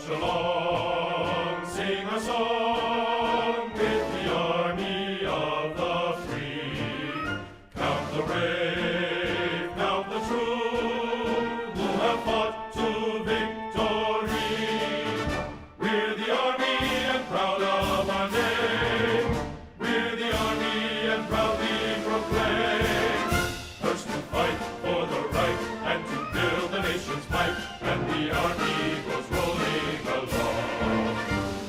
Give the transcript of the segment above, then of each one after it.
march along, sing a song with the army of the free. Count the brave, count the true, who have fought to victory. We're the army and proud of our name. We're the army and proudly proclaim. First to fight for the right and to build the nation's might. And the army goes rolling along.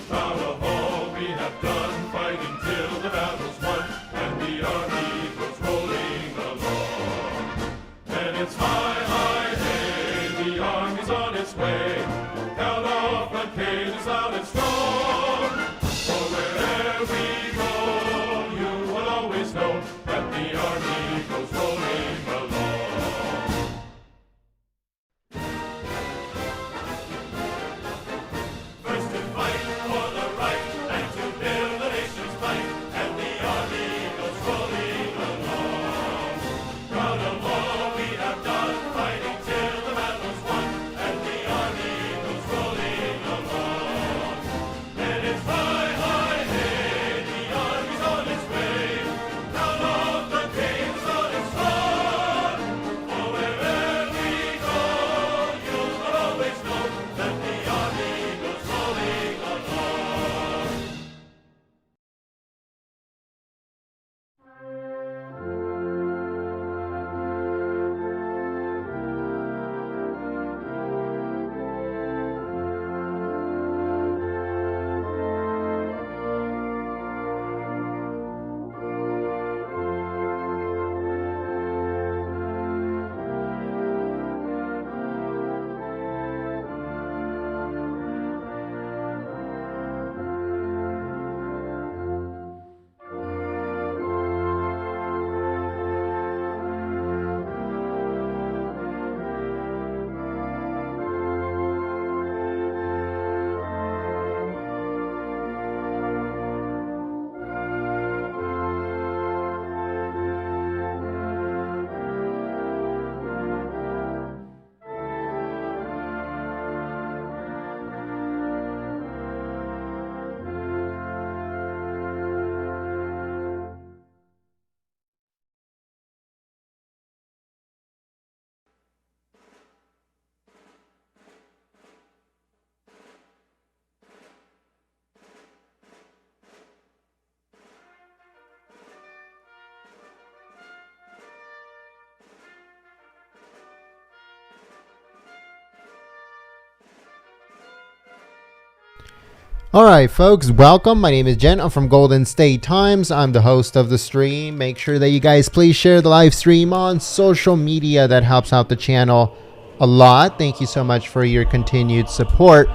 Proud of all we have done, fighting till the battle's won. And the army goes rolling along. And it's high, high, hey, the army's on its way. Count off the cages loud and strong. For wherever we go, you will always know that the army goes rolling along. First to fight for the right and to build the nation's might, and the army goes rolling along. Proud of all we have done, fighting till the battle's won, and the army goes rolling along. And it's high, high, hey, the army's on its way. Count off the canes on its front. For wherever we go, you will always know that the army goes rolling along. Alright folks, welcome. My name is Jen. I'm from Golden State Times. I'm the host of the stream. Make sure that you guys please share the live stream on social media. That helps out the channel a lot. Thank you so much for your continued support.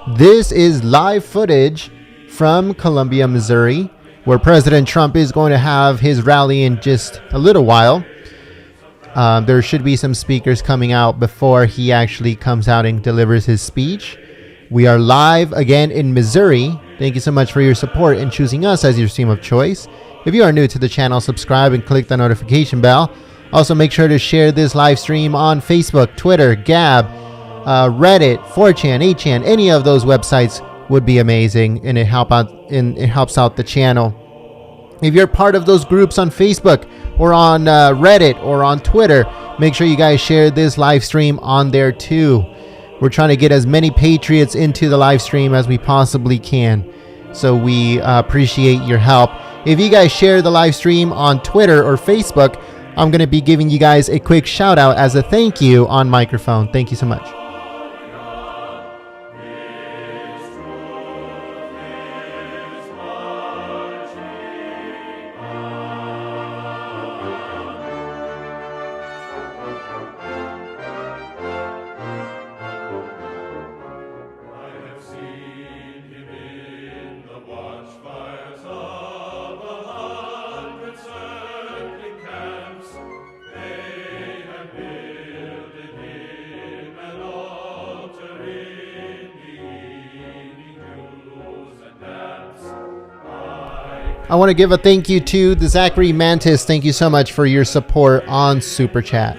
This is live footage from Columbia, Missouri, where President Trump is going to have his rally in just a little while. There should be some speakers coming out before he actually comes out and delivers his speech. We are live again in Missouri. Thank you so much for your support and choosing us as your stream of choice. If you are new to the channel, subscribe and click the notification bell. Also, make sure to share this live stream on Facebook, Twitter, Gab, Reddit, 4chan, 8chan. Any of those websites would be amazing, and it helps out the channel. If you're part of those groups on Facebook or on Reddit or on Twitter, make sure you guys share this live stream on there too. We're trying to get as many Patriots into the live stream as we possibly can. So we appreciate your help. If you guys share the live stream on Twitter or Facebook, I'm going to be giving you guys a quick shout out as a thank you on microphone. Thank you so much. I want to give a thank you to the Zachary Mantis. Thank you so much for your support on Super Chat.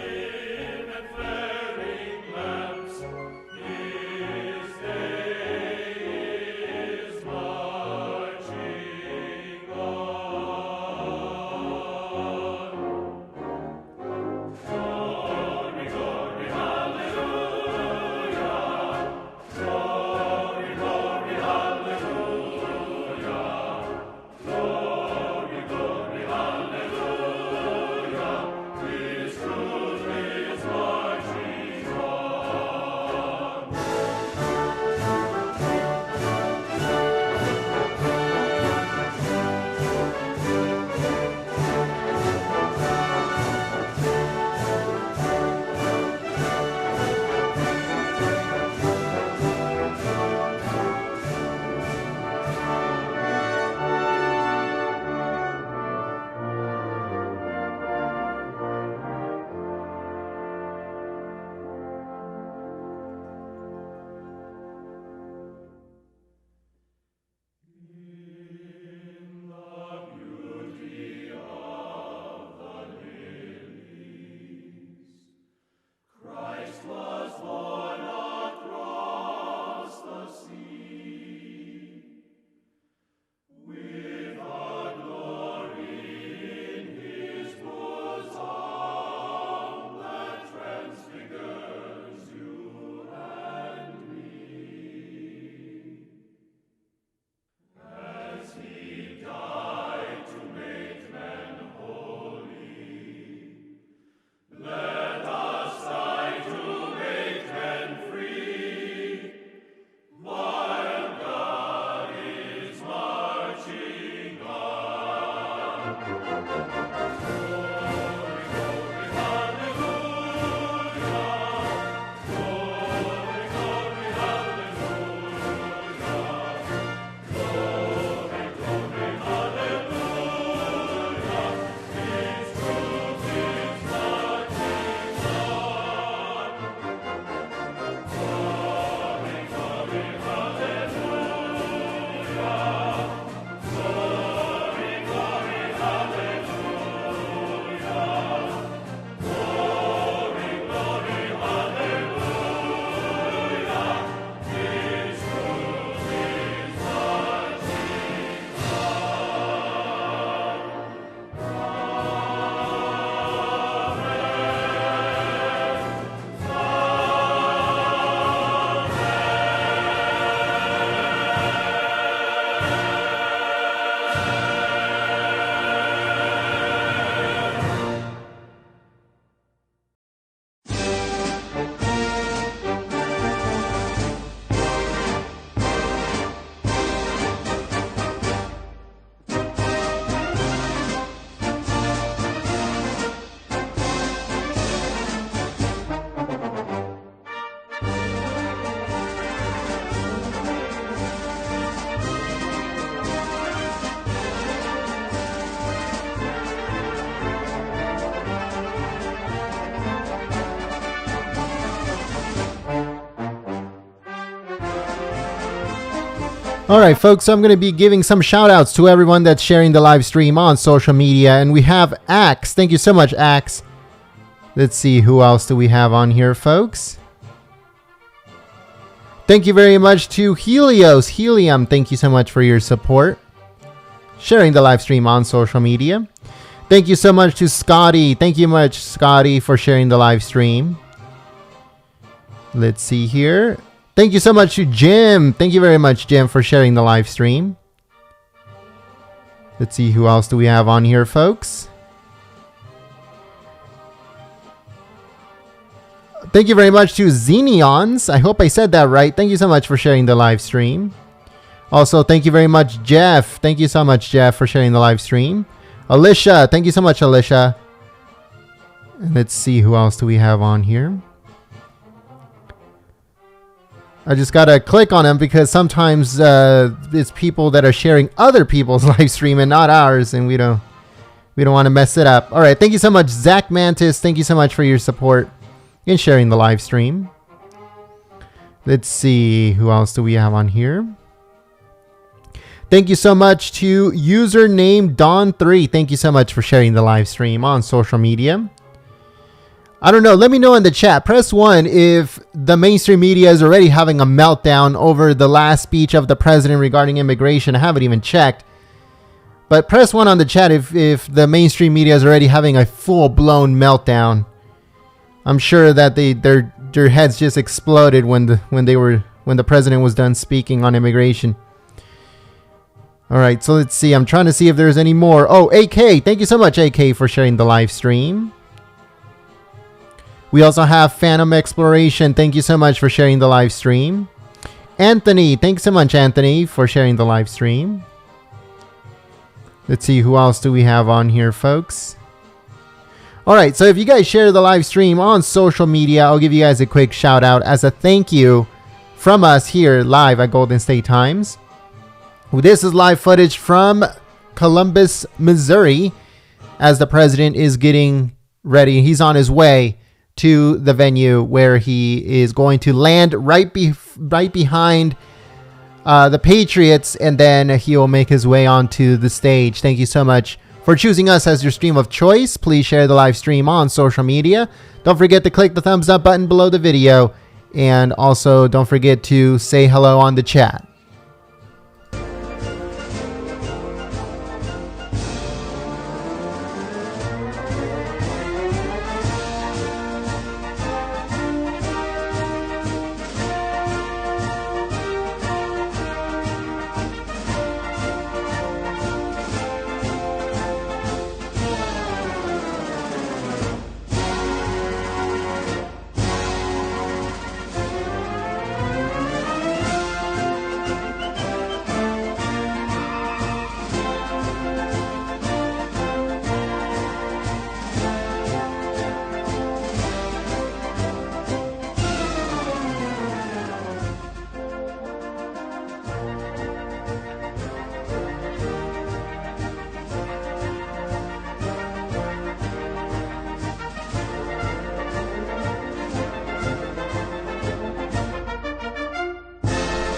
All right, folks, so I'm going to be giving some shout outs to everyone that's sharing the live stream on social media. And we have Axe. Thank you so much, Axe. Let's see, who else do we have on here, folks? Thank you very much to Helios. Helium, thank you so much for your support. Sharing the live stream on social media. Thank you so much to Scotty. Thank you much, Scotty, for sharing the live stream. Let's see here. Thank you so much to Jim. Thank you very much, Jim, for sharing the live stream. Let's see, who else do we have on here, folks? Thank you very much to Xenions. I hope I said that right. Thank you so much for sharing the live stream. Also, thank you very much, Jeff. Thank you so much, Jeff, for sharing the live stream. Alicia. Thank you so much, Alicia. And let's see, who else do we have on here? I just gotta click on them because sometimes it's people that are sharing other people's live stream and not ours, and we don't want to mess it up. All right, thank you so much, Zach Mantis. Thank you so much for your support in sharing the live stream. Let's see, who else do we have on here? Thank you so much to username Don3. Thank you so much for sharing the live stream on social media. I don't know. Let me know in the chat. Press 1 if the mainstream media is already having a meltdown over the last speech of the president regarding immigration. I haven't even checked. But press 1 on the chat if the mainstream media is already having a full-blown meltdown. I'm sure that their heads just exploded when the president was done speaking on immigration. All right, so let's see. I'm trying to see if there's any more. Oh, AK. Thank you so much, AK, for sharing the live stream. We also have Phantom Exploration. Thank you so much for sharing the live stream. Anthony. Thanks so much, Anthony, for sharing the live stream. Let's see, who else do we have on here, folks? All right, so if you guys share the live stream on social media, I'll give you guys a quick shout out as a thank you from us here live at Golden State Times. This is live footage from Columbus, Missouri, as the president is getting ready. He's on his way to the venue where he is going to land right behind the Patriots, and then he'll make his way onto the stage. Thank you so much for choosing us as your stream of choice. Please share the live stream on social media. Don't forget to click the thumbs up button below the video, and also don't forget to say hello on the chat.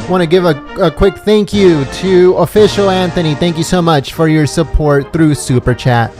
Want to give a quick thank you to Official Anthony. Thank you so much for your support through Super Chat.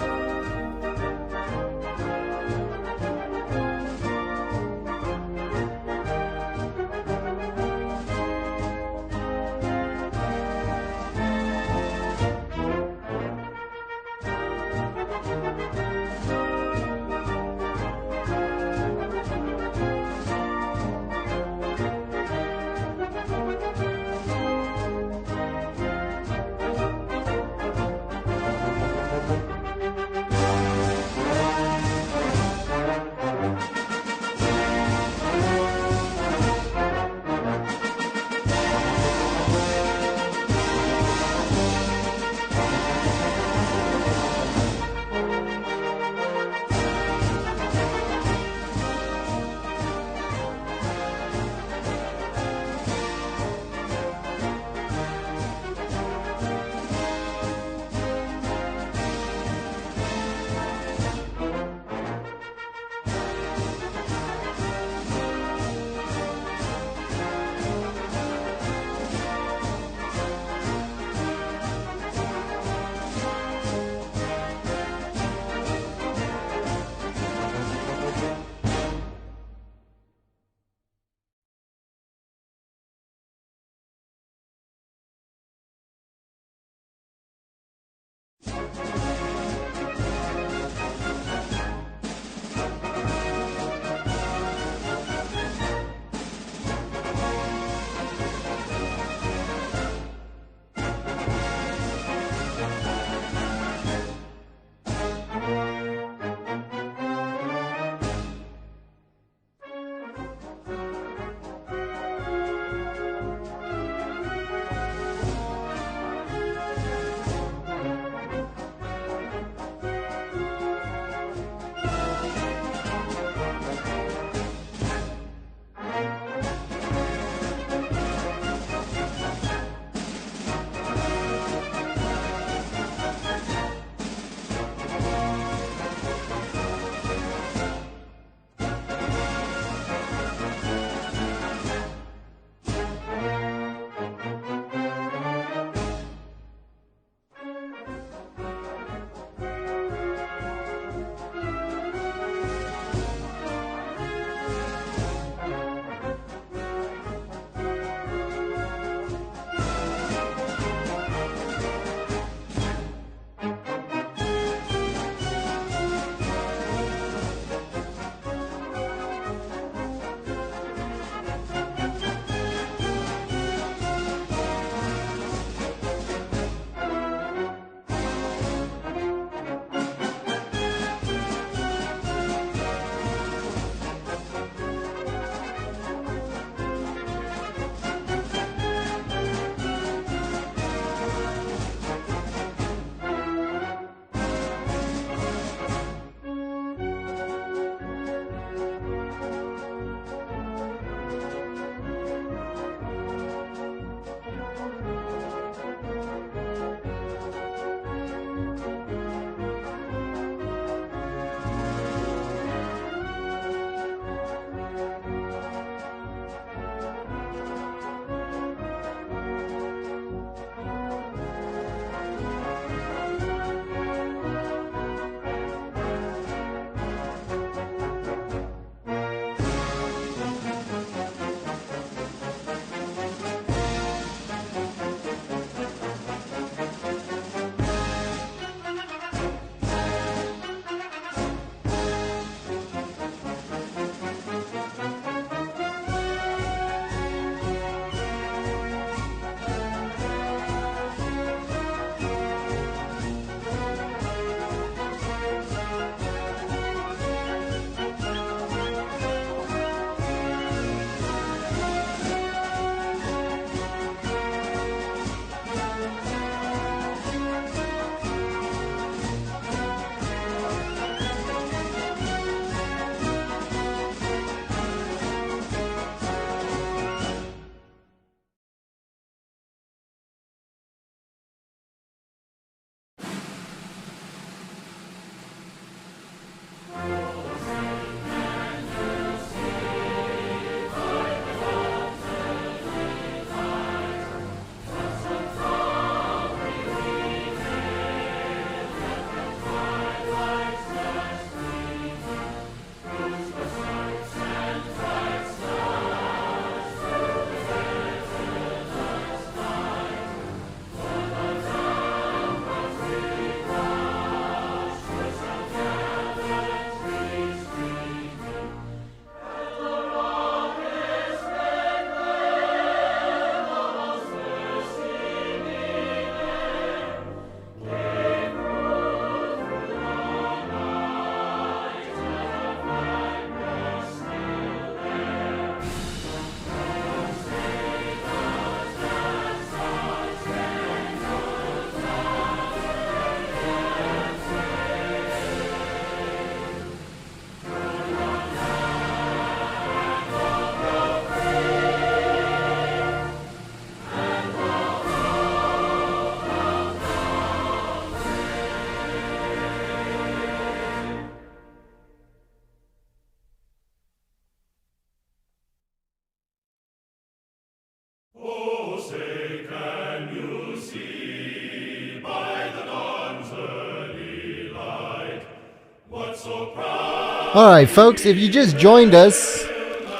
All right, folks, if you just joined us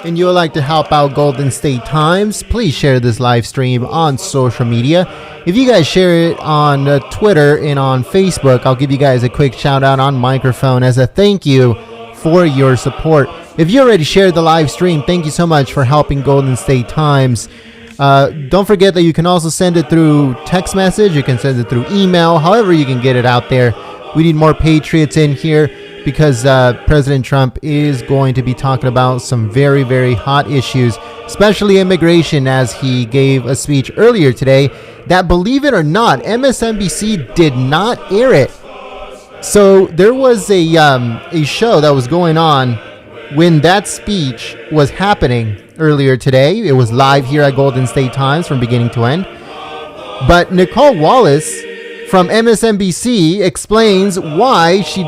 and you would like to help out Golden State Times, please share this live stream on social media. If you guys share it on Twitter and on Facebook, I'll give you guys a quick shout out on microphone as a thank you for your support. If you already shared the live stream, thank you so much for helping Golden State Times. Don't forget that you can also send it through text message. You can send it through email, however you can get it out there. We need more Patriots in here because President Trump is going to be talking about some very, very hot issues, especially immigration, as he gave a speech earlier today that, believe it or not, MSNBC did not air it. So there was a show that was going on when that speech was happening earlier today. It was live here at Golden State Times from beginning to end. But Nicole Wallace from MSNBC explains why she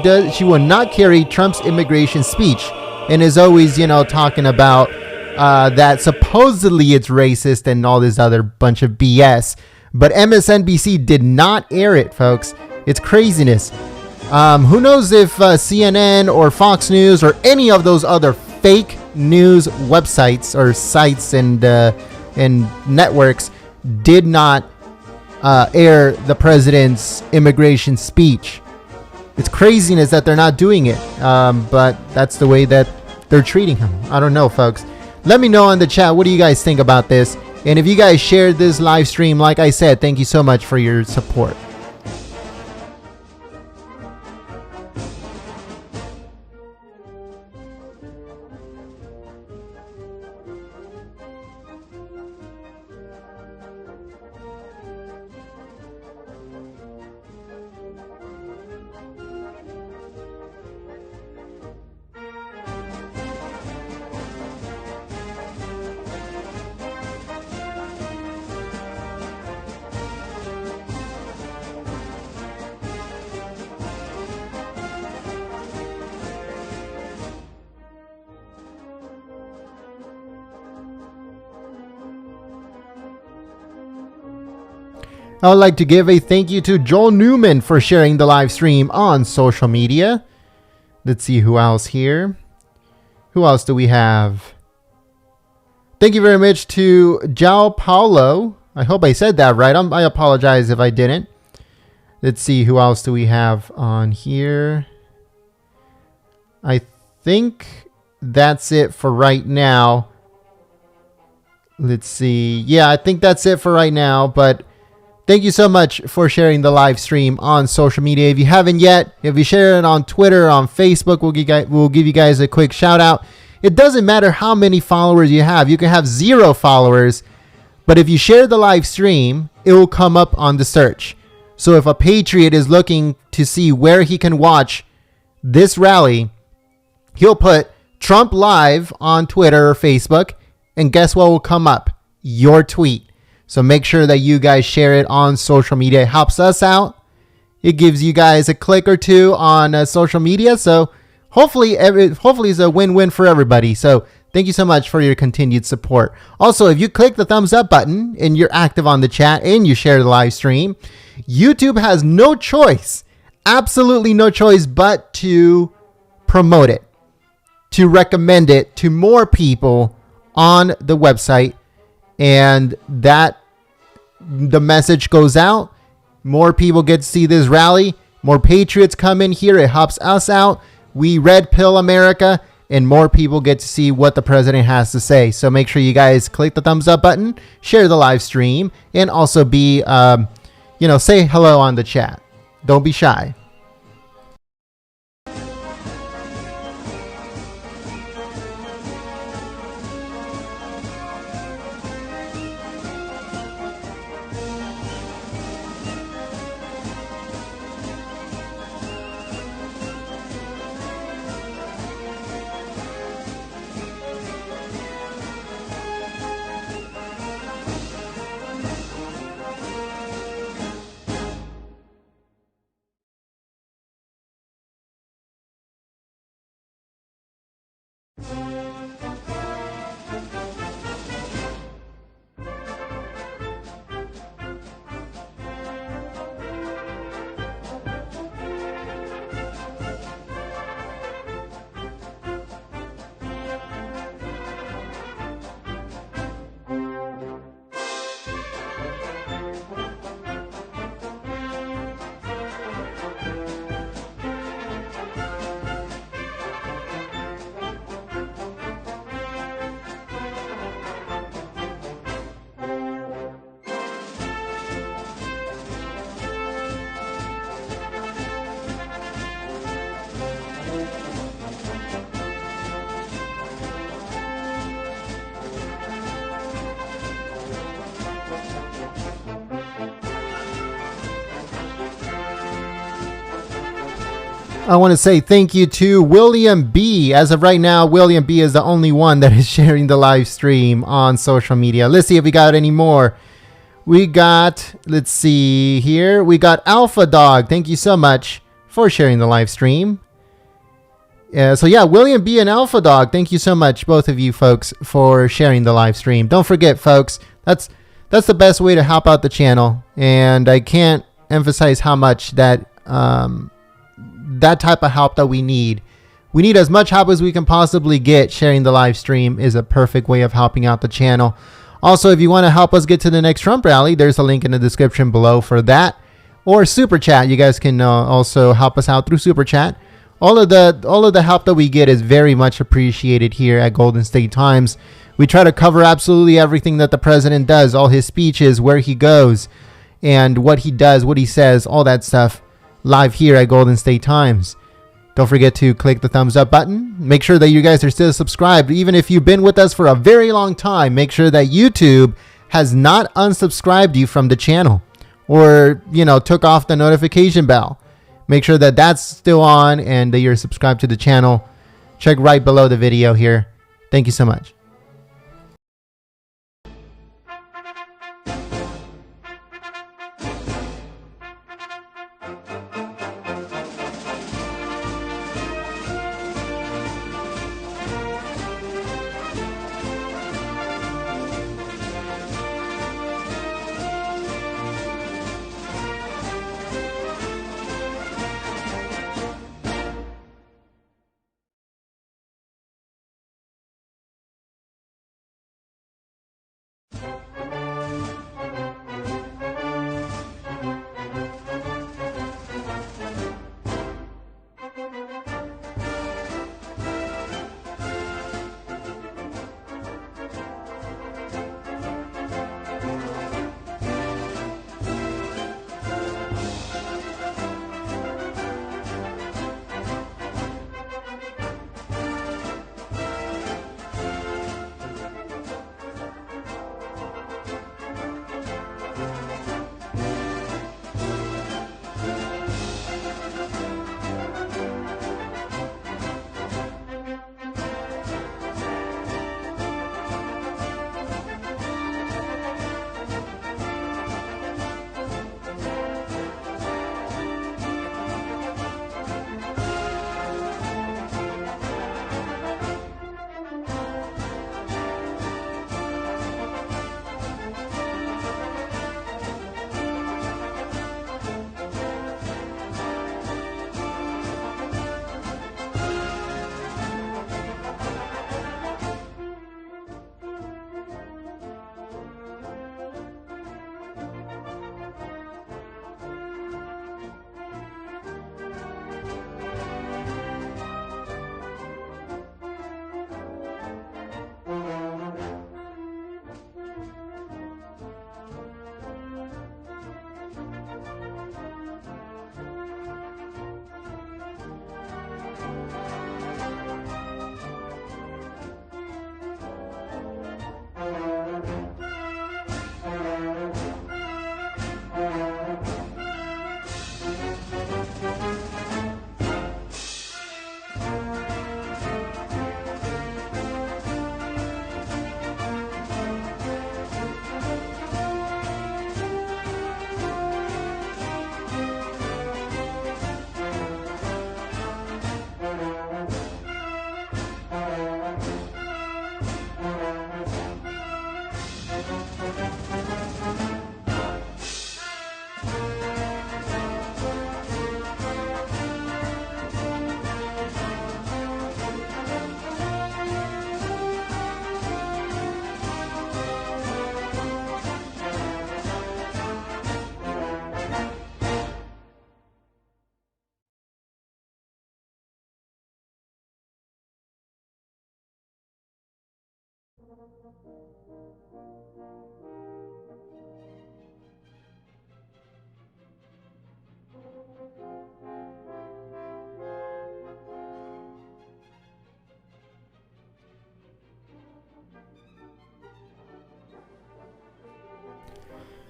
will not carry Trump's immigration speech, and is always, talking about that supposedly it's racist and all this other bunch of BS. But MSNBC did not air it, folks. It's craziness. Who knows if CNN or Fox News or any of those other fake news websites or sites and networks did not air the president's immigration speech. It's craziness that they're not doing it, but that's the way that they're treating him. I don't know, folks. Let me know in the chat, what do you guys think about this? And if you guys shared this live stream, like I said, thank you so much for your support. I would like to give a thank you to Joel Newman for sharing the live stream on social media. Let's see who else here. Who else do we have? Thank you very much to Jao Paulo. I hope I said that right. I apologize if I didn't. Let's see, who else do we have on here? I think that's it for right now. Let's see. Yeah, I think that's it for right now, but thank you so much for sharing the live stream on social media. If you haven't yet, if you share it on Twitter, on Facebook, we'll give you guys a quick shout out. It doesn't matter how many followers you have. You can have 0 followers, but if you share the live stream, it will come up on the search. So if a Patriot is looking to see where he can watch this rally, he'll put Trump Live on Twitter or Facebook, and guess what will come up? Your tweet. So make sure that you guys share it on social media. It helps us out. It gives you guys a click or two on social media. So hopefully it's a win-win for everybody. So thank you so much for your continued support. Also, if you click the thumbs up button and you're active on the chat and you share the live stream, YouTube has no choice, absolutely no choice, but to promote it, to recommend it to more people on the website. And that the message goes out. More people get to see this rally. More Patriots come in here. It helps us out. We red pill America, and more people get to see what the president has to say. So make sure you guys click the thumbs up button, share the live stream, and also be, say hello on the chat. Don't be shy. I want to say thank you to William B. As of right now, William B is the only one that is sharing the live stream on social media. Let's see if we got any more. We got, let's see here. We got Alpha Dog. Thank you so much for sharing the live stream. So yeah, William B and Alpha Dog, thank you so much, both of you folks, for sharing the live stream. Don't forget, folks, that's the best way to help out the channel. And I can't emphasize how much that that type of help that we need. We need as much help as we can possibly get. Sharing the live stream is a perfect way of helping out the channel. Also, if you want to help us get to the next Trump rally, there's a link in the description below for that. Or Super Chat. You guys can also help us out through Super Chat. All of the help that we get is very much appreciated here at Golden State Times. We try to cover absolutely everything that the president does, all his speeches, where he goes, and what he does, what he says, all that stuff, live here at Golden State Times. Don't forget to click the thumbs up button. Make sure that you guys are still subscribed. Even if you've been with us for a very long time, make sure that YouTube has not unsubscribed you from the channel or, took off the notification bell. Make sure that that's still on and that you're subscribed to the channel. Check right below the video here. Thank you so much.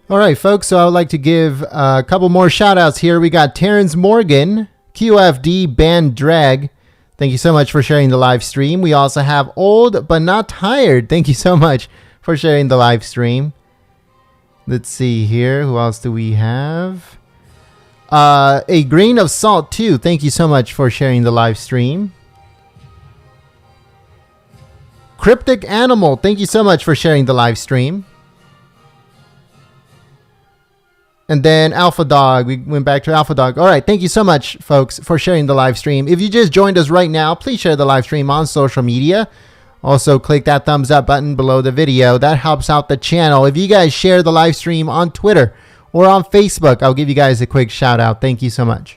All right, folks, so I would like to give a couple more shout outs here. We got Terrence Morgan, QFD Band Drag. Thank you so much for sharing the live stream. We also have Old But Not Tired. Thank you so much for sharing the live stream. Let's see here. Who else do we have? A Grain of Salt too. Thank you so much for sharing the live stream. Cryptic Animal. Thank you so much for sharing the live stream. And then Alpha Dog. We went back to Alpha Dog. All right. Thank you so much, folks, for sharing the live stream. If you just joined us right now, please share the live stream on social media. Also, click that thumbs up button below the video. That helps out the channel. If you guys share the live stream on Twitter or on Facebook, I'll give you guys a quick shout out. Thank you so much.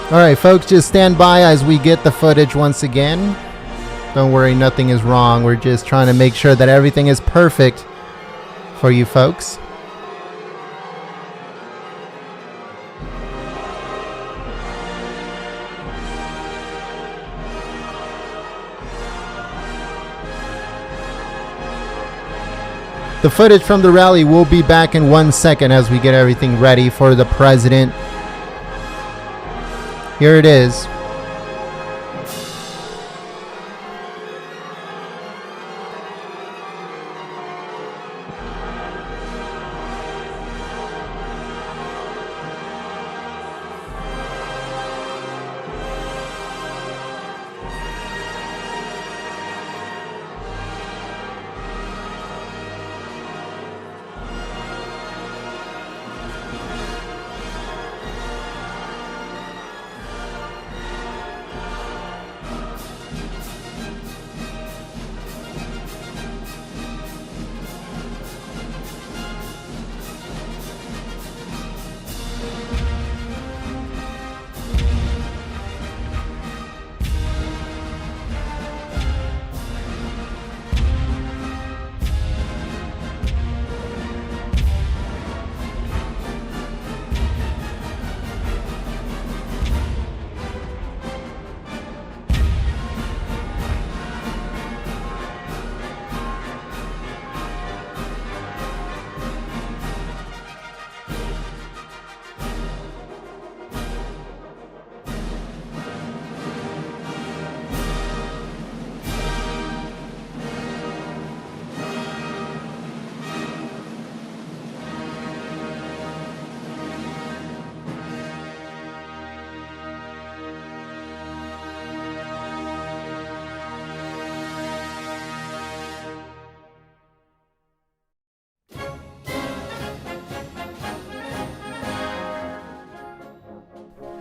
All right, folks, just stand by as we get the footage once again. Don't worry, nothing is wrong. We're just trying to make sure that everything is perfect for you folks. The footage from the rally will be back in 1 second as we get everything ready for the president. Here it is.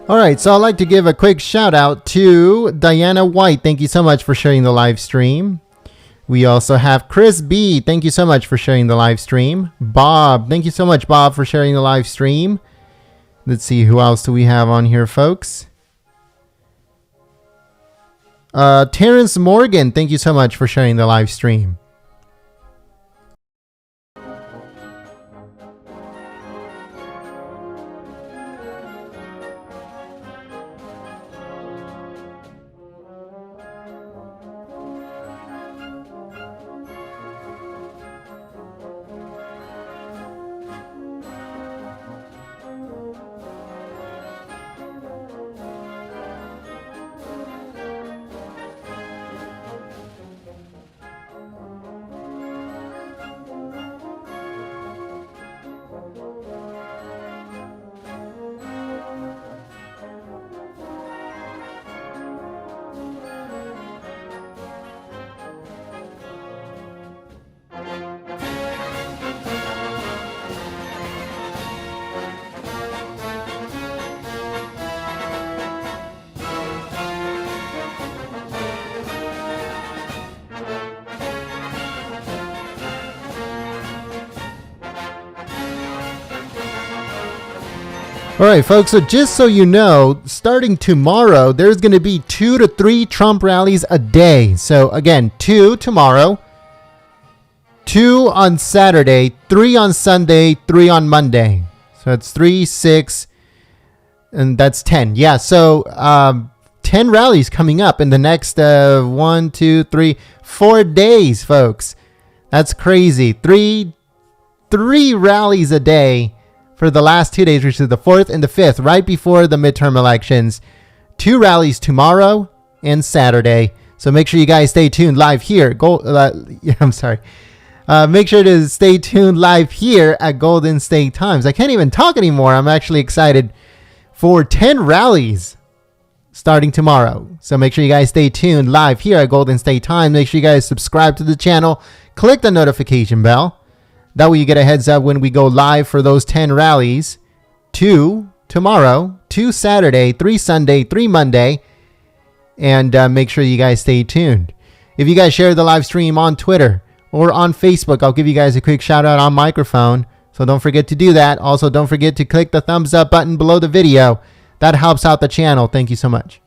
All right, so I'd like to give a quick shout out to Diana White. Thank you so much for sharing the live stream. We also have Chris B. Thank you so much for sharing the live stream. Bob. Thank you so much, Bob, for sharing the live stream. Let's see, who else do we have on here, folks? Terrence Morgan. Thank you so much for sharing the live stream. All right, folks, so just so you know, starting tomorrow, there's going to be 2 to 3 Trump rallies a day. So, again, 2 tomorrow, 2 on Saturday, 3 on Sunday, 3 on Monday. So, it's 3, 6, and that's 10. Yeah, so 10 rallies coming up in the next 1, 2, 3, 4 days, folks. That's crazy. Three rallies a day for the last 2 days, which is the 4th and the 5th, right before the midterm elections. 2 rallies tomorrow and Saturday. So make sure you guys stay tuned live here. Make sure to stay tuned live here at Golden State Times. I can't even talk anymore. I'm actually excited for 10 rallies starting tomorrow. So make sure you guys stay tuned live here at Golden State Times. Make sure you guys subscribe to the channel. Click the notification bell. That way you get a heads up when we go live for those 10 rallies. 2 tomorrow, 2 Saturday, 3 Sunday, 3 Monday. And make sure you guys stay tuned. If you guys share the live stream on Twitter or on Facebook, I'll give you guys a quick shout out on microphone. So don't forget to do that. Also, don't forget to click the thumbs up button below the video. That helps out the channel. Thank you so much.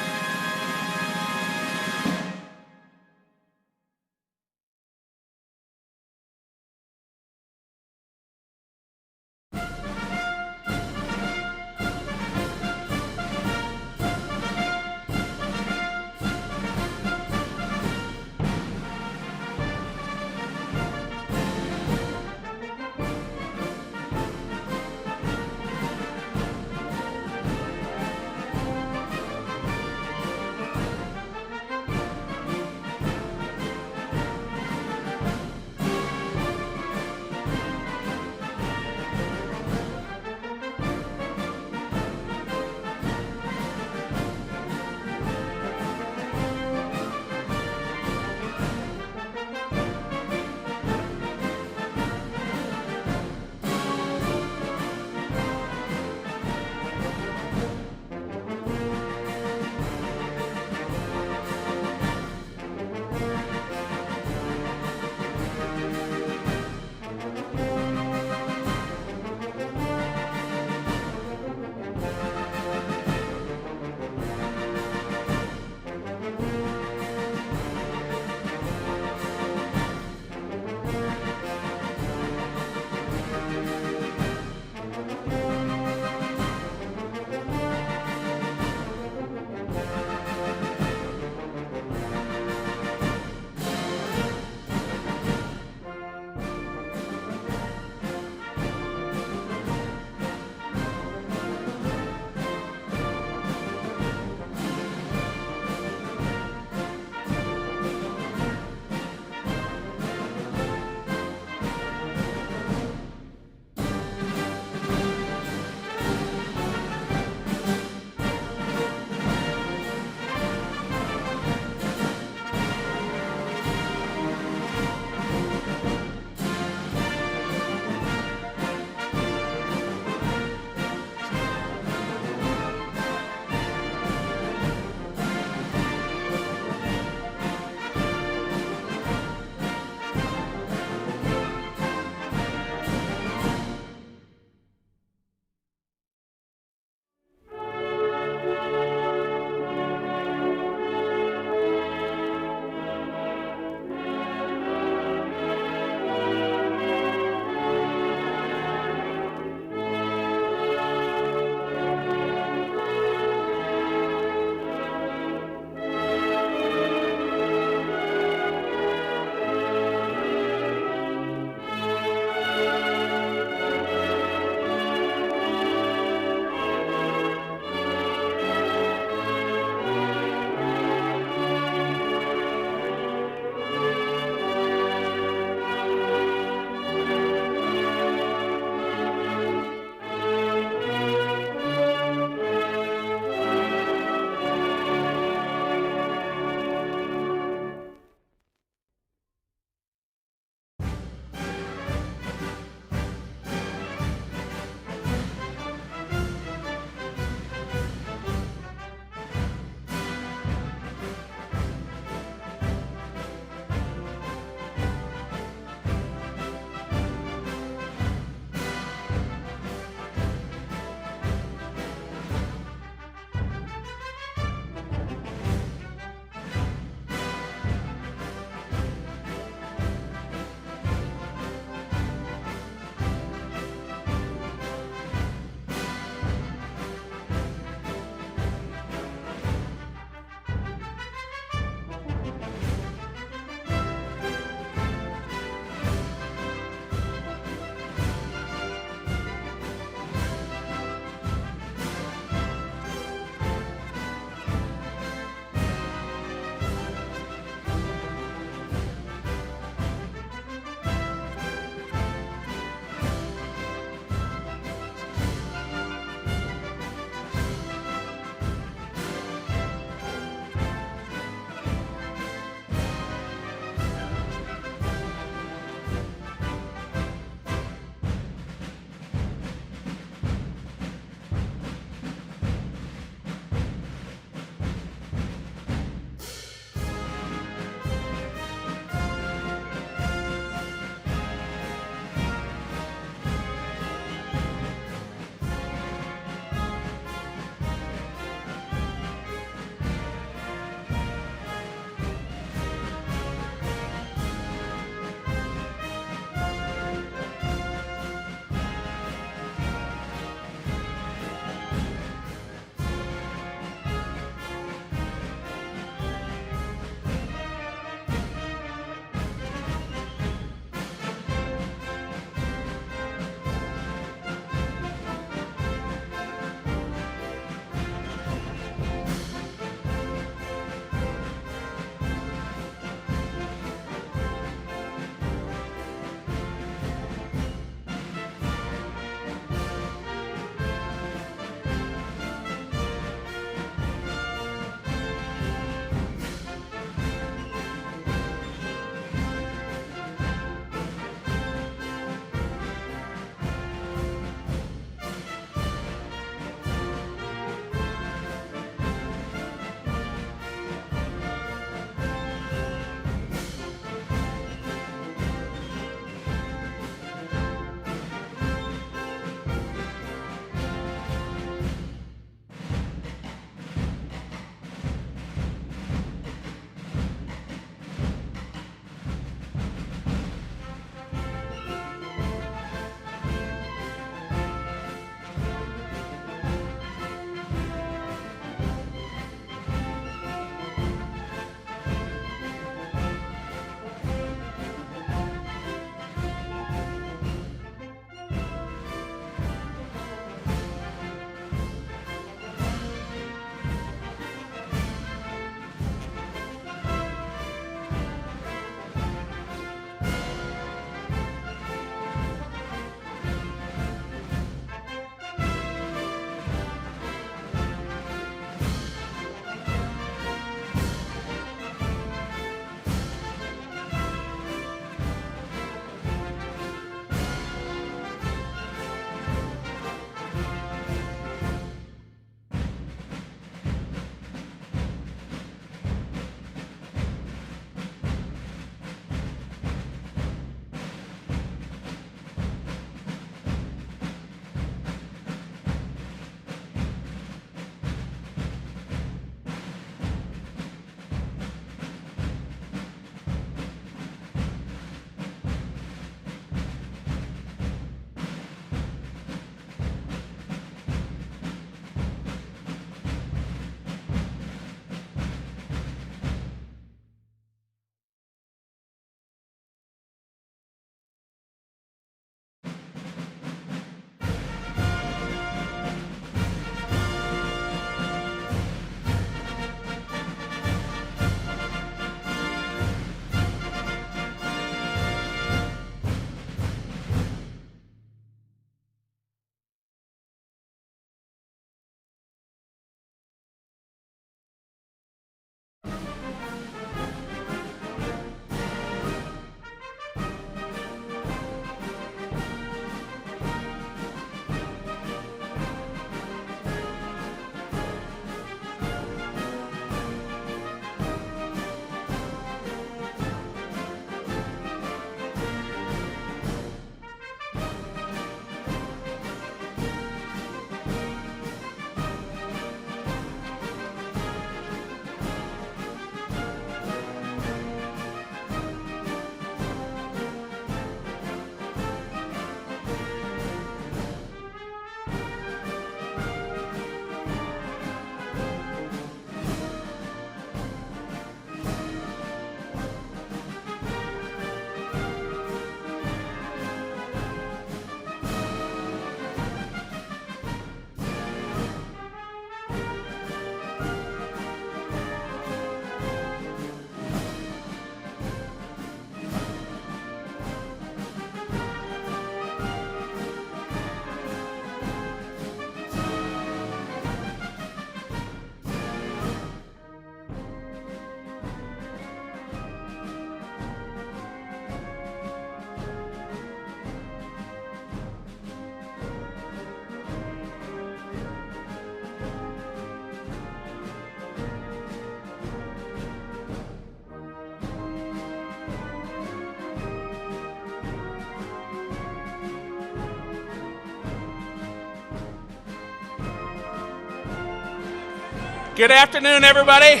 Good afternoon, everybody.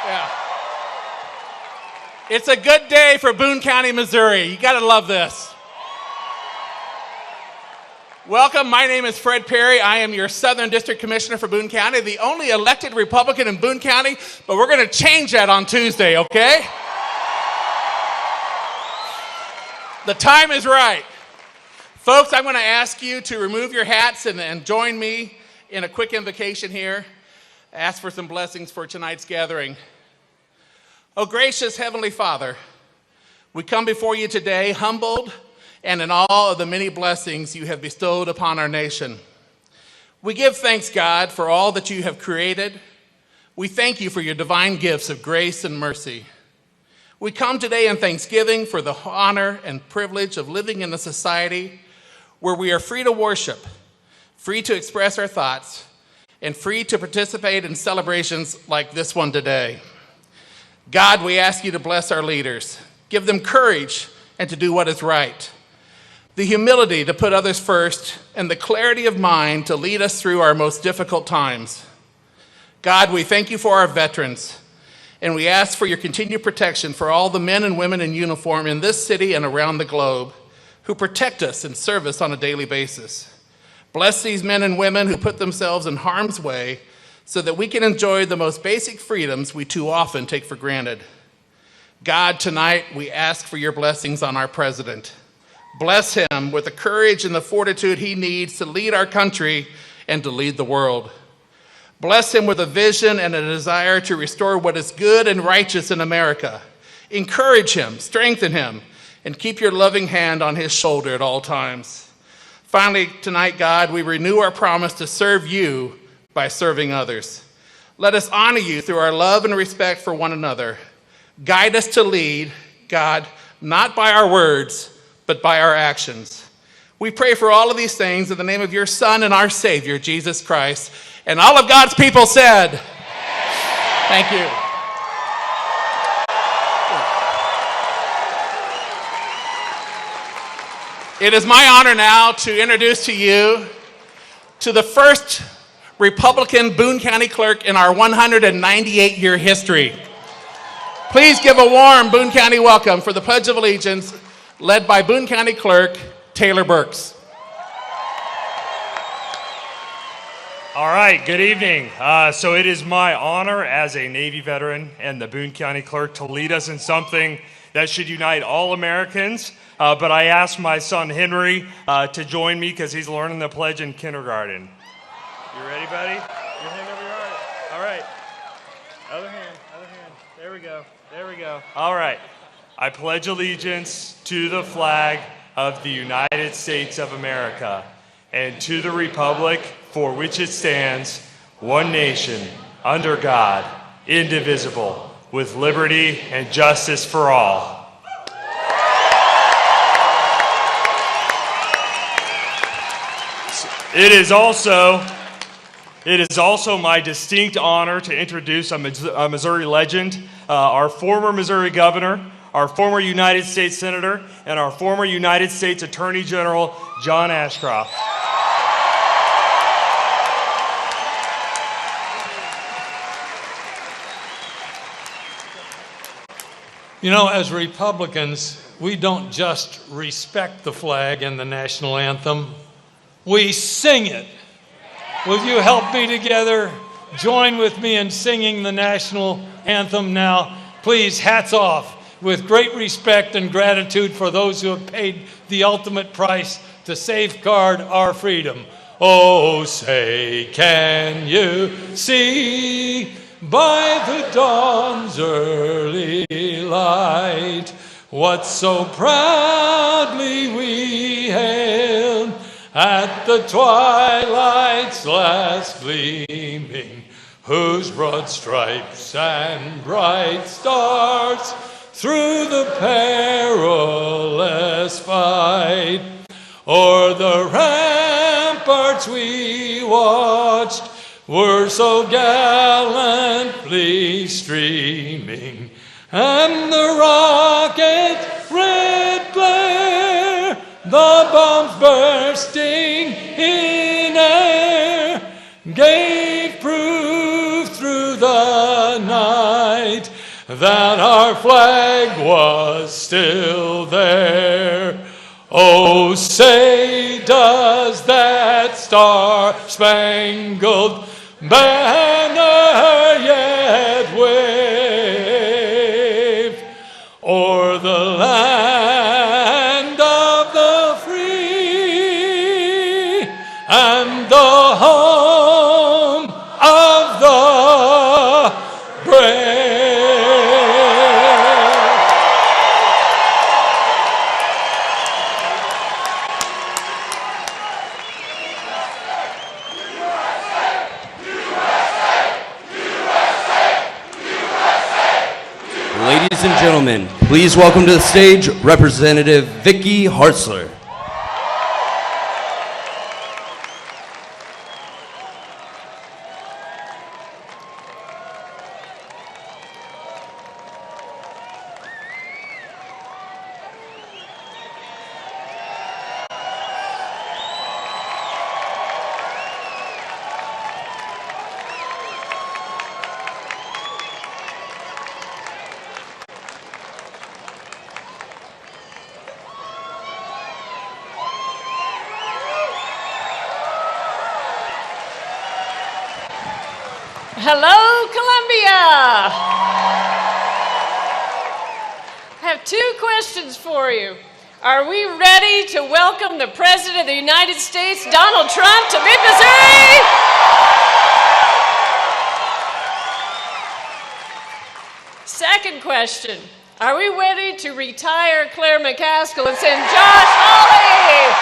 Yeah. It's a good day for Boone County, Missouri. You got to love this. Welcome. My name is Fred Perry. I am your Southern District Commissioner for Boone County, the only elected Republican in Boone County, but we're going to change that on Tuesday, okay? The time is right. Folks, I'm going to ask you to remove your hats and join me in a quick invocation here. Ask for some blessings for tonight's gathering. Oh, gracious Heavenly Father, we come before you today humbled and in awe of the many blessings you have bestowed upon our nation. We give thanks, God, for all that you have created. We thank you for your divine gifts of grace and mercy. We come today in thanksgiving for the honor and privilege of living in a society where we are free to worship, free to express our thoughts, and free to participate in celebrations like this one today. God, we ask you to bless our leaders, give them courage and to do what is right, the humility to put others first, and the clarity of mind to lead us through our most difficult times. God, we thank you for our veterans, and we ask for your continued protection for all the men and women in uniform in this city and around the globe who protect us and serve us on a daily basis. Bless these men and women who put themselves in harm's way so that we can enjoy the most basic freedoms we too often take for granted. God, tonight we ask for your blessings on our president. Bless him with the courage and the fortitude he needs to lead our country and to lead the world. Bless him with a vision and a desire to restore what is good and righteous in America. Encourage him, strengthen him, and keep your loving hand on his shoulder at all times. Finally, tonight, God, we renew our promise to serve you by serving others. Let us honor you through our love and respect for one another. Guide us to lead, God, not by our words, but by our actions. We pray for all of these things in the name of your Son and our Savior, Jesus Christ. And all of God's people said, amen. Thank you. It is my honor now to introduce to you to the first Republican Boone County clerk in our 198-year history. Please give a warm Boone County welcome for the Pledge of Allegiance, led by Boone County Clerk Taylor Burks. All right, good evening. So it is my honor as a Navy veteran and the Boone County Clerk to lead us in something that should unite all Americans. But I asked my son Henry to join me because he's learning the pledge in kindergarten. You ready, buddy? Your hand over your heart. All right. Other hand. There we go. All right. I pledge allegiance to the flag of the United States of America and to the republic for which it stands, one nation, under God, indivisible, with liberty and justice for all. It is also my distinct honor to introduce a Missouri legend, our former Missouri governor, our former United States Senator, and our former United States Attorney General, John Ashcroft. You know, as Republicans, we don't just respect the flag and the national anthem, we sing it. Will you help me together? Join with me in singing the national anthem now. Please, hats off, with great respect and gratitude for those who have paid the ultimate price to safeguard our freedom. Oh, say, can you see by the dawn's early light what so proudly we hailed at the twilight's last gleaming, whose broad stripes and bright stars through the perilous fight o'er the ramparts we watched were so gallantly streaming, and the rocket red glare, the bombs bursting in air, gave proof that our flag was still there. Oh, say does that star-spangled banner yet wave o'er the land of the free and the home of the brave. Ladies and gentlemen, please welcome to the stage Representative Vicky Hartzler. Hello, Columbia! I have two questions for you. Are we ready to welcome the President of the United States, Donald Trump, to mid-Missouri? Second question. Are we ready to retire Claire McCaskill and send Josh Hawley?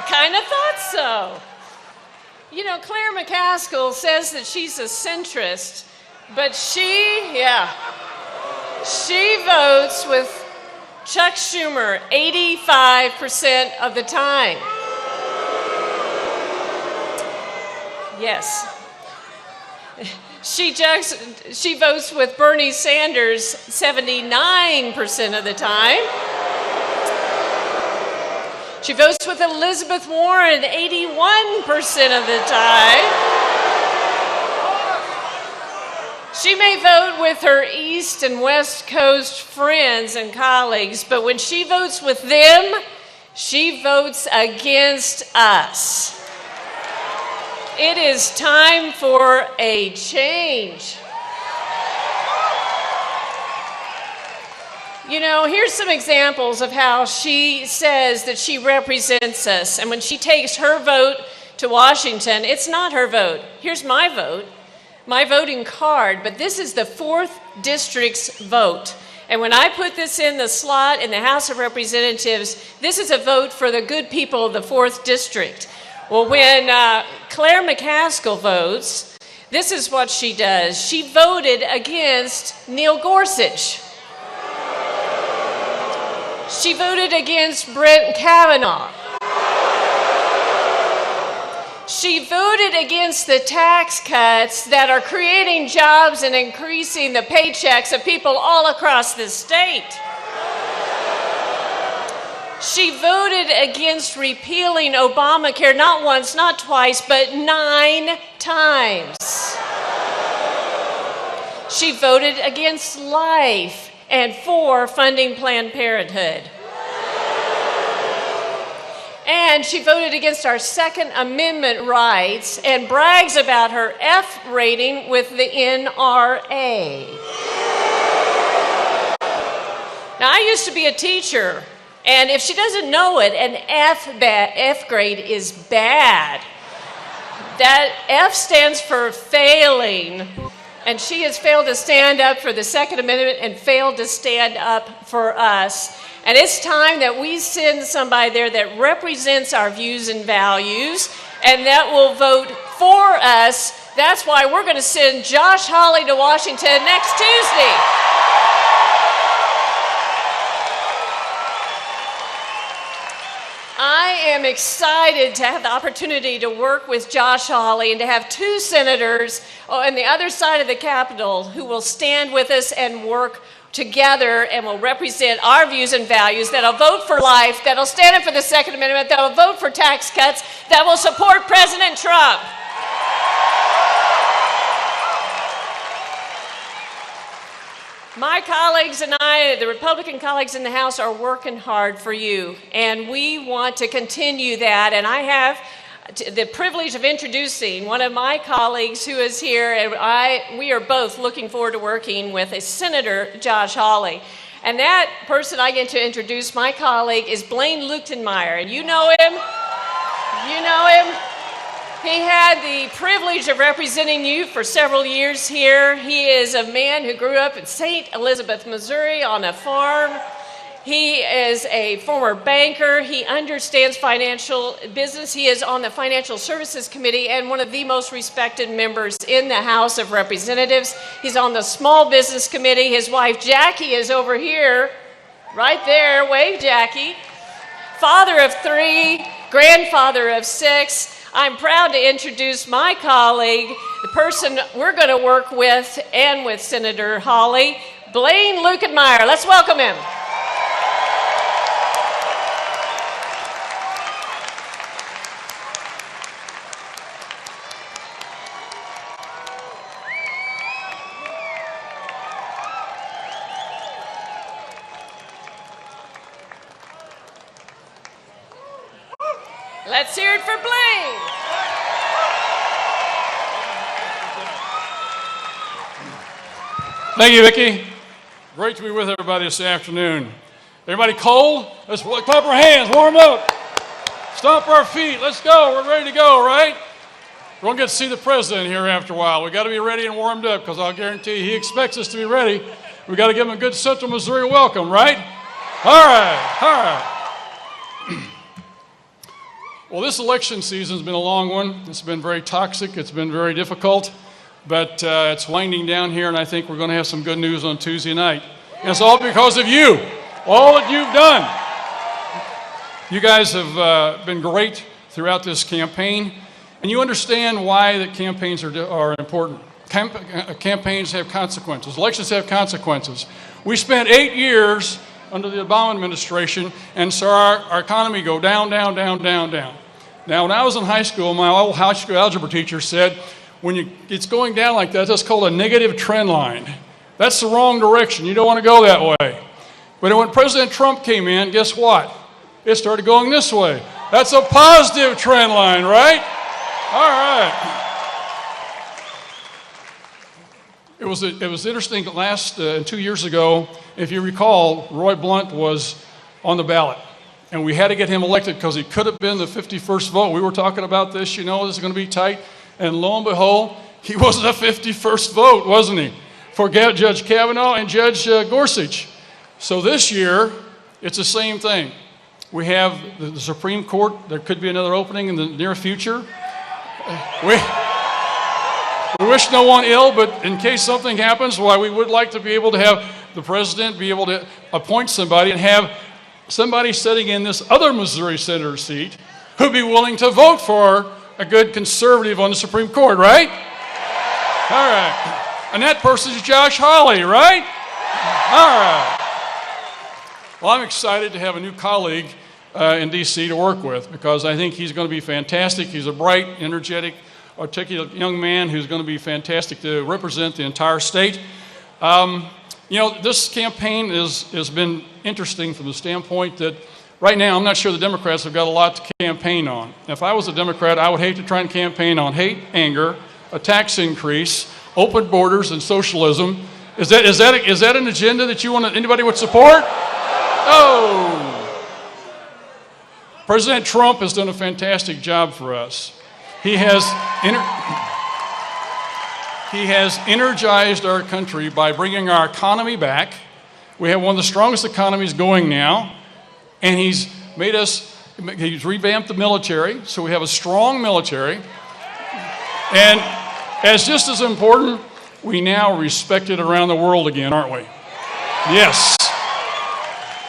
Kind of thought so. You know, Claire McCaskill says that she's a centrist, but she votes with Chuck Schumer 85% of the time. Yes. She votes with Bernie Sanders 79% of the time. She votes with Elizabeth Warren 81% of the time. She may vote with her East and West Coast friends and colleagues, but when she votes with them, she votes against us. It is time for a change. You know, here's some examples of how she says that she represents us. And when she takes her vote to Washington, it's not her vote. Here's my vote, my voting card, but this is the 4th District's vote. And when I put this in the slot in the House of Representatives, this is a vote for the good people of the 4th District. Well, when Claire McCaskill votes, this is what she does. She voted against Neil Gorsuch. She voted against Brett Kavanaugh. She voted against the tax cuts that are creating jobs and increasing the paychecks of people all across the state. She voted against repealing Obamacare not once, not twice, but 9 times. She voted against life and for funding Planned Parenthood. And she voted against our Second Amendment rights and brags about her F rating with the NRA. Now, I used to be a teacher, and if she doesn't know it, an F grade is bad. That F stands for failing. And she has failed to stand up for the Second Amendment and failed to stand up for us. And it's time that we send somebody there that represents our views and values and that will vote for us. That's why we're going to send Josh Hawley to Washington next Tuesday. I am excited to have the opportunity to work with Josh Hawley and to have 2 senators on the other side of the Capitol who will stand with us and work together and will represent our views and values, that'll vote for life, that'll stand up for the Second Amendment, that'll vote for tax cuts, that will support President Trump. My colleagues and I, the Republican colleagues in the House, are working hard for you, and we want to continue that. And I have the privilege of introducing one of my colleagues who is here, and we are both looking forward to working with a Senator Josh Hawley. And that person I get to introduce, my colleague, is Blaine Luetkemeyer. And you know him? You know him? He had the privilege of representing you for several years here. He is a man who grew up in St. Elizabeth, Missouri on a farm. He is a former banker. He understands financial business. He is on the Financial Services Committee and one of the most respected members in the House of Representatives. He's on the Small Business Committee. His wife, Jackie, is over here, right there. Wave, Jackie. Father of 3, grandfather of 6. I'm proud to introduce my colleague, the person we're going to work with and with Senator Hawley, Blaine Luetkemeyer. Let's welcome him. Let's hear it for Blaine. Thank you, Vicky. Great to be with everybody this afternoon. Everybody cold? Let's clap our hands, warm up. Stomp our feet. Let's go. We're ready to go, right? We're going to get to see the president here after a while. We've got to be ready and warmed up because I'll guarantee you he expects us to be ready. We've got to give him a good Central Missouri welcome, right? All right. All right. Well, this election season's been a long one. It's been very toxic. It's been very difficult. But it's winding down here, and I think we're going to have some good news on Tuesday night. And it's all because of you, all that you've done. You guys have been great throughout this campaign, and you understand why the campaigns are important. Campaigns have consequences. Elections have consequences. We spent 8 years under the Obama administration and saw our economy go down, down, down, down, down. Now, when I was in high school, my old high school algebra teacher said, when it's going down like that, that's called a negative trend line. That's the wrong direction. You don't want to go that way. But when President Trump came in, guess what? It started going this way. That's a positive trend line, right? All right. It was interesting that 2 years ago, if you recall, Roy Blunt was on the ballot. And we had to get him elected because he could have been the 51st vote. We were talking about this, this is going to be tight. And lo and behold, he was the 51st vote, wasn't he? For Judge Kavanaugh and Judge Gorsuch. So this year, it's the same thing. We have the Supreme Court. There could be another opening in the near future. We wish no one ill, but in case something happens, why we would like to be able to have the president be able to appoint somebody and have somebody sitting in this other Missouri senator seat who'd be willing to vote for a good conservative on the Supreme Court, right? All right. And that person is Josh Hawley, right? All right. Well, I'm excited to have a new colleague in D.C. to work with because I think he's going to be fantastic. He's a bright, energetic, articulate young man who's going to be fantastic to represent the entire state. This campaign has been interesting from the standpoint that right now I'm not sure the Democrats have got a lot to campaign on. If I was a Democrat, I would hate to try and campaign on hate, anger, a tax increase, open borders, and socialism. Is that an agenda that anybody would support? Oh! President Trump has done a fantastic job for us. He has energized our country by bringing our economy back. We have one of the strongest economies going now, and he's revamped the military, so we have a strong military. And as just as important, we now respect it around the world again, aren't we? Yes.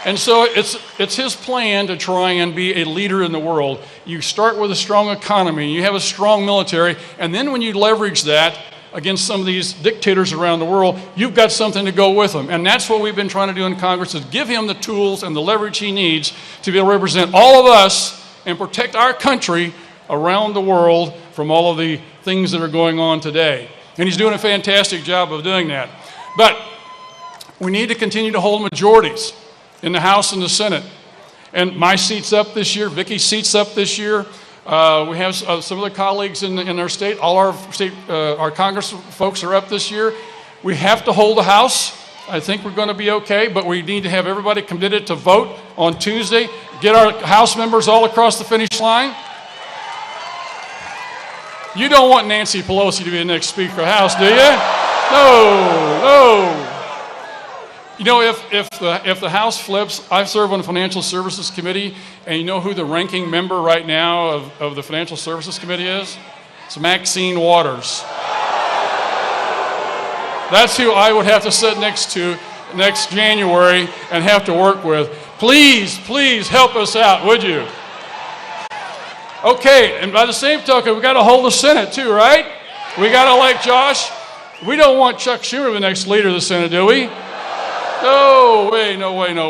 And so it's his plan to try and be a leader in the world. You start with a strong economy, you have a strong military, and then when you leverage that against some of these dictators around the world, you've got something to go with them. And that's what we've been trying to do in Congress, is give him the tools and the leverage he needs to be able to represent all of us and protect our country around the world from all of the things that are going on today. And he's doing a fantastic job of doing that. But We need to continue to hold majorities in the House and the Senate. And my seat's up this year. Vicky's seat's up this year. We have some of the colleagues in our state. All our Congress folks are up this year. We have to hold the House. I think we're going to be okay, but we need to have everybody committed to vote on Tuesday. Get our House members all across the finish line. You don't want Nancy Pelosi to be the next Speaker of the House, do you? No. You know, if the House flips, I serve on the Financial Services Committee, and you know who the ranking member right now of the Financial Services Committee is? It's Maxine Waters. That's who I would have to sit next to next January and have to work with. Please help us out, would you? Okay, and by the same token, we got to hold the Senate too, right? We got to elect Josh. We don't want Chuck Schumer the next leader of the Senate, do we? No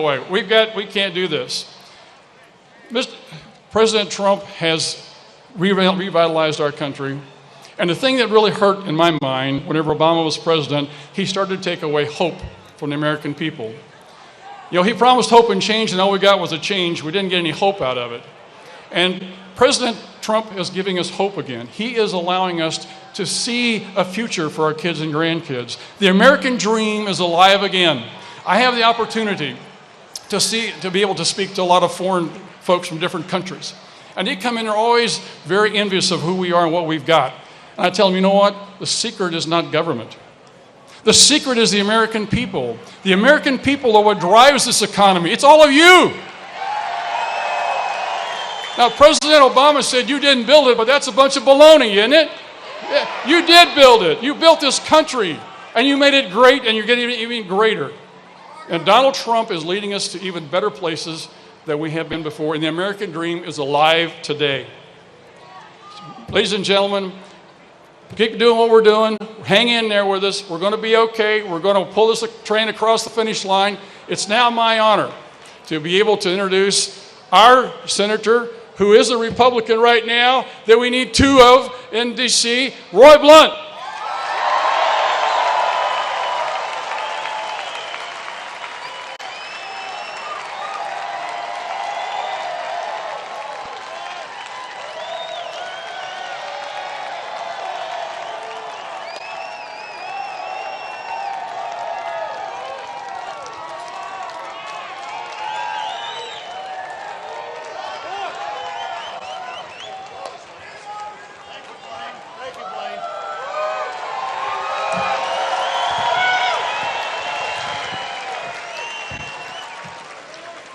way. We can't do this. President Trump has revitalized our country. And the thing that really hurt in my mind, whenever Obama was president, he started to take away hope from the American people. You know, he promised hope and change, and all we got was a change. We didn't get any hope out of it. And President Trump is giving us hope again. He is allowing us to see a future for our kids and grandkids. The American dream is alive again. I have the opportunity to be able to speak to a lot of foreign folks from different countries. And they come in, they're always very envious of who we are and what we've got. And I tell them, you know what? The secret is not government. The secret is the American people. The American people are what drives this economy. It's all of you. Now, President Obama said you didn't build it, but that's a bunch of baloney, isn't it? Yeah, you did build it. You built this country, and you made it great, and you're getting it even greater. And Donald Trump is leading us to even better places than we have been before, and the American dream is alive today. Ladies and gentlemen, keep doing what we're doing. Hang in there with us. We're going to be okay. We're going to pull this train across the finish line. It's now my honor to be able to introduce our senator, who is a Republican right now, that we need two of in D.C., Roy Blunt.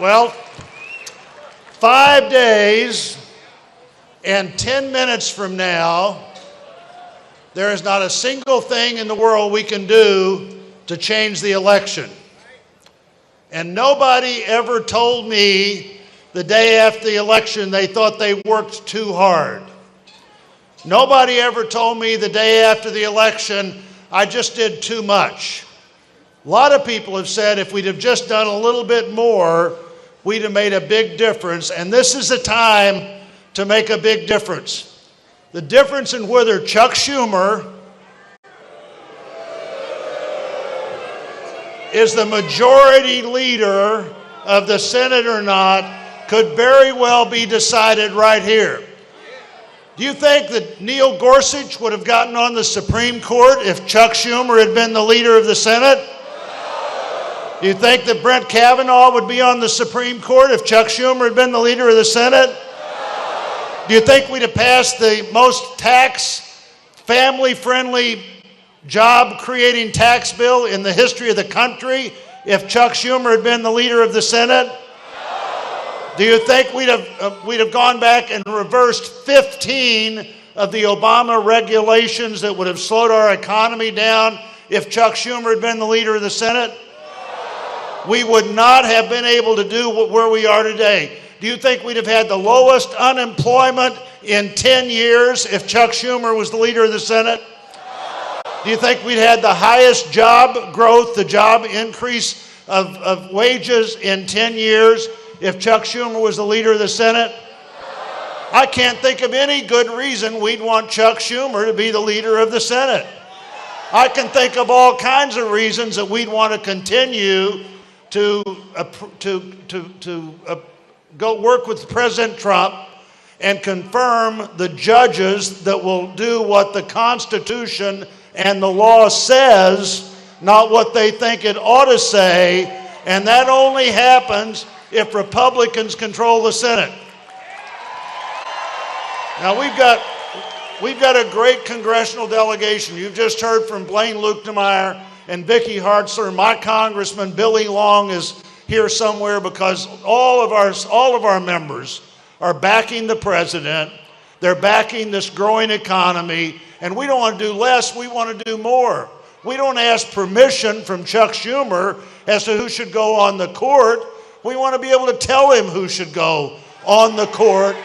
Well, 5 days and 10 minutes from now, there is not a single thing in the world we can do to change the election. And nobody ever told me the day after the election they thought they worked too hard. Nobody ever told me the day after the election I just did too much. A lot of people have said if we'd have just done a little bit more, we'd have made a big difference, and this is the time to make a big difference. The difference in whether Chuck Schumer is the majority leader of the Senate or not could very well be decided right here. Do you think that Neil Gorsuch would have gotten on the Supreme Court if Chuck Schumer had been the leader of the Senate? Do you think that Brett Kavanaugh would be on the Supreme Court if Chuck Schumer had been the leader of the Senate? Do you think we'd have passed the most family-friendly, job-creating tax bill in the history of the country if Chuck Schumer had been the leader of the Senate? Do you think we'd have gone back and reversed 15 of the Obama regulations that would have slowed our economy down if Chuck Schumer had been the leader of the Senate? We would not have been able to do where we are today. Do you think we'd have had the lowest unemployment in 10 years if Chuck Schumer was the leader of the Senate? Do you think we'd had the highest job growth, the job increase of wages in 10 years if Chuck Schumer was the leader of the Senate? I can't think of any good reason we'd want Chuck Schumer to be the leader of the Senate. I can think of all kinds of reasons that we'd want to continue to go work with President Trump and confirm the judges that will do what the Constitution and the law says, not what they think it ought to say, and that only happens if Republicans control the Senate. Now we've got a great congressional delegation. You've just heard from Blaine Luetkemeyer and Vicky Hartzler. My Congressman Billy Long is here somewhere because all of our members are backing the president. They're backing this growing economy, and we don't want to do less, we want to do more. We don't ask permission from Chuck Schumer as to who should go on the court. We want to be able to tell him who should go on the court.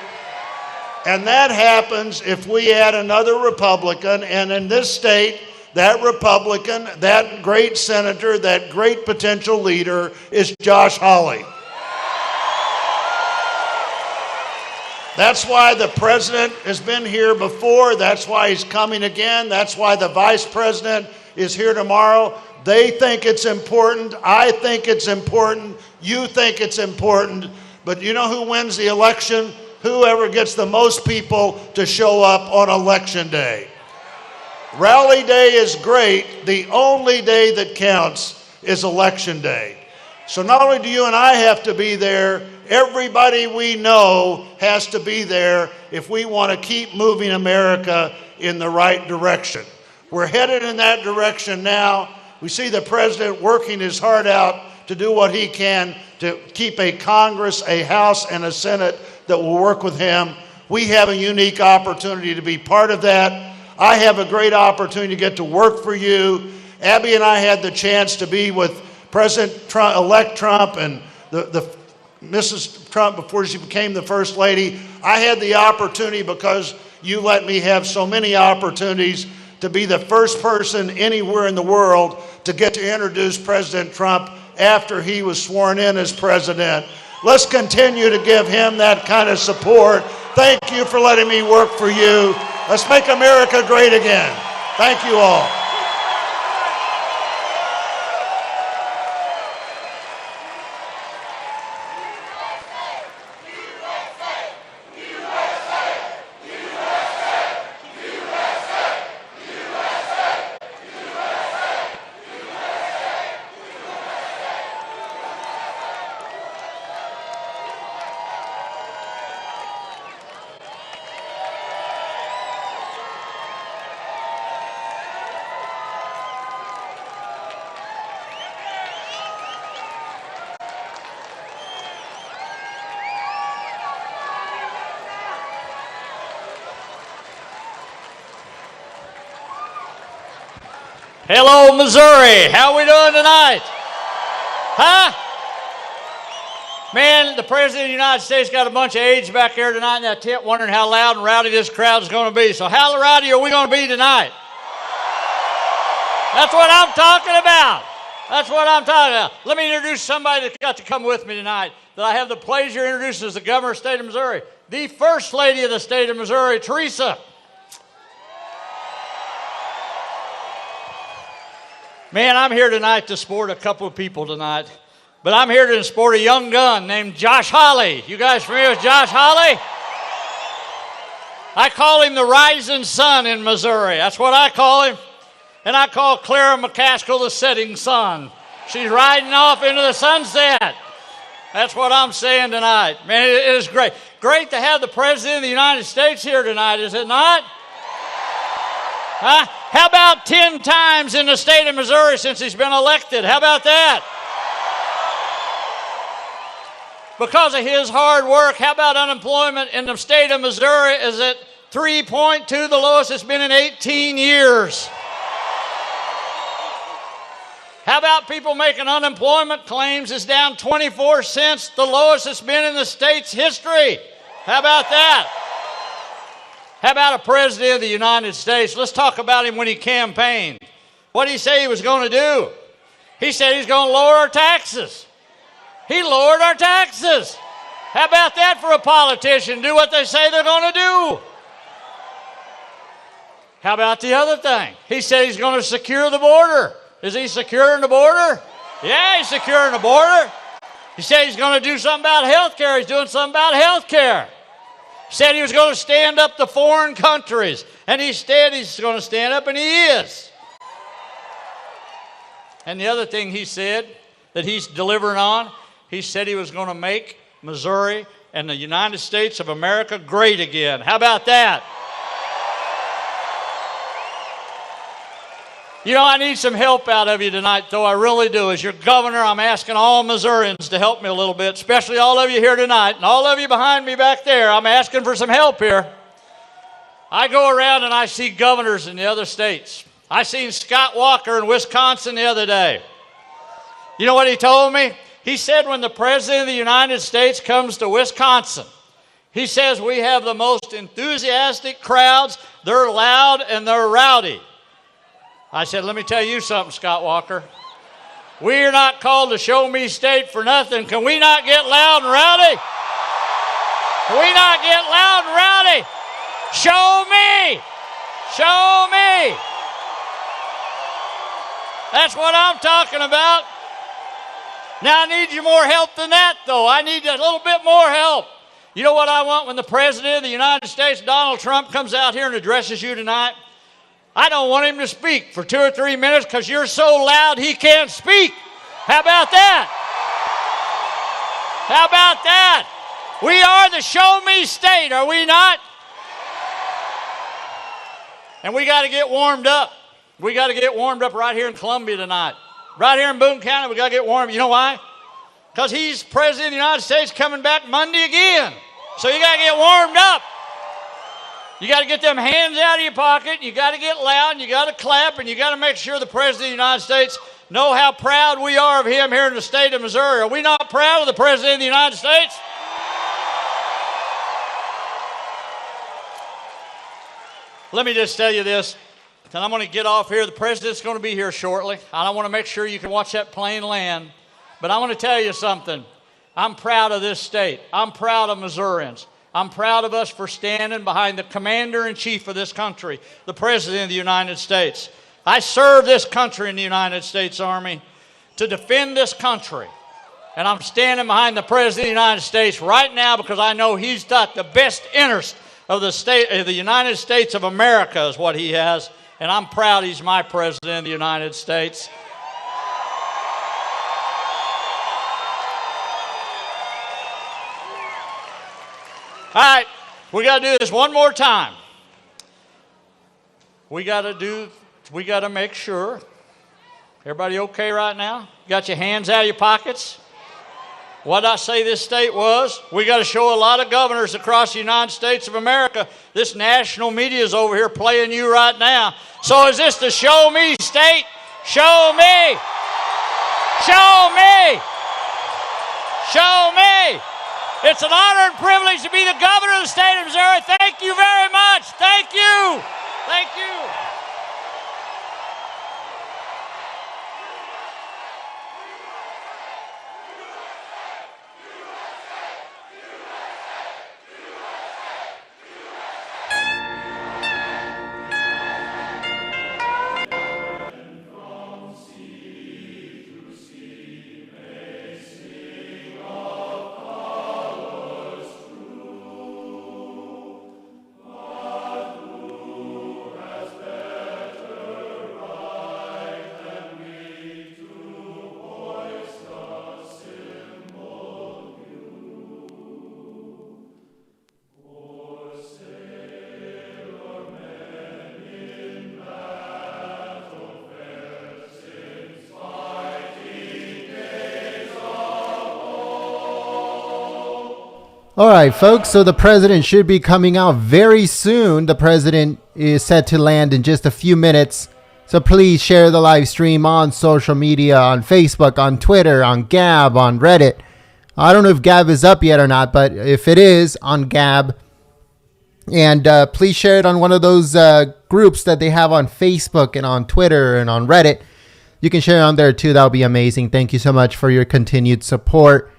And that happens if we add another Republican, and in this state, that Republican, that great senator, that great potential leader is Josh Hawley. That's why the president has been here before. That's why he's coming again. That's why the vice president is here tomorrow. They think it's important. I think it's important. You think it's important. But you know who wins the election? Whoever gets the most people to show up on election day. Rally day is great. The only day that counts is election day. So not only do you and I have to be there, everybody we know has to be there if we want to keep moving America in the right direction. We're headed in that direction now. We see the president working his heart out to do what he can to keep a Congress, a House, and a Senate that will work with him. We have a unique opportunity to be part of that. I have a great opportunity to get to work for you. Abby and I had the chance to be with President Trump-elect Trump and the Mrs. Trump before she became the First Lady. I had the opportunity, because you let me have so many opportunities, to be the first person anywhere in the world to get to introduce President Trump after he was sworn in as president. Let's continue to give him that kind of support. Thank you for letting me work for you. Let's make America great again. Thank you all. Hello, Missouri. How we doing tonight? Huh? Man, the President of the United States got a bunch of aides back there tonight in that tent wondering how loud and rowdy this crowd is going to be. So how rowdy are we going to be tonight? That's what I'm talking about. That's what I'm talking about. Let me introduce somebody that got to come with me tonight that I have the pleasure of introducing as the Governor of the State of Missouri, the First Lady of the State of Missouri, Teresa. Man, I'm here tonight to support a couple of people tonight, but I'm here to support a young gun named Josh Hawley. You guys familiar with Josh Hawley? I call him the rising sun in Missouri. That's what I call him. And I call Clara McCaskill the setting sun. She's riding off into the sunset. That's what I'm saying tonight. Man, it is great. Great to have the President of the United States here tonight, is it not? Huh? How about 10 times in the state of Missouri since he's been elected? How about that? Because of his hard work, how about unemployment in the state of Missouri is at 3.2, the lowest it's been in 18 years. How about people making unemployment claims is down 24 cents, the lowest it's been in the state's history. How about that? How about a president of the United States? Let's talk about him when he campaigned. What did he say he was going to do? He said he's going to lower our taxes. He lowered our taxes. How about that for a politician? Do what they say they're going to do. How about the other thing? He said he's going to secure the border. Is he securing the border? Yeah, he's securing the border. He said he's going to do something about health care. He's doing something about health care. He said he was going to stand up to foreign countries. And he's going to stand up, and he is. And the other thing he said that he's delivering on, he said he was going to make Missouri and the United States of America great again. How about that? You know, I need some help out of you tonight, though. I really do. As your governor, I'm asking all Missourians to help me a little bit, especially all of you here tonight and all of you behind me back there. I'm asking for some help here. I go around and I see governors in the other states. I seen Scott Walker in Wisconsin the other day. You know what he told me? He said when the President of the United States comes to Wisconsin, he says we have the most enthusiastic crowds. They're loud and they're rowdy. I said, let me tell you something, Scott Walker. We're not called the show me state for nothing. Can we not get loud and rowdy? Can we not get loud and rowdy? Show me. Show me. That's what I'm talking about. Now, I need you more help than that, though. I need a little bit more help. You know what I want when the President of the United States, Donald Trump, comes out here and addresses you tonight? I don't want him to speak for 2 or 3 minutes because you're so loud he can't speak. How about that? How about that? We are the show me state, are we not? And we got to get warmed up. We got to get warmed up right here in Columbia tonight. Right here in Boone County, we got to get warmed. You know why? Because he's President of the United States coming back Monday again. So you got to get warmed up. You got to get them hands out of your pocket. You got to get loud, and you got to clap, and you got to make sure the President of the United States know how proud we are of him here in the state of Missouri. Are we not proud of the President of the United States? Let me just tell you this, and I'm going to get off here. The President's going to be here shortly. I want to make sure you can watch that plane land. But I want to tell you something. I'm proud of this state. I'm proud of Missourians. I'm proud of us for standing behind the commander-in-chief of this country, the President of the United States. I serve this country in the United States Army to defend this country. And I'm standing behind the President of the United States right now because I know he's got the best interest of the United States of America is what he has. And I'm proud he's my President of the United States. All right, we got to do this one more time. We got to make sure. Everybody okay right now? You got your hands out of your pockets? What did I say this state was? We got to show a lot of governors across the United States of America. This national media is over here playing you right now. So is this the show me state? Show me. Show me. Show me. It's an honor and privilege to be the governor of the state of Missouri. Thank you very much. Thank you. Thank you. All right, folks, so the president should be coming out very soon. The president is set to land in just a few minutes. So please share the live stream on social media, on Facebook, on Twitter, on Gab, on Reddit. I don't know if Gab is up yet or not, but if it is, on Gab. And please share it on one of those groups that they have on Facebook and on Twitter and on Reddit. You can share it on there too. That would be amazing. Thank you so much for your continued support.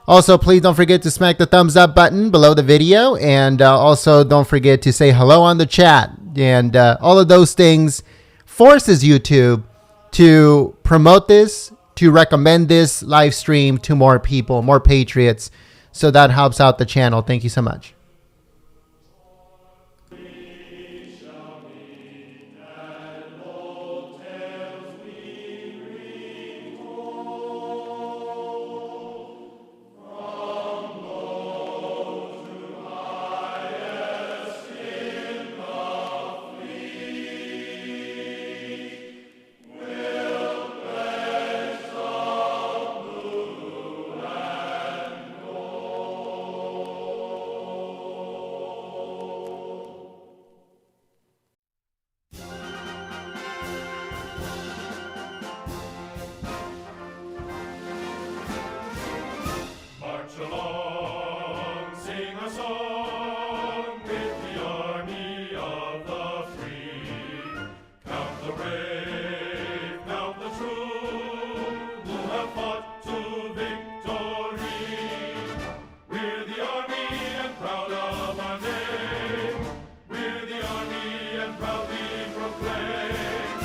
Also, please don't forget to smack the thumbs up button below the video. And also don't forget to say hello on the chat. and all of those things forces YouTube to promote this, to recommend this live stream to more people, more patriots. So that helps out the channel. Thank you so much. March along, sing a song with the army of the free. Count the brave, count the true, who have fought to victory. We're the army and proud of our name. We're the army and proudly proclaim.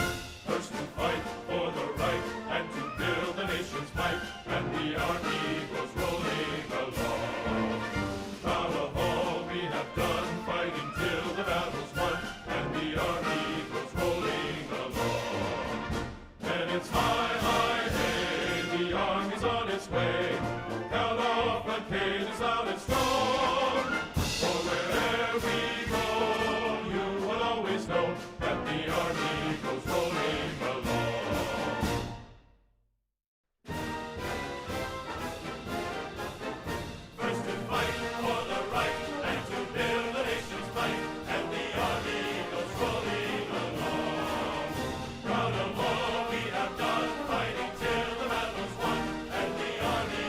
First to fight for the right and to build the nation's might, and the army goes rolling along. Proud of all we have done, fighting till the battle's won, and the army goes rolling along. And it's high, high, hey, the army's on its way. Count off the cages loud and strong. For wherever we go, you will always know that the army goes rolling along. First to fight for the right and to build the nation's might, and the army goes rolling along. Proud of all we have done, fighting till the battle's won, and the army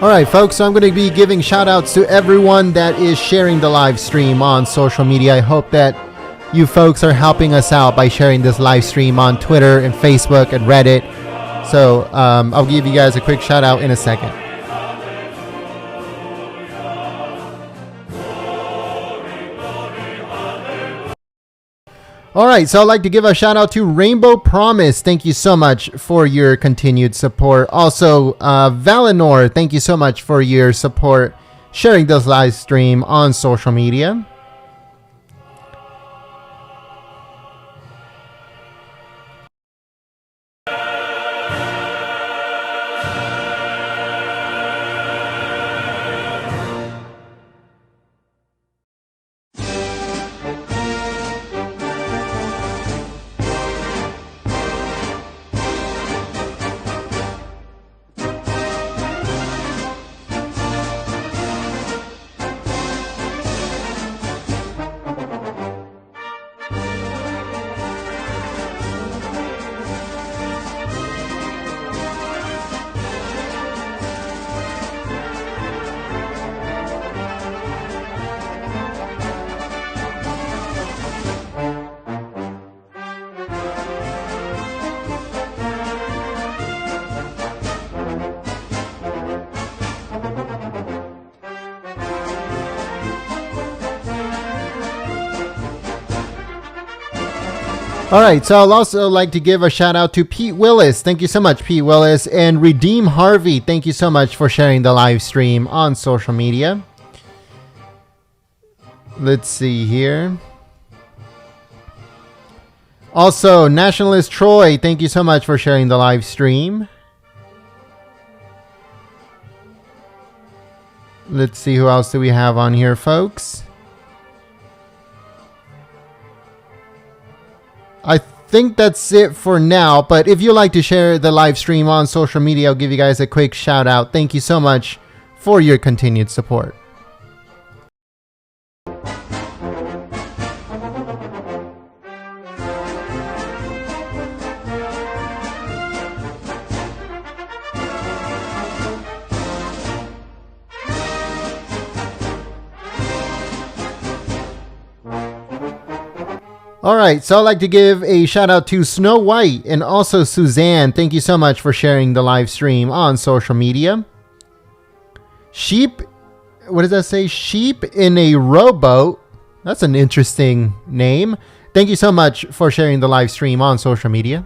All right, folks, so I'm going to be giving shout outs to everyone that is sharing the live stream on social media. I hope that you folks are helping us out by sharing this live stream on Twitter and Facebook and Reddit. So I'll give you guys a quick shout out in a second. All right, so I'd like to give a shout out to Rainbow Promise. Thank you so much for your continued support. Also, Valinor, thank you so much for your support sharing this live stream on social media. All right, so I'll also like to give a shout out to Pete Willis. Thank you so much, Pete Willis. And Redeem Harvey, thank you so much for sharing the live stream on social media. Let's see here. Also, Nationalist Troy, thank you so much for sharing the live stream. Let's see, who else do we have on here, folks? I think that's it for now, but if you like to share the live stream on social media, I'll give you guys a quick shout out. Thank you so much for your continued support. All right, so I'd like to give a shout out to Snow White and also Suzanne. Thank you so much for sharing the live stream on social media. Sheep, what does that say? Sheep in a Rowboat. That's an interesting name. Thank you so much for sharing the live stream on social media.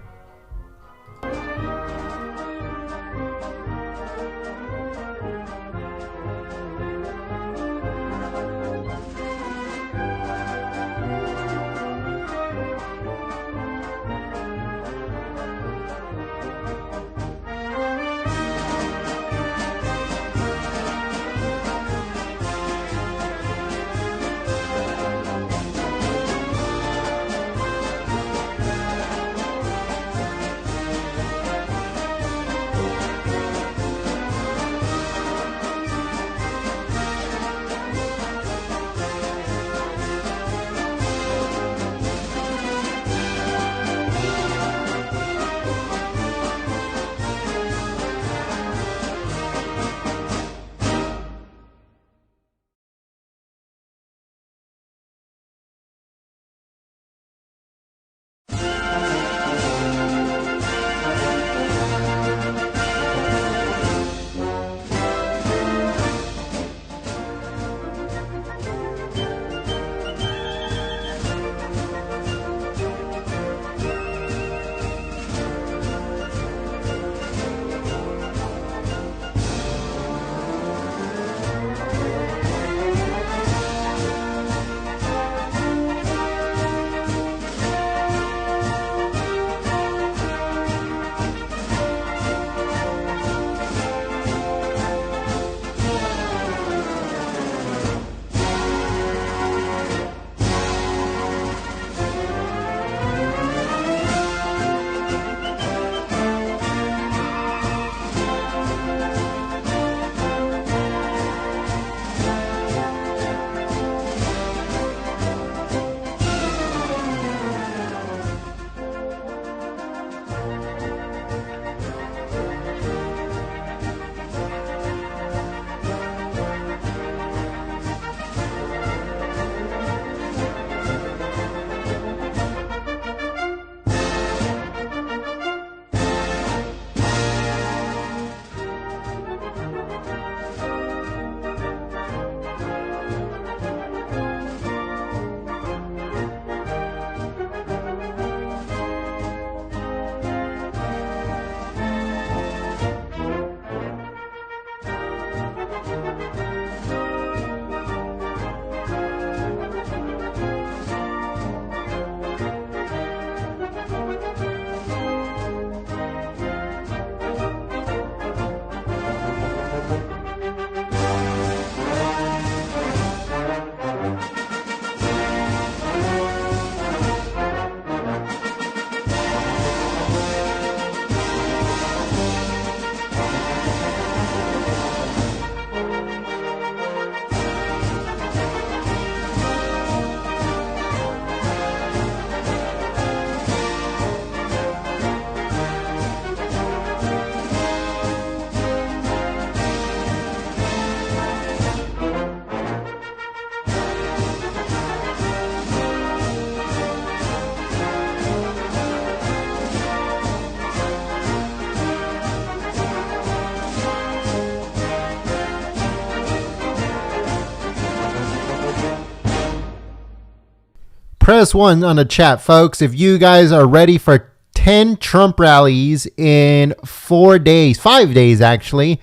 press 1 on the chat, folks, if you guys are ready for 10 Trump rallies in 4 days, 5 days actually.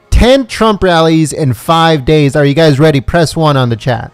10 Trump rallies in 5 days. Are you guys ready? Press 1 on the chat.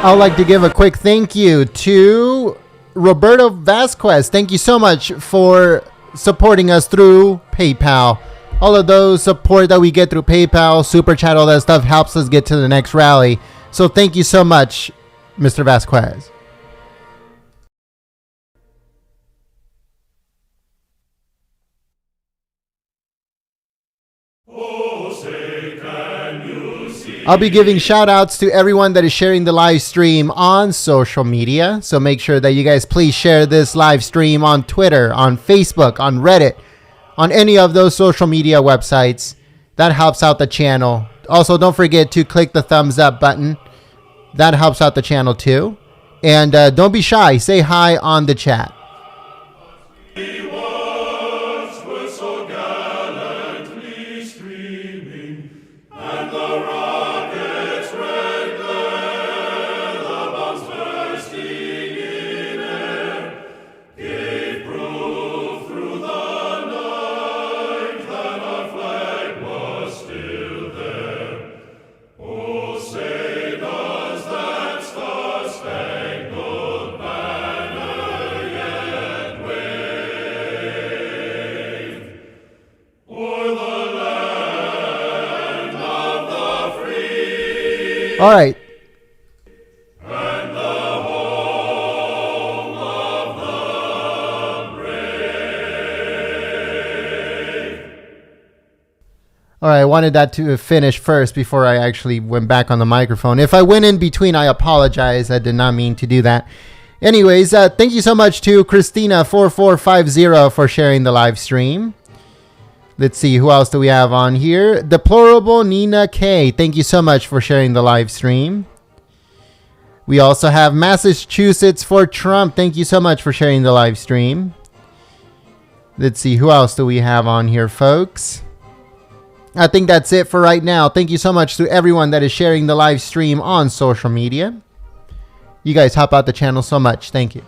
I would like to give a quick thank you to Roberto Vasquez. Thank you so much for supporting us through PayPal. All of those support that we get through PayPal, Super Chat, all that stuff helps us get to the next rally. So thank you so much, Mr. Vasquez. I'll be giving shout outs to everyone that is sharing the live stream on social media. So make sure that you guys please share this live stream on Twitter, on Facebook, on Reddit, on any of those social media websites. That helps out the channel. Also, don't forget to click the thumbs up button. That helps out the channel too. And don't be shy. Say hi on the chat. All right. All right, I wanted that to finish first before I actually went back on the microphone. If I went in between, I apologize. I did not mean to do that. Anyways, thank you so much to Christina4450 for sharing the live stream. Let's see, who else do we have on here? Deplorable Nina K. Thank you so much for sharing the live stream. We also have Massachusetts for Trump. Thank you so much for sharing the live stream. Let's see, who else do we have on here, folks? I think that's it for right now. Thank you so much to everyone that is sharing the live stream on social media. You guys help out the channel so much. Thank you.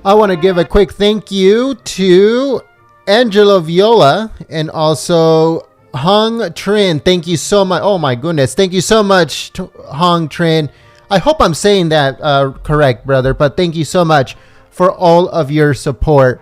I want to give a quick thank you to Angelo Viola and also Hong Trin. Thank you so much. Oh my goodness. Thank you so much to Hong Trin. I hope I'm saying that correct, brother, but thank you so much for all of your support.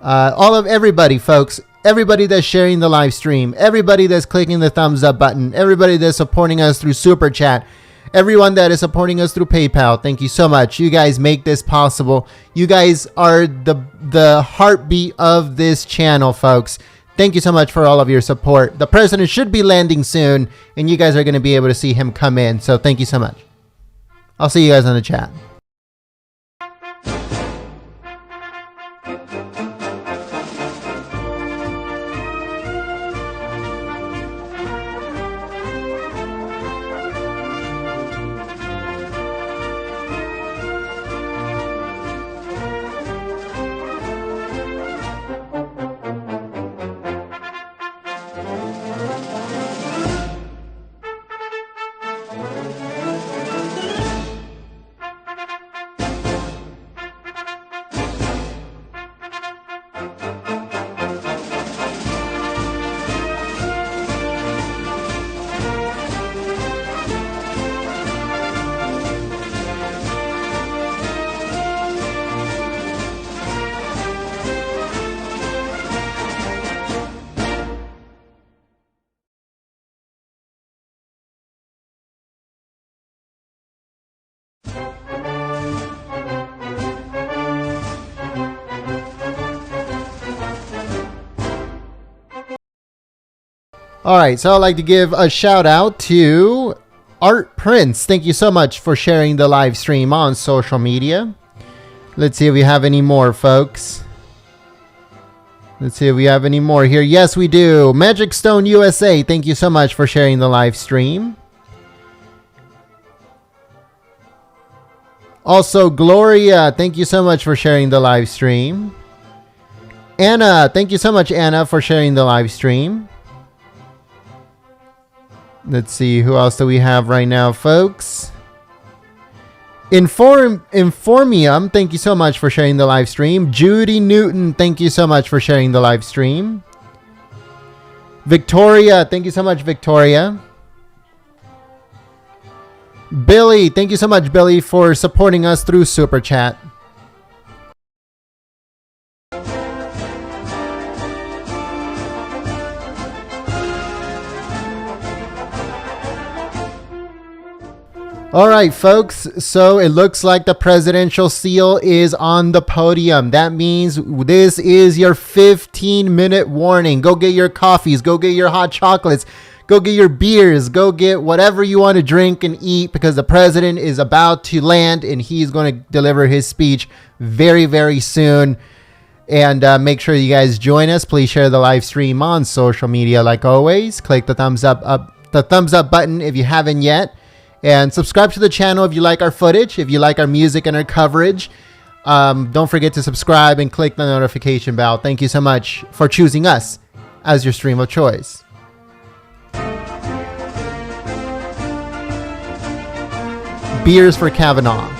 All of everybody, folks. Everybody that's sharing the live stream. Everybody that's clicking the thumbs up button. Everybody that's supporting us through Super Chat. Everyone that is supporting us through PayPal, thank you so much. You guys make this possible. You guys are the heartbeat of this channel, folks. Thank you so much for all of your support. The president should be landing soon, and you guys are going to be able to see him come in. So thank you so much. I'll see you guys on the chat. All right, so I'd like to give a shout out to Art Prince. Thank you so much for sharing the live stream on social media. Let's see if we have any more, folks. Let's see if we have any more here. Yes, we do. Magic Stone USA, thank you so much for sharing the live stream. Also, Gloria, thank you so much for sharing the live stream. Anna, thank you so much, Anna, for sharing the live stream. Let's see, who else do we have right now, folks? Informium, thank you so much for sharing the live stream. Judy Newton, thank you so much for sharing the live stream. Victoria, thank you so much, Victoria. Billy, thank you so much, Billy, for supporting us through Super Chat. All right, folks, so it looks like the presidential seal is on the podium. That means this is your 15-minute warning. Go get your coffees, go get your hot chocolates, go get your beers, go get whatever you want to drink and eat, because the president is about to land and he's going to deliver his speech very, very soon. And make sure you guys join us. Please share the live stream on social media like always. Click the thumbs up button if you haven't yet. And subscribe to the channel if you like our footage, if you like our music and our coverage. Don't forget to subscribe and click the notification bell. Thank you so much for choosing us as your stream of choice. Beers for Kavanaugh.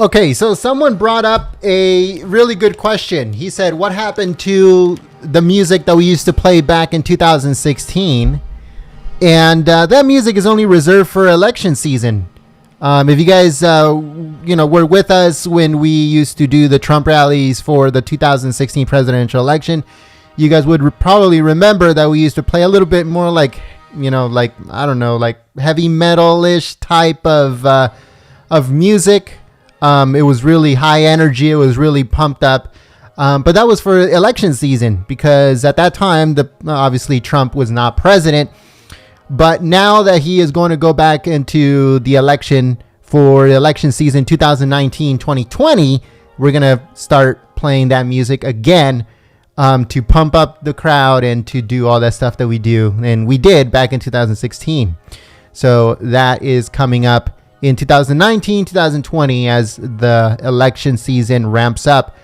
Okay, so someone brought up a really good question. He said, what happened to the music that we used to play back in 2016? And that music is only reserved for election season. If you guys, were with us when we used to do the Trump rallies for the 2016 presidential election, you guys would probably remember that we used to play a little bit more like heavy metal-ish type of music. It was really high energy. It was really pumped up. But that was for election season because at that time, obviously Trump was not president. But now that he is going to go back into the election for election season 2019-2020, we're going to start playing that music again to pump up the crowd and to do all that stuff that we do. And we did back in 2016. So that is coming up in 2019, 2020 as the election season ramps up.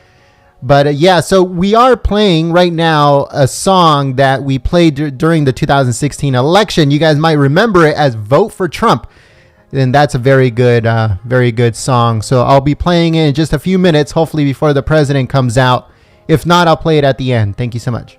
But so we are playing right now a song that we played during the 2016 election. You guys might remember it as Vote for Trump. And that's a very good song. So I'll be playing it in just a few minutes, hopefully before the president comes out. If not, I'll play it at the end. Thank you so much.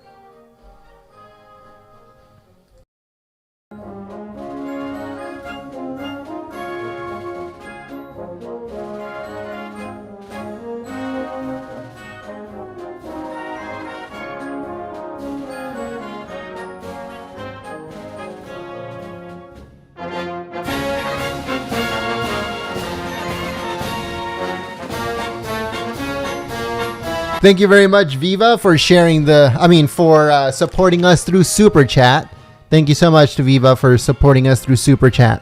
Thank you very much, Viva, for supporting us through Super Chat. Thank you so much to Viva for supporting us through Super Chat.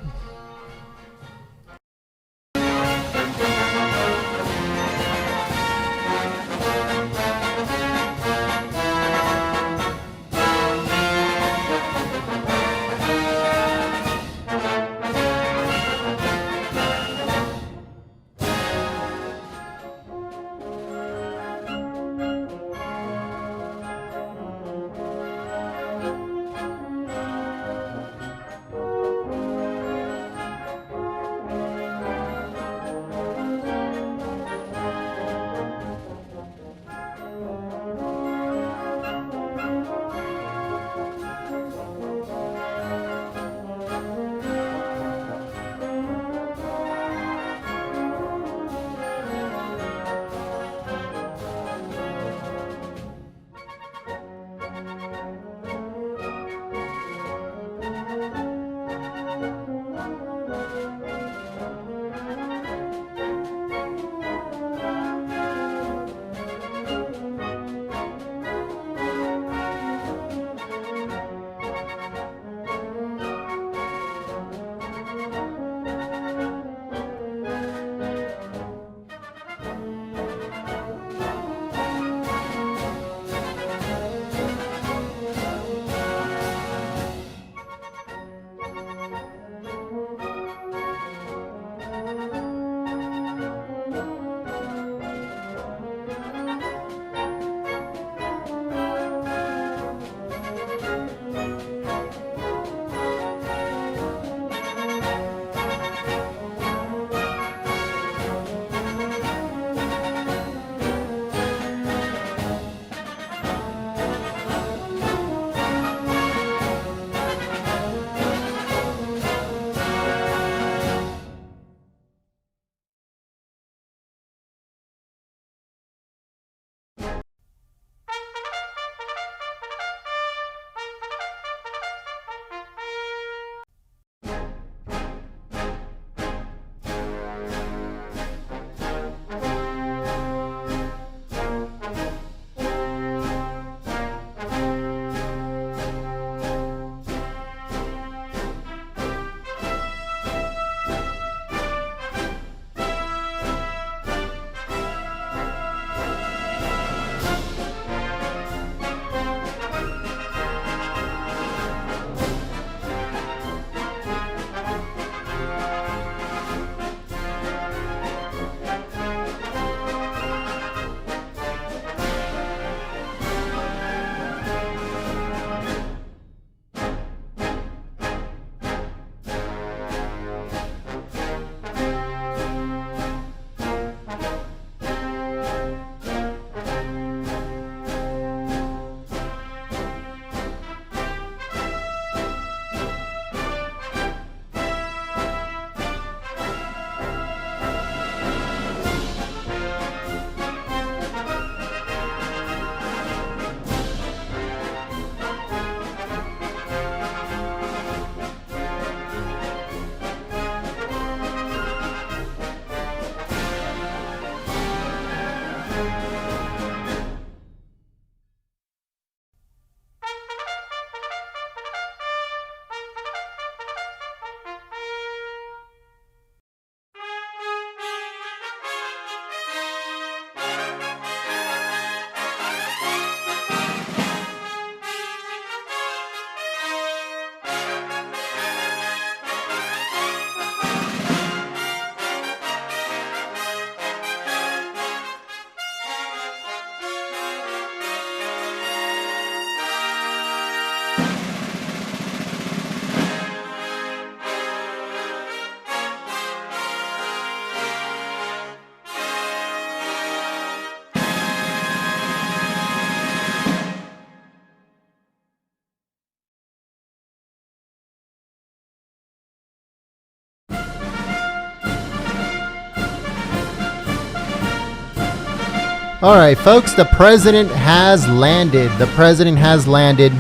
All right, folks, the president has landed. The president has landed.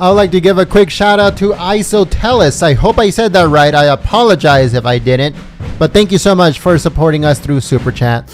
I would like to give a quick shout out to Isotellus. I hope I said that right. I apologize if I didn't. But thank you so much for supporting us through Super Chat.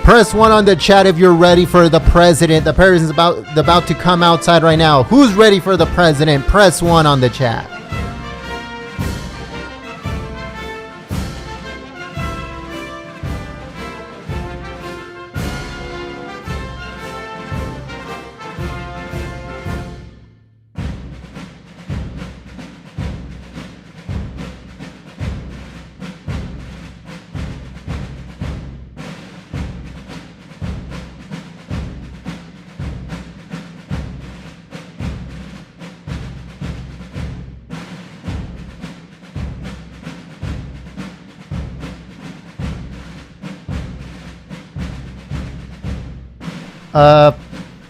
Press 1 on the chat if you're ready for the president. The president's about to come outside right now. Who's ready for the president? Press 1 on the chat.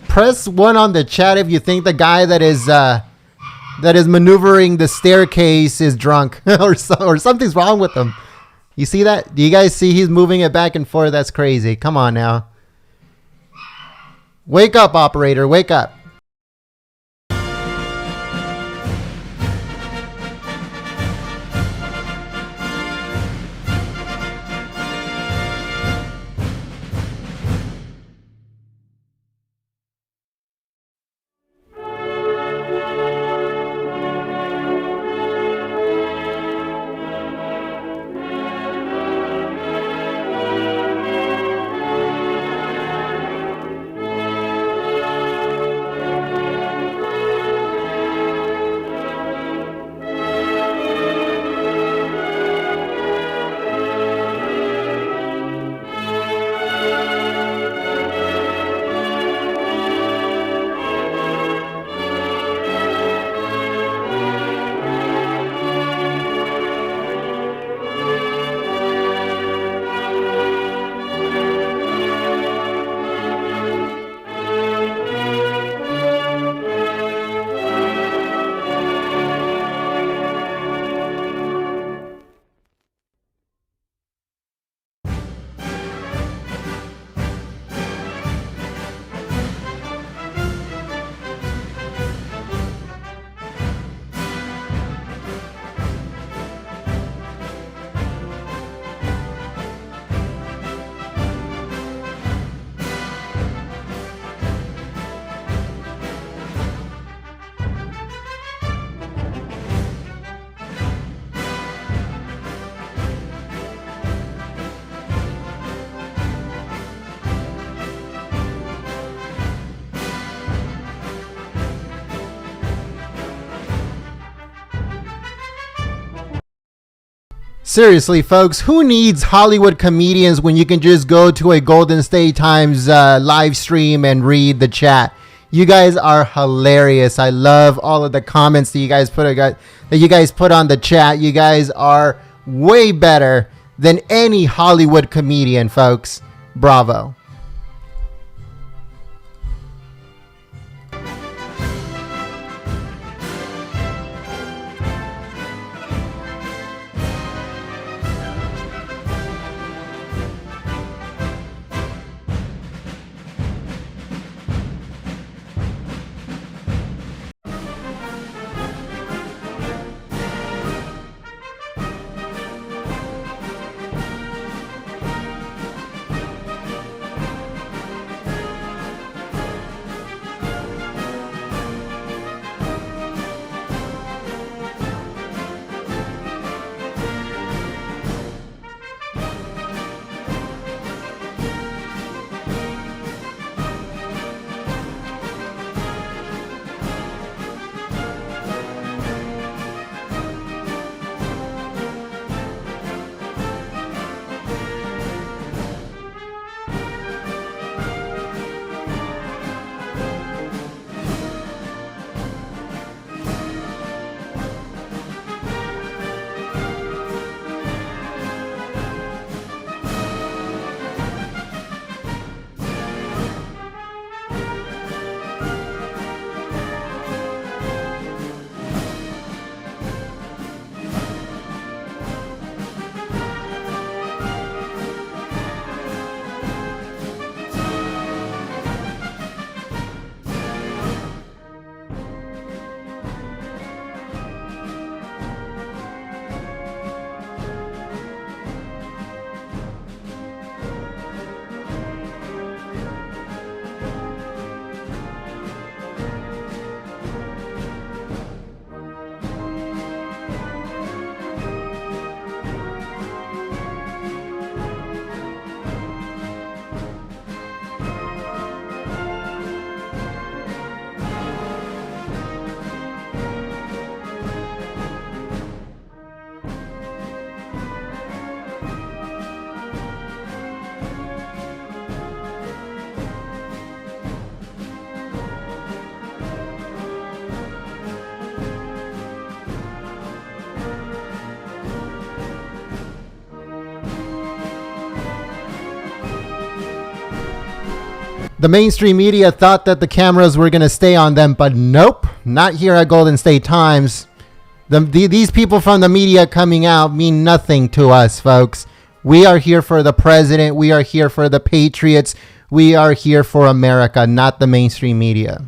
Press 1 on the chat if you think the guy that is maneuvering the staircase is drunk or something's wrong with him. You see that? Do you guys see he's moving it back and forth? That's crazy. Come on now. Wake up, operator. Wake up. Seriously, folks, who needs Hollywood comedians when you can just go to a Golden State Times live stream and read the chat? You guys are hilarious. I love all of the comments that you guys put on the chat. You guys are way better than any Hollywood comedian, folks. Bravo. The mainstream media thought that the cameras were going to stay on them, but nope, not here at Golden State Times. These people from the media coming out mean nothing to us, folks. We are here for the president. We are here for the Patriots. We are here for America, not the mainstream media.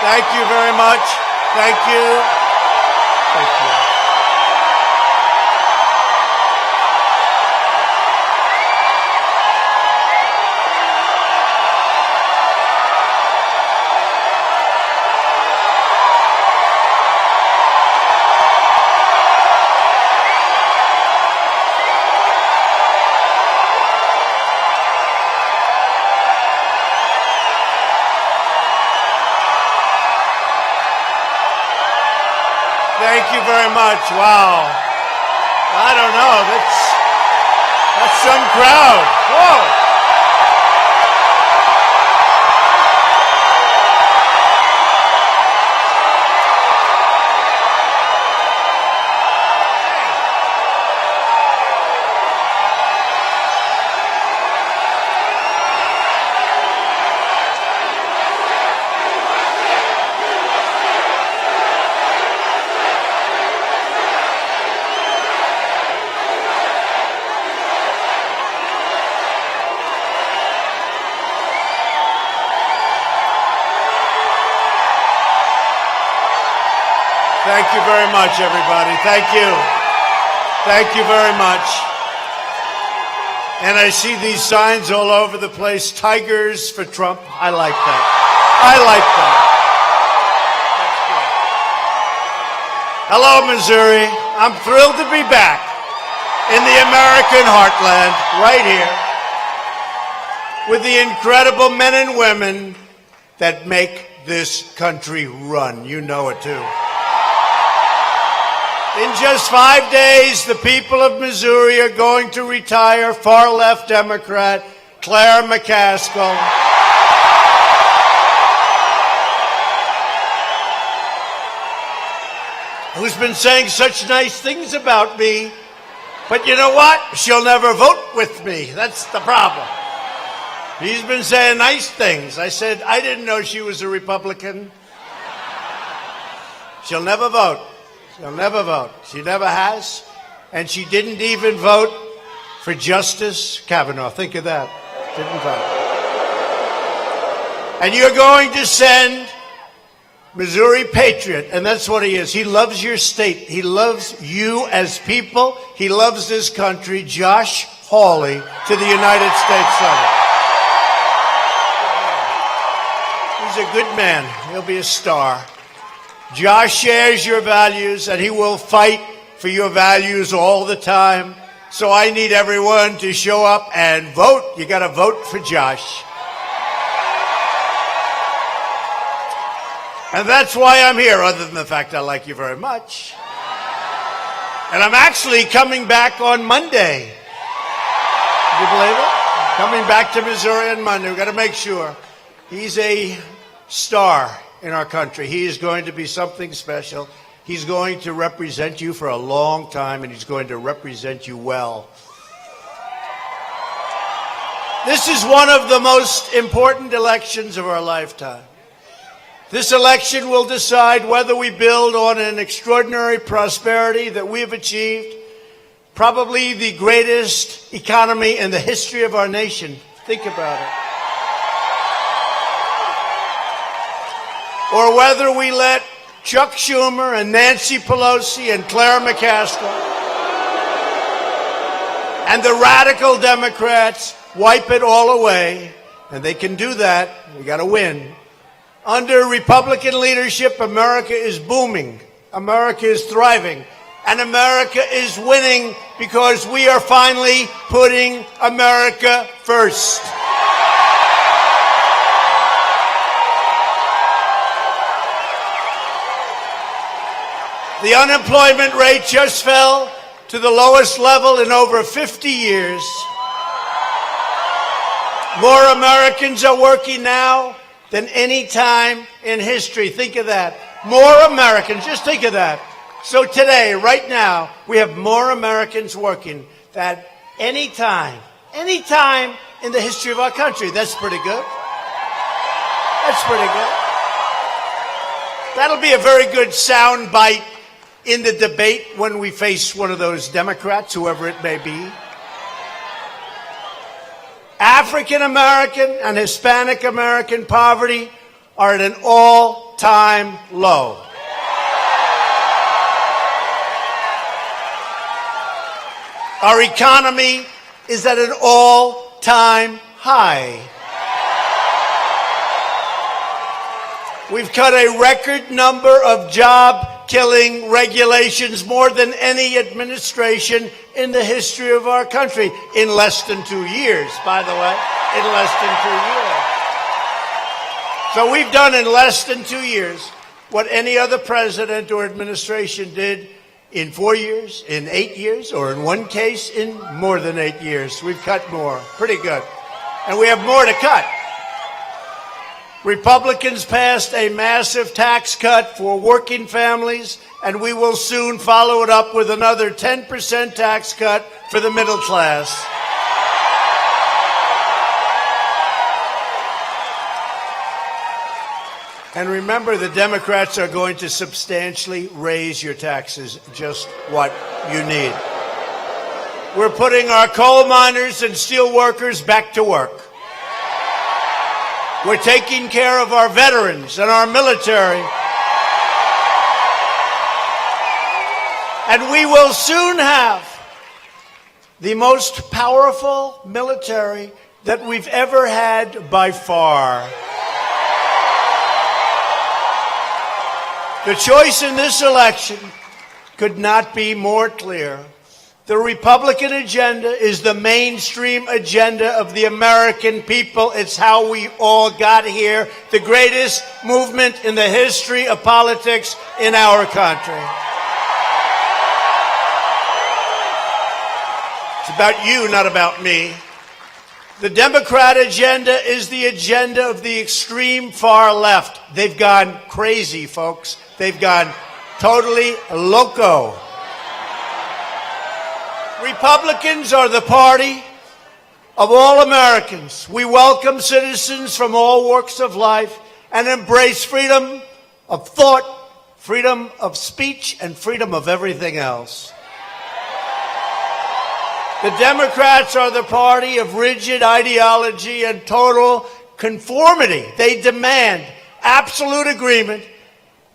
Thank you very much. Thank you. Thank you. Thank you very much. Wow. I don't know. That's some crowd. Whoa. Thank you very much, everybody. Thank you. Thank you very much. And I see these signs all over the place. Tigers for Trump. I like that. I like that. Hello, Missouri. I'm thrilled to be back in the American heartland, right here, with the incredible men and women that make this country run. You know it, too. In just 5 days, the people of Missouri are going to retire far-left Democrat Claire McCaskill. Who's been saying such nice things about me, but you know what? She'll never vote with me. That's the problem. He's been saying nice things. I said, I didn't know she was a Republican. She'll never vote. She'll never vote. She never has. And she didn't even vote for Justice Kavanaugh. Think of that. Didn't vote. And you're going to send Missouri Patriot, and that's what he is. He loves your state. He loves you as people. He loves this country. Josh Hawley to the United States Senate. He's a good man. He'll be a star. Josh shares your values, and he will fight for your values all the time. So I need everyone to show up and vote. You got to vote for Josh. And that's why I'm here, other than the fact I like you very much. And I'm actually coming back on Monday. Can you believe it? Coming back to Missouri on Monday. We've got to make sure. He's a star in our country. He is going to be something special. He's going to represent you for a long time, and he's going to represent you well. This is one of the most important elections of our lifetime. This election will decide whether we build on an extraordinary prosperity that we have achieved, probably the greatest economy in the history of our nation. Think about it. Or whether we let Chuck Schumer and Nancy Pelosi and Claire McCaskill and the radical Democrats wipe it all away, and they can do that. We got to win. Under Republican leadership, America is booming. America is thriving. And America is winning because we are finally putting America first. The unemployment rate just fell to the lowest level in over 50 years. More Americans are working now than any time in history. Think of that. More Americans, just think of that. So today, right now, we have more Americans working than any time in the history of our country. That's pretty good. That's pretty good. That'll be a very good sound bite in the debate when we face one of those Democrats, whoever it may be. African American and Hispanic American poverty are at an all all-time low. Our economy is at an all-time high. We've cut a record number of job-killing regulations, more than any administration in the history of our country, in less than 2 years, by the way, in less than 2 years. So we've done in less than 2 years what any other president or administration did in 4 years, in 8 years, or in one case, in more than 8 years. We've cut more. Pretty good. And we have more to cut. Republicans passed a massive tax cut for working families, and we will soon follow it up with another 10% tax cut for the middle class. And remember, the Democrats are going to substantially raise your taxes, just what you need. We're putting our coal miners and steel workers back to work. We're taking care of our veterans and our military. And we will soon have the most powerful military that we've ever had by far. The choice in this election could not be more clear. The Republican agenda is the mainstream agenda of the American people. It's how we all got here. The greatest movement in the history of politics in our country. It's about you, not about me. The Democrat agenda is the agenda of the extreme far left. They've gone crazy, folks. They've gone totally loco. Republicans are the party of all Americans. We welcome citizens from all walks of life and embrace freedom of thought, freedom of speech, and freedom of everything else. The Democrats are the party of rigid ideology and total conformity. They demand absolute agreement,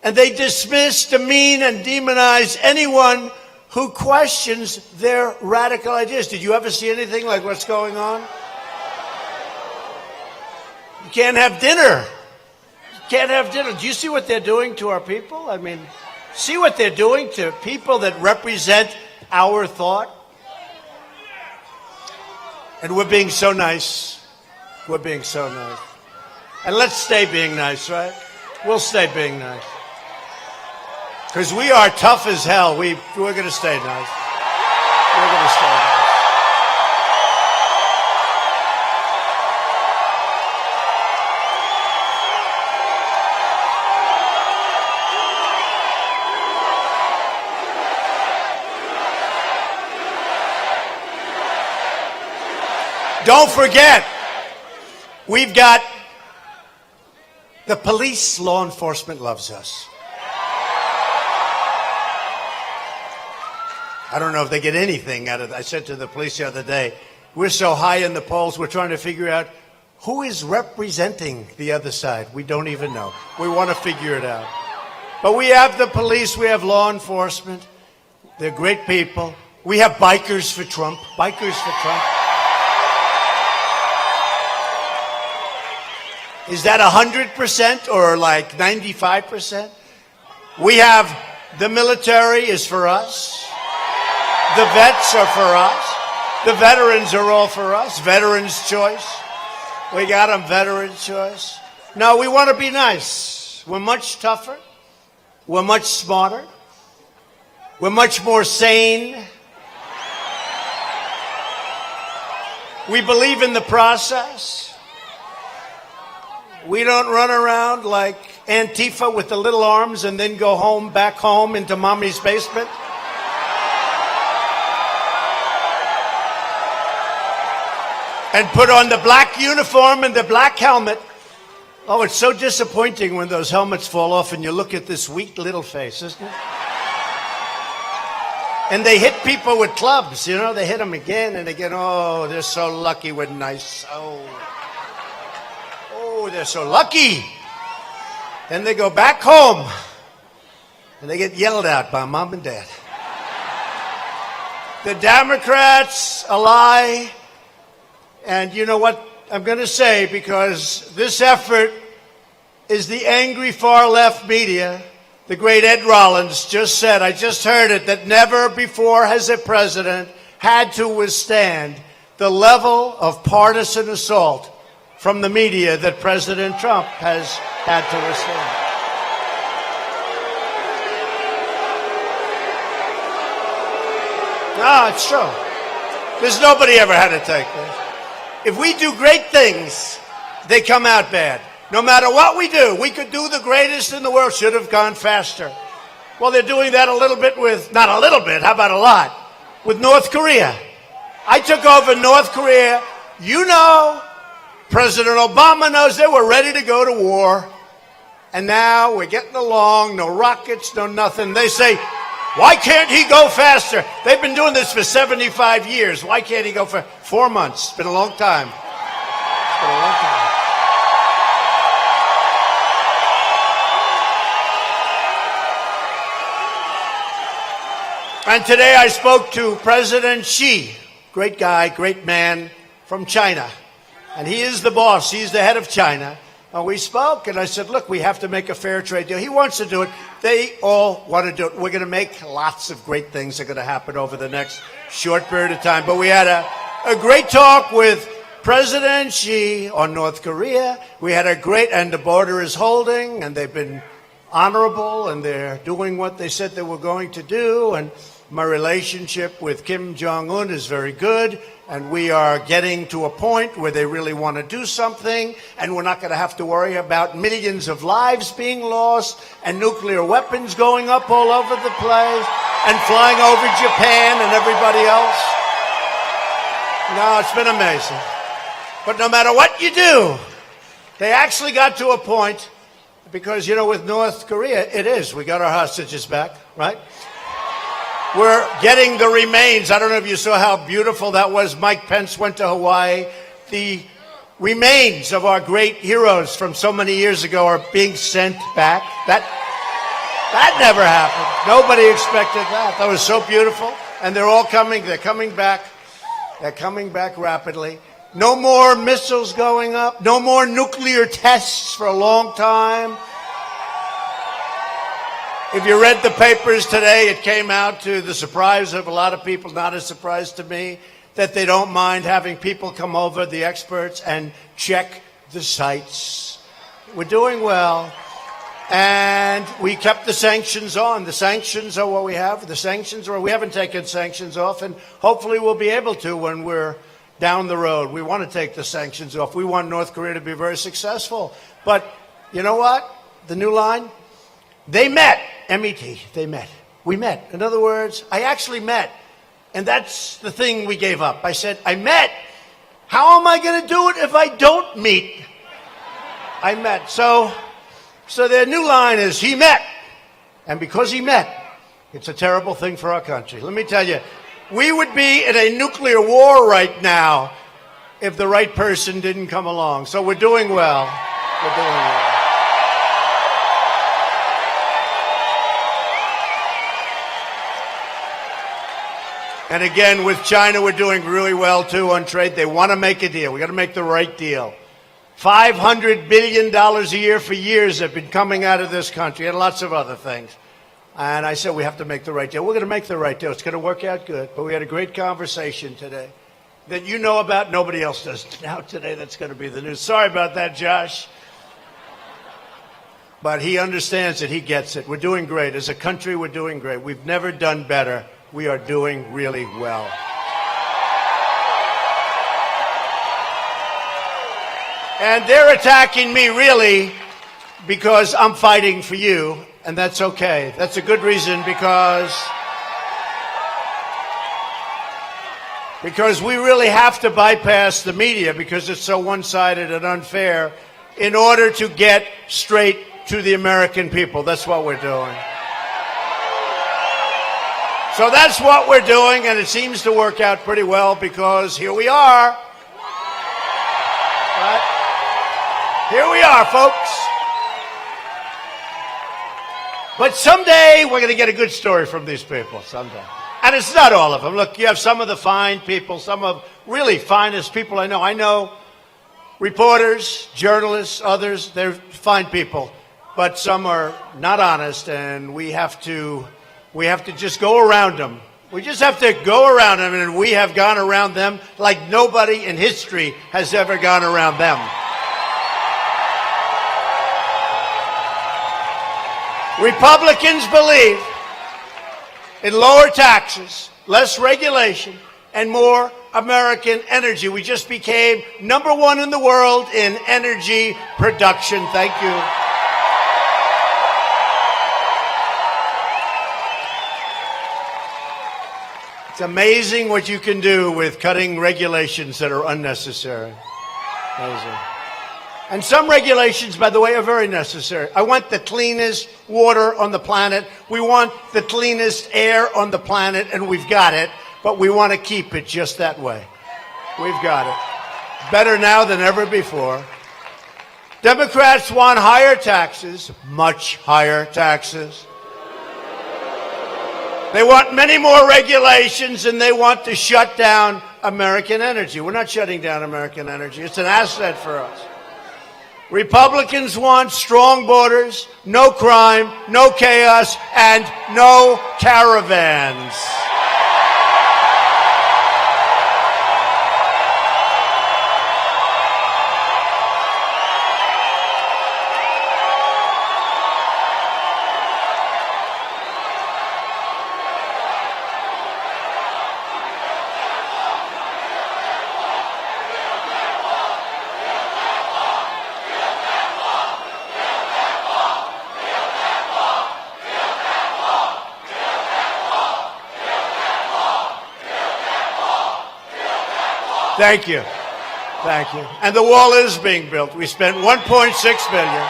and they dismiss, demean, and demonize anyone who questions their radical ideas. Did you ever see anything like what's going on? You can't have dinner. You can't have dinner. Do you see what they're doing to our people? I mean, see what they're doing to people that represent our thought? And we're being so nice. We're being so nice. And let's stay being nice, right? We'll stay being nice. Because we are tough as hell. We're going to stay nice. We're going to stay nice. Don't forget, we've got the police. Law enforcement loves us. I don't know if they get anything out of it. I said to the police the other day, we're so high in the polls, we're trying to figure out who is representing the other side. We don't even know. We want to figure it out. But we have the police, we have law enforcement. They're great people. We have bikers for Trump. Bikers for Trump. Is that 100% or like 95%? We have the military is for us. The vets are for us. The veterans are all for us. Veterans' choice. We got them, veterans' choice. No, we want to be nice. We're much tougher. We're much smarter. We're much more sane. We believe in the process. We don't run around like Antifa with the little arms and then go home, back home into mommy's basement. And put on the black uniform and the black helmet. Oh, it's so disappointing when those helmets fall off and you look at this weak little face, isn't it? And they hit people with clubs, you know, they hit them again and again. Oh, they're so lucky with nice. Oh, they're so lucky. Then they go back home and they get yelled at by mom and dad. The Democrats, a lie. And you know what I'm going to say, because this effort is the angry far left media. The great Ed Rollins just said, I just heard it, that never before has a president had to withstand the level of partisan assault from the media that President Trump has had to withstand. No, it's true. There's nobody ever had to take this. If we do great things, they come out bad. No matter what we do, we could do the greatest in the world, should have gone faster. Well, they're doing that a little bit with, not a little bit, how about a lot, with North Korea. I took over North Korea. You know, President Obama knows they were ready to go to war. And now we're getting along, no rockets, no nothing. They say, why can't he go faster? They've been doing this for 75 years. Why can't he go for 4 months? It's been a long time. It's been a long time. And today I spoke to President Xi, great guy, great man from China. And he is the boss. He's the head of China. And we spoke, and I said, look, we have to make a fair trade deal. He wants to do it. They all want to do it. We're going to make lots of great things that are going to happen over the next short period of time. But we had a great talk with President Xi on North Korea. We had a great, and the border is holding, and they've been honorable, and they're doing what they said they were going to do. And my relationship with Kim Jong-un is very good, and we are getting to a point where they really want to do something, and we're not going to have to worry about millions of lives being lost and nuclear weapons going up all over the place and flying over Japan and everybody else. No, it's been amazing. But no matter what you do, they actually got to a point, because, you know, with North Korea, it is. We got our hostages back, right? We're getting the remains. I don't know if you saw how beautiful that was. Mike Pence went to Hawaii. The remains of our great heroes from so many years ago are being sent back. That never happened. Nobody expected that. That was so beautiful. And they're all coming. They're coming back. They're coming back rapidly. No more missiles going up. No more nuclear tests for a long time. If you read the papers today, it came out, to the surprise of a lot of people, not a surprise to me, that they don't mind having people come over, the experts, and check the sites. We're doing well. And we kept the sanctions on. The sanctions are what we have. The sanctions are, we haven't taken sanctions off, and hopefully we'll be able to when we're down the road. We want to take the sanctions off. We want North Korea to be very successful. But you know what? The new line? They met. MET. They met. We met. In other words, I actually met. And that's the thing we gave up. I said, I met. How am I going to do it if I don't meet? I met. So their new line is, he met. And because he met, it's a terrible thing for our country. Let me tell you, we would be in a nuclear war right now if the right person didn't come along. So we're doing well. We're doing well. And again, with China, we're doing really well, too, on trade. They want to make a deal. We got to make the right deal. $500 billion a year for years have been coming out of this country, and lots of other things. And I said, we have to make the right deal. We're going to make the right deal. It's going to work out good. But we had a great conversation today that you know about. Nobody else does now today. That's going to be the news. Sorry about that, Josh. But he understands it. He gets it. We're doing great. As a country, we're doing great. We've never done better. We are doing really well. And they're attacking me, really, because I'm fighting for you, and that's okay. That's a good reason, because we really have to bypass the media, because it's so one-sided and unfair, in order to get straight to the American people. That's what we're doing. So that's what we're doing, and it seems to work out pretty well, because here we are. Right? Here we are, folks. But someday we're going to get a good story from these people, someday. And it's not all of them. Look, you have some of the fine people, some of really finest people I know. I know reporters, journalists, others, they're fine people. But some are not honest, and we have to just go around them. We just have to go around them, and we have gone around them like nobody in history has ever gone around them. Republicans believe in lower taxes, less regulation, and more American energy. We just became #1 in the world in energy production. Thank you. It's amazing what you can do with cutting regulations that are unnecessary. Amazing. And some regulations, by the way, are very necessary. I want the cleanest water on the planet. We want the cleanest air on the planet, and we've got it, but we want to keep it just that way. We've got it. Better now than ever before. Democrats want higher taxes, much higher taxes. They want many more regulations, and they want to shut down American energy. We're not shutting down American energy. It's an asset for us. Republicans want strong borders, no crime, no chaos, and no caravans. Thank you. Thank you. And the wall is being built. We spent $1.6 billion.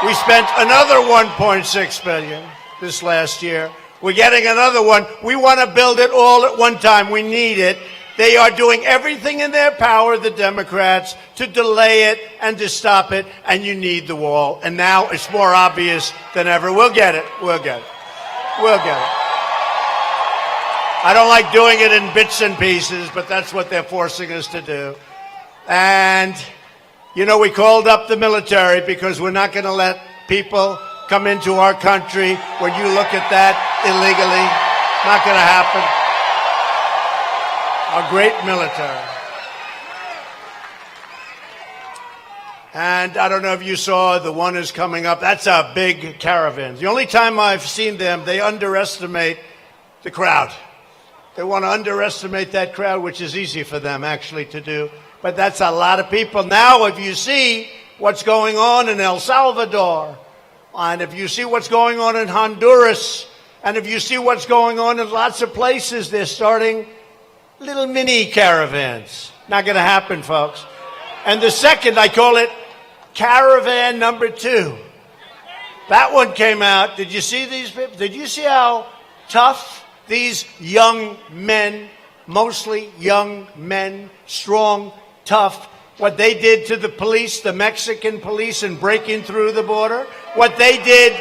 We spent another $1.6 billion this last year. We're getting another one. We want to build it all at one time. We need it. They are doing everything in their power, the Democrats, to delay it and to stop it, and you need the wall. And now it's more obvious than ever. We'll get it. We'll get it. We'll get it. I don't like doing it in bits and pieces, but that's what they're forcing us to do. And, you know, we called up the military because we're not going to let people come into our country when you look at that illegally. Not going to happen. Our great military. And I don't know if you saw, the one is coming up. That's a big caravan. The only time I've seen them, they underestimate the crowd. They want to underestimate that crowd, which is easy for them, actually, to do. But that's a lot of people. Now, if you see what's going on in El Salvador, and if you see what's going on in Honduras, and if you see what's going on in lots of places, they're starting little mini caravans. Not going to happen, folks. And the second, I call it caravan number 2. That one came out. Did you see these people? Did you see how tough these young men, mostly young men, strong, tough, what they did to the police, the Mexican police, in breaking through the border? What they did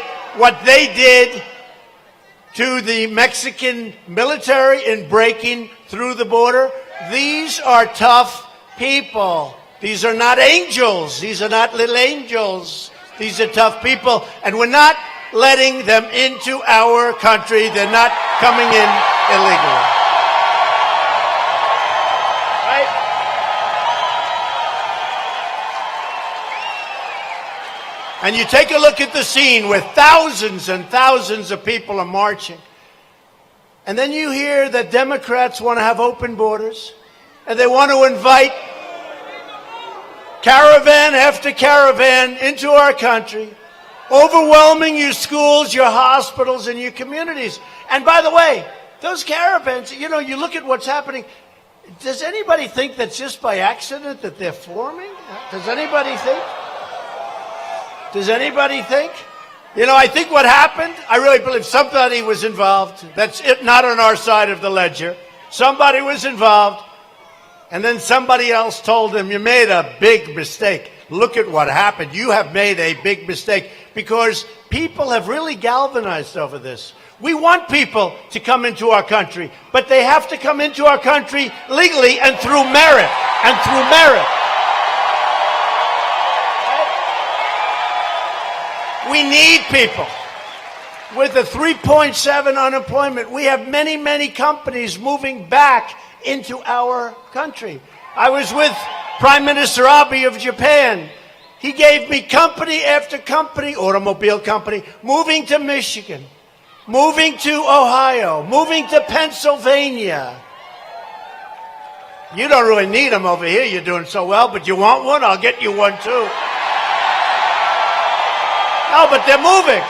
to the Mexican military in breaking through the border? These are tough people. These are not angels. These are not little angels. These are tough people. And we're not letting them into our country. They're not coming in illegally. Right? And you take a look at the scene where thousands and thousands of people are marching. And then you hear that Democrats want to have open borders, and they want to invite caravan after caravan into our country, overwhelming your schools, your hospitals, and your communities. And by the way, those caravans, you know, you look at what's happening. Does anybody think that's just by accident that they're forming? Does anybody think? Does anybody think? You know, I think what happened, I really believe somebody was involved. That's it, not on our side of the ledger. Somebody was involved, and then somebody else told them, you made a big mistake. Look at what happened. You have made a big mistake. because people have really galvanized over this. We want people to come into our country, but they have to come into our country legally and through merit. And through merit. We need people. With a 3.7 unemployment, we have many, many companies moving back into our country. I was with Prime Minister Abe of Japan. He gave me company after company, automobile company, moving to Michigan, moving to Ohio, moving to Pennsylvania. You don't really need them over here. You're doing so well, but you want one? I'll get you one too. No, but they're moving.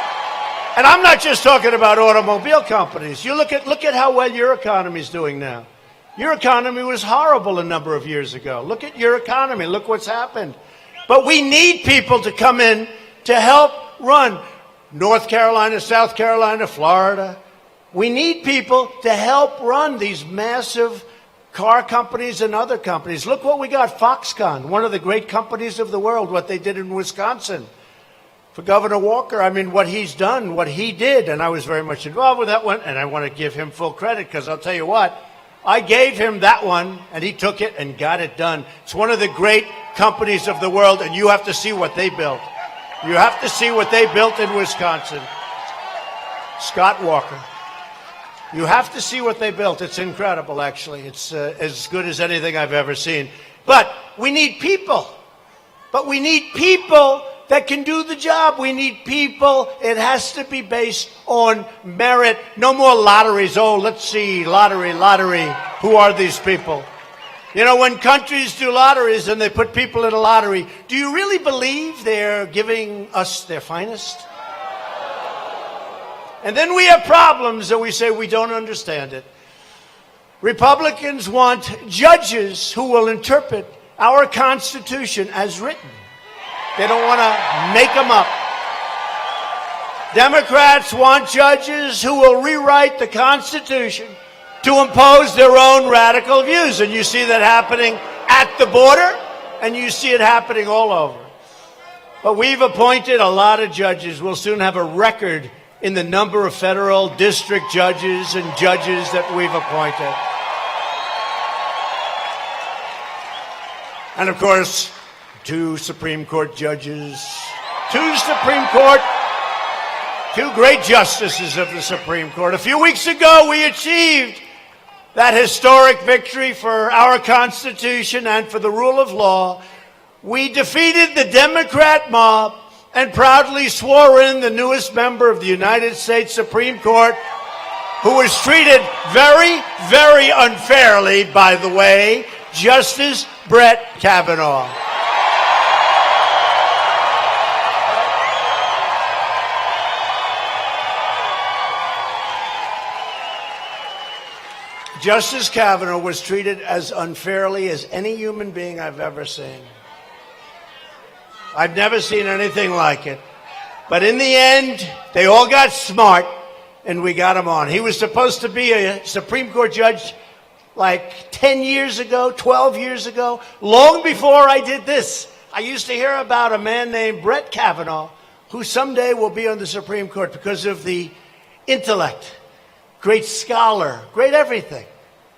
And I'm not just talking about automobile companies. You look at how well your economy is doing now. Your economy was horrible a number of years ago. Look at your economy. Look what's happened. But we need people to come in to help run North Carolina, South Carolina, Florida. We need people to help run these massive car companies and other companies. Look what we got, Foxconn, one of the great companies of the world, what they did in Wisconsin. For Governor Walker, I mean, what he's done, what he did, and I was very much involved with that one, and I want to give him full credit, because I'll tell you what, I gave him that one, and he took it and got it done. It's one of the great companies of the world, and you have to see what they built. You have to see what they built in Wisconsin. Scott Walker. You have to see what they built. It's incredible, actually. It's as good as anything I've ever seen. But we need people. But we need people that can do the job. We need people. It has to be based on merit. No more lotteries. Oh, let's see, lottery. Who are these people? You know, when countries do lotteries and they put people in a lottery, do you really believe they're giving us their finest? And then we have problems and we say we don't understand it. Republicans want judges who will interpret our Constitution as written. They don't want to make them up. Democrats want judges who will rewrite the Constitution to impose their own radical views. And you see that happening at the border, and you see it happening all over. But we've appointed a lot of judges. We'll soon have a record in the number of federal district judges and judges that we've appointed. And of course, 2 Supreme Court judges, 2 great justices of the Supreme Court. A few weeks ago, we achieved that historic victory for our Constitution and for the rule of law. We defeated the Democrat mob and proudly swore in the newest member of the United States Supreme Court, who was treated very, very unfairly, by the way, Justice Brett Kavanaugh. Justice Kavanaugh was treated as unfairly as any human being I've ever seen. I've never seen anything like it. But in the end, they all got smart, and we got him on. He was supposed to be a Supreme Court judge like 10 years ago, 12 years ago, long before I did this. I used to hear about a man named Brett Kavanaugh, who someday will be on the Supreme Court because of the intellect, great scholar, great everything.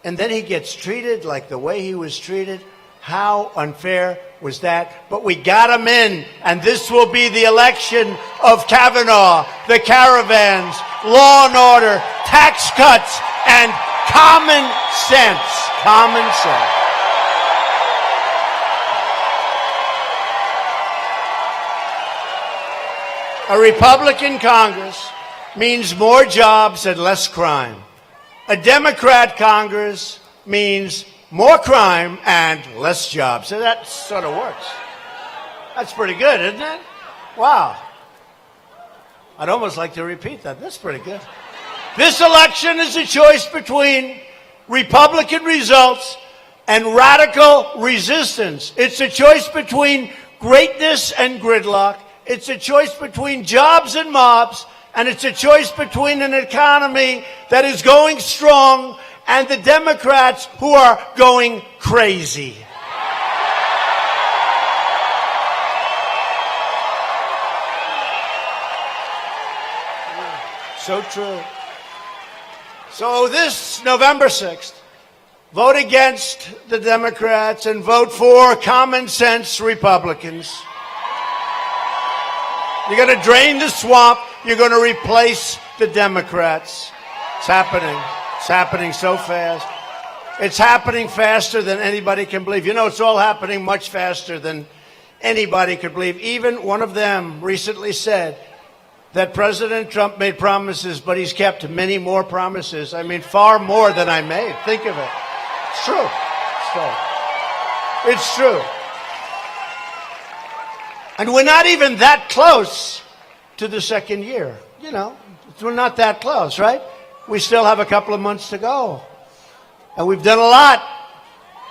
And then he gets treated like the way he was treated. How unfair was that? But we got him in, and this will be the election of Kavanaugh, the caravans, law and order, tax cuts, and common sense. Common sense. A Republican Congress means more jobs and less crime. A Democrat Congress means more crime and less jobs. So that sort of works. That's pretty good, isn't it? Wow. I'd almost like to repeat that. That's pretty good. This election is a choice between Republican results and radical resistance. It's a choice between greatness and gridlock. It's a choice between jobs and mobs. And it's a choice between an economy that is going strong and the Democrats who are going crazy. So true. So this November 6th, vote against the Democrats and vote for common sense Republicans. You're going to drain the swamp. You're going to replace the Democrats. It's happening. It's happening so fast. It's happening faster than anybody can believe. You know, it's all happening much faster than anybody could believe. Even one of them recently said that President Trump made promises, but he's kept many more promises. I mean, far more than I made. Think of it. It's true. It's true. And we're not even that close to the second year. You know, we're not that close, right? We still have a couple of months to go. And we've done a lot.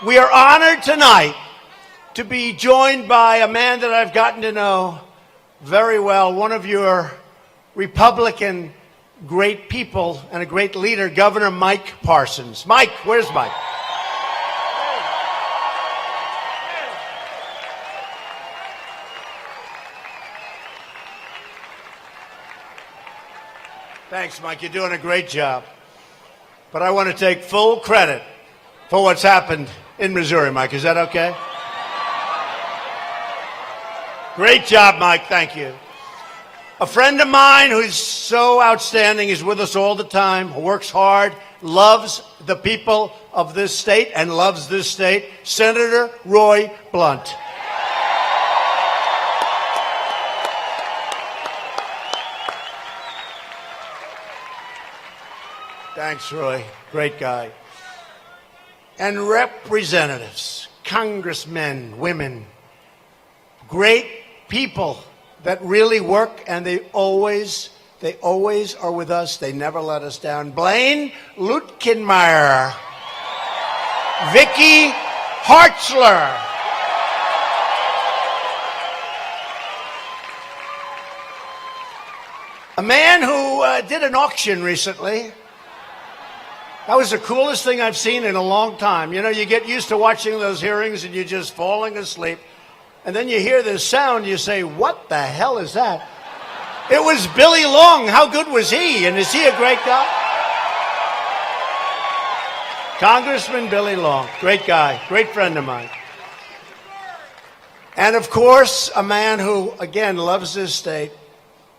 We are honored tonight to be joined by a man that I've gotten to know very well, one of your Republican great people and a great leader, Governor Mike Parsons. Mike, where's Mike? Thanks, Mike. You're doing a great job. But I want to take full credit for what's happened in Missouri, Mike. Is that okay? Great job, Mike. Thank you. A friend of mine who's so outstanding, is with us all the time, works hard, loves the people of this state and loves this state, Senator Roy Blunt. Thanks, Roy. Great guy. And representatives, congressmen, women, great people that really work, and they always are with us. They never let us down. Blaine Luetkemeyer, Vicky Hartzler, a man who did an auction recently. That was the coolest thing I've seen in a long time. You know, you get used to watching those hearings and you're just falling asleep. And then you hear this sound, you say, what the hell is that? It was Billy Long. How good was he? And is he a great guy? Congressman Billy Long. Great guy. Great friend of mine. And of course, a man who, again, loves this state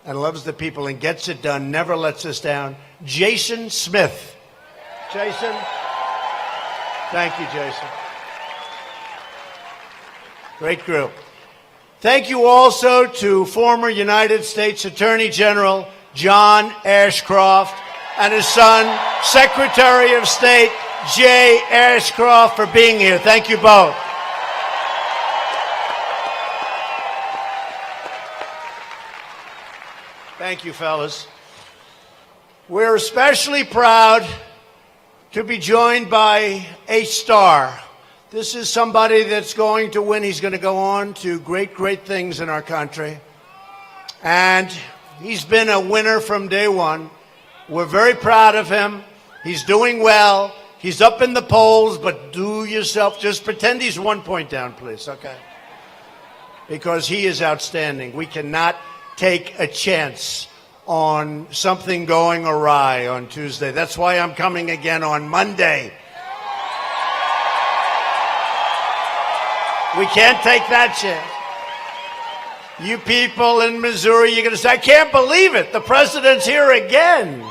and loves the people and gets it done, never lets us down. Jason Smith. Jason. Thank you, Jason. Great group. Thank you also to former United States Attorney General John Ashcroft and his son, Secretary of State Jay Ashcroft, for being here. Thank you both. Thank you, fellas. We're especially proud to be joined by a star. This is somebody that's going to win. He's going to go on to great, great things in our country. And he's been a winner from day one. We're very proud of him. He's doing well. He's up in the polls, but do yourself, just pretend he's 1 point down, please, okay? Because he is outstanding. We cannot take a chance on something going awry on Tuesday. That's why I'm coming again on Monday. We can't take that chance. You people in Missouri, you're going to say, I can't believe it. The president's here again.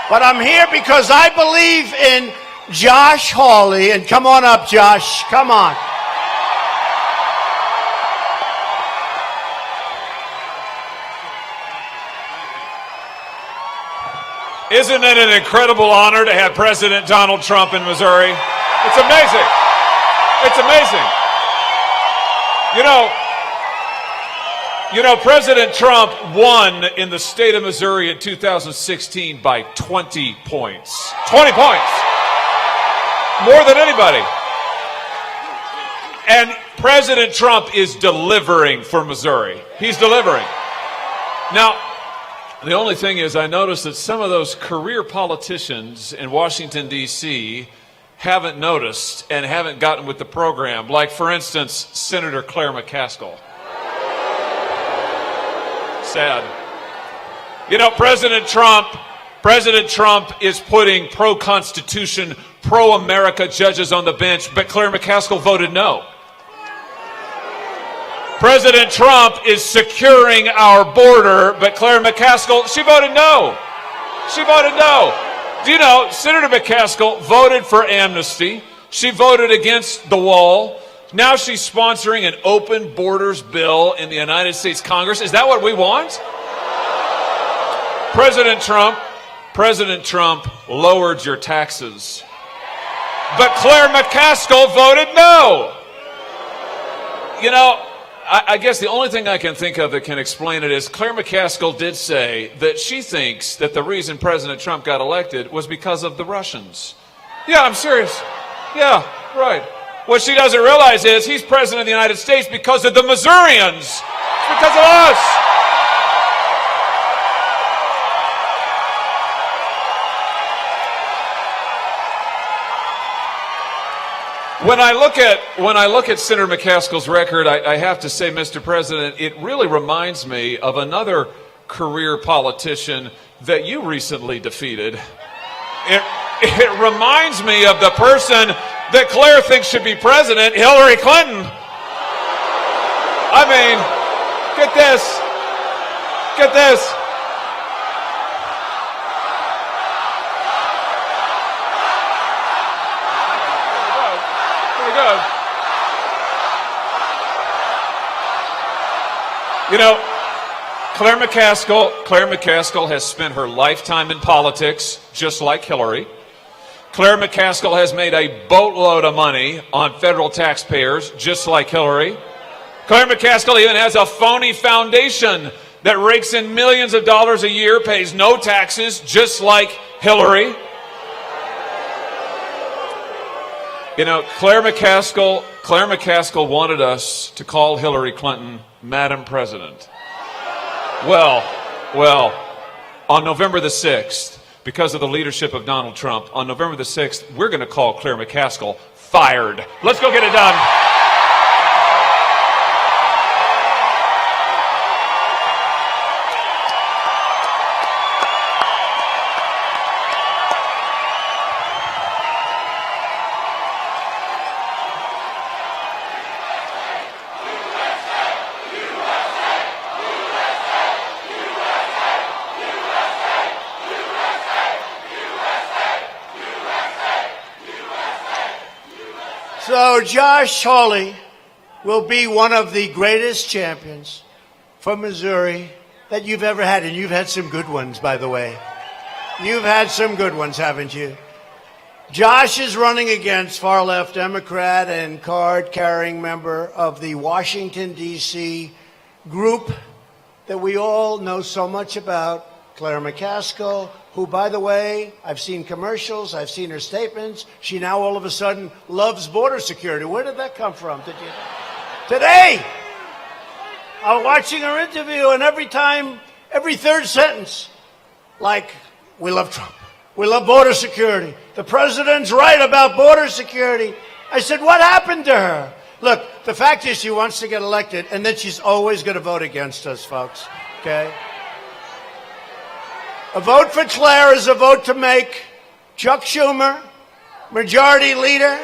But I'm here because I believe in Josh Hawley. And come on up, Josh. Come on. Isn't it an incredible honor to have President Donald Trump in Missouri? It's amazing. It's amazing. You know, President Trump won in the state of Missouri in 2016 by 20 points. 20 points. More than anybody. And President Trump is delivering for Missouri. He's delivering. Now, the only thing is, I noticed that some of those career politicians in Washington, D.C. haven't noticed and haven't gotten with the program. Like, for instance, Senator Claire McCaskill. Sad. You know, President Trump is putting pro-Constitution, pro-America judges on the bench, but Claire McCaskill voted no. President Trump is securing our border, but Claire McCaskill, she voted no. She voted no. Do you know, Senator McCaskill voted for amnesty. She voted against the wall. Now she's sponsoring an open borders bill in the United States Congress. Is that what we want? President Trump lowered your taxes. But Claire McCaskill voted no. You know, I guess the only thing I can think of that can explain it is Claire McCaskill did say that she thinks that the reason President Trump got elected was because of the Russians. Yeah, I'm serious. Yeah, right. What she doesn't realize is he's president of the United States because of the Missourians. It's because of us. When I look at Senator McCaskill's record, I have to say, Mr. President, it really reminds me of another career politician that you recently defeated. It reminds me of the person that Claire thinks should be president, Hillary Clinton. I mean, get this. Get this. You know, Claire McCaskill has spent her lifetime in politics, just like Hillary. Claire McCaskill has made a boatload of money on federal taxpayers, just like Hillary. Claire McCaskill even has a phony foundation that rakes in millions of dollars a year, pays no taxes, just like Hillary. You know, Claire McCaskill wanted us to call Hillary Clinton Madam President. Well, on November the 6th, because of the leadership of Donald Trump, on November the 6th, we're going to call Claire McCaskill fired. Let's go get it done. So Josh Hawley will be one of the greatest champions from Missouri that you've ever had. And you've had some good ones, by the way. You've had some good ones, haven't you? Josh is running against far-left Democrat and card-carrying member of the Washington, D.C. group that we all know so much about, Claire McCaskill, who, by the way, I've seen commercials, I've seen her statements. She now all of a sudden loves border security. Where did that come from? Today, I'm watching her interview, and every third sentence, like, we love Trump. We love border security. The president's right about border security. I said, what happened to her? Look, the fact is she wants to get elected, and then she's always going to vote against us, folks, okay? A vote for Claire is a vote to make Chuck Schumer majority leader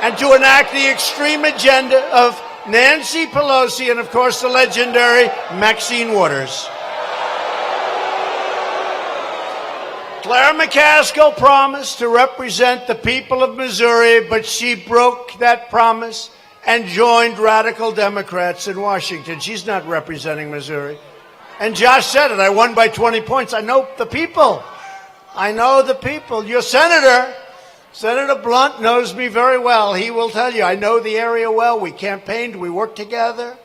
and to enact the extreme agenda of Nancy Pelosi and, of course, the legendary Maxine Waters. Claire McCaskill promised to represent the people of Missouri, but she broke that promise and joined radical Democrats in Washington. She's not representing Missouri. And Josh said it. I won by 20 points. I know the people. I know the people. Your senator, Senator Blunt, knows me very well. He will tell you, I know the area well. We campaigned. We worked together.